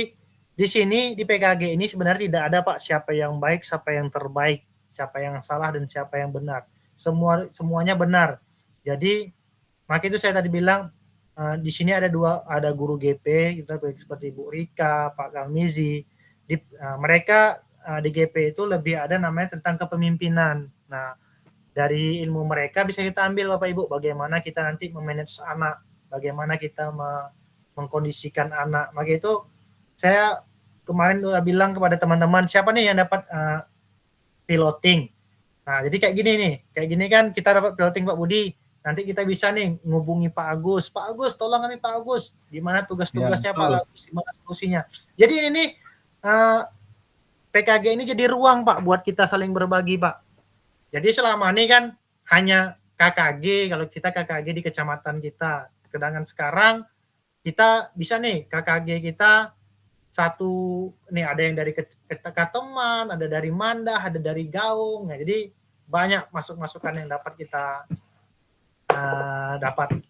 di sini di PKG ini sebenarnya tidak ada Pak siapa yang baik, siapa yang terbaik, siapa yang salah dan siapa yang benar. Semuanya benar. Jadi maka itu saya tadi bilang di sini ada guru GP kita seperti Bu Rika, Pak Kalmizi. Mereka di GP itu lebih ada namanya tentang kepemimpinan. Nah, dari ilmu mereka bisa kita ambil Bapak Ibu bagaimana kita nanti memanage anak, bagaimana kita mengkondisikan anak. Maka itu saya kemarin udah bilang kepada teman-teman siapa nih yang dapat piloting. Nah, jadi kayak gini kan kita dapat piloting Pak Budi. Nanti kita bisa nih ngubungi Pak Agus. Pak Agus, tolong nih Pak Agus. Gimana tugas-tugasnya Pak Agus, gimana solusinya. Jadi ini PKG ini jadi ruang Pak buat kita saling berbagi Pak. Jadi selama ini kan hanya KKG, kalau kita KKG di kecamatan kita. Sedangkan sekarang kita bisa nih KKG kita satu, nih ada yang dari Kateman, ada dari Mandah, ada dari Gaung. Nah, jadi banyak masukan yang dapat kita dapat.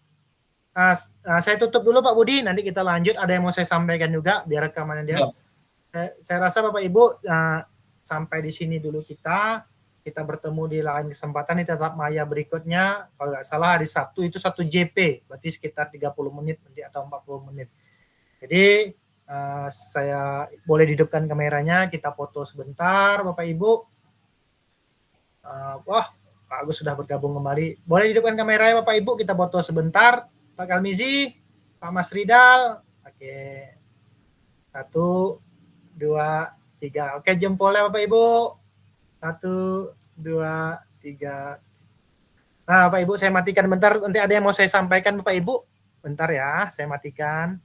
Saya tutup dulu Pak Budi, nanti kita lanjut. Ada yang mau saya sampaikan juga biar rekamannya dia. Saya rasa Bapak Ibu sampai di sini dulu kita bertemu di lain kesempatan di Tatap Maya berikutnya. Kalau nggak salah hari Sabtu itu 1 JP, berarti sekitar 30 menit nanti atau 40 menit. Jadi saya boleh hidupkan kameranya, kita foto sebentar Bapak Ibu. Wah, Pak Agus sudah bergabung kembali. Boleh hidupkan kameranya Bapak Ibu, kita foto sebentar. Pak Kalmizi, Pak Mas Ridal. Oke. 1, 2, 3. Oke, jempolnya Bapak Ibu. 1, 2, 3. Nah, Bapak Ibu saya matikan bentar. Nanti ada yang mau saya sampaikan Bapak Ibu. Bentar ya, saya matikan.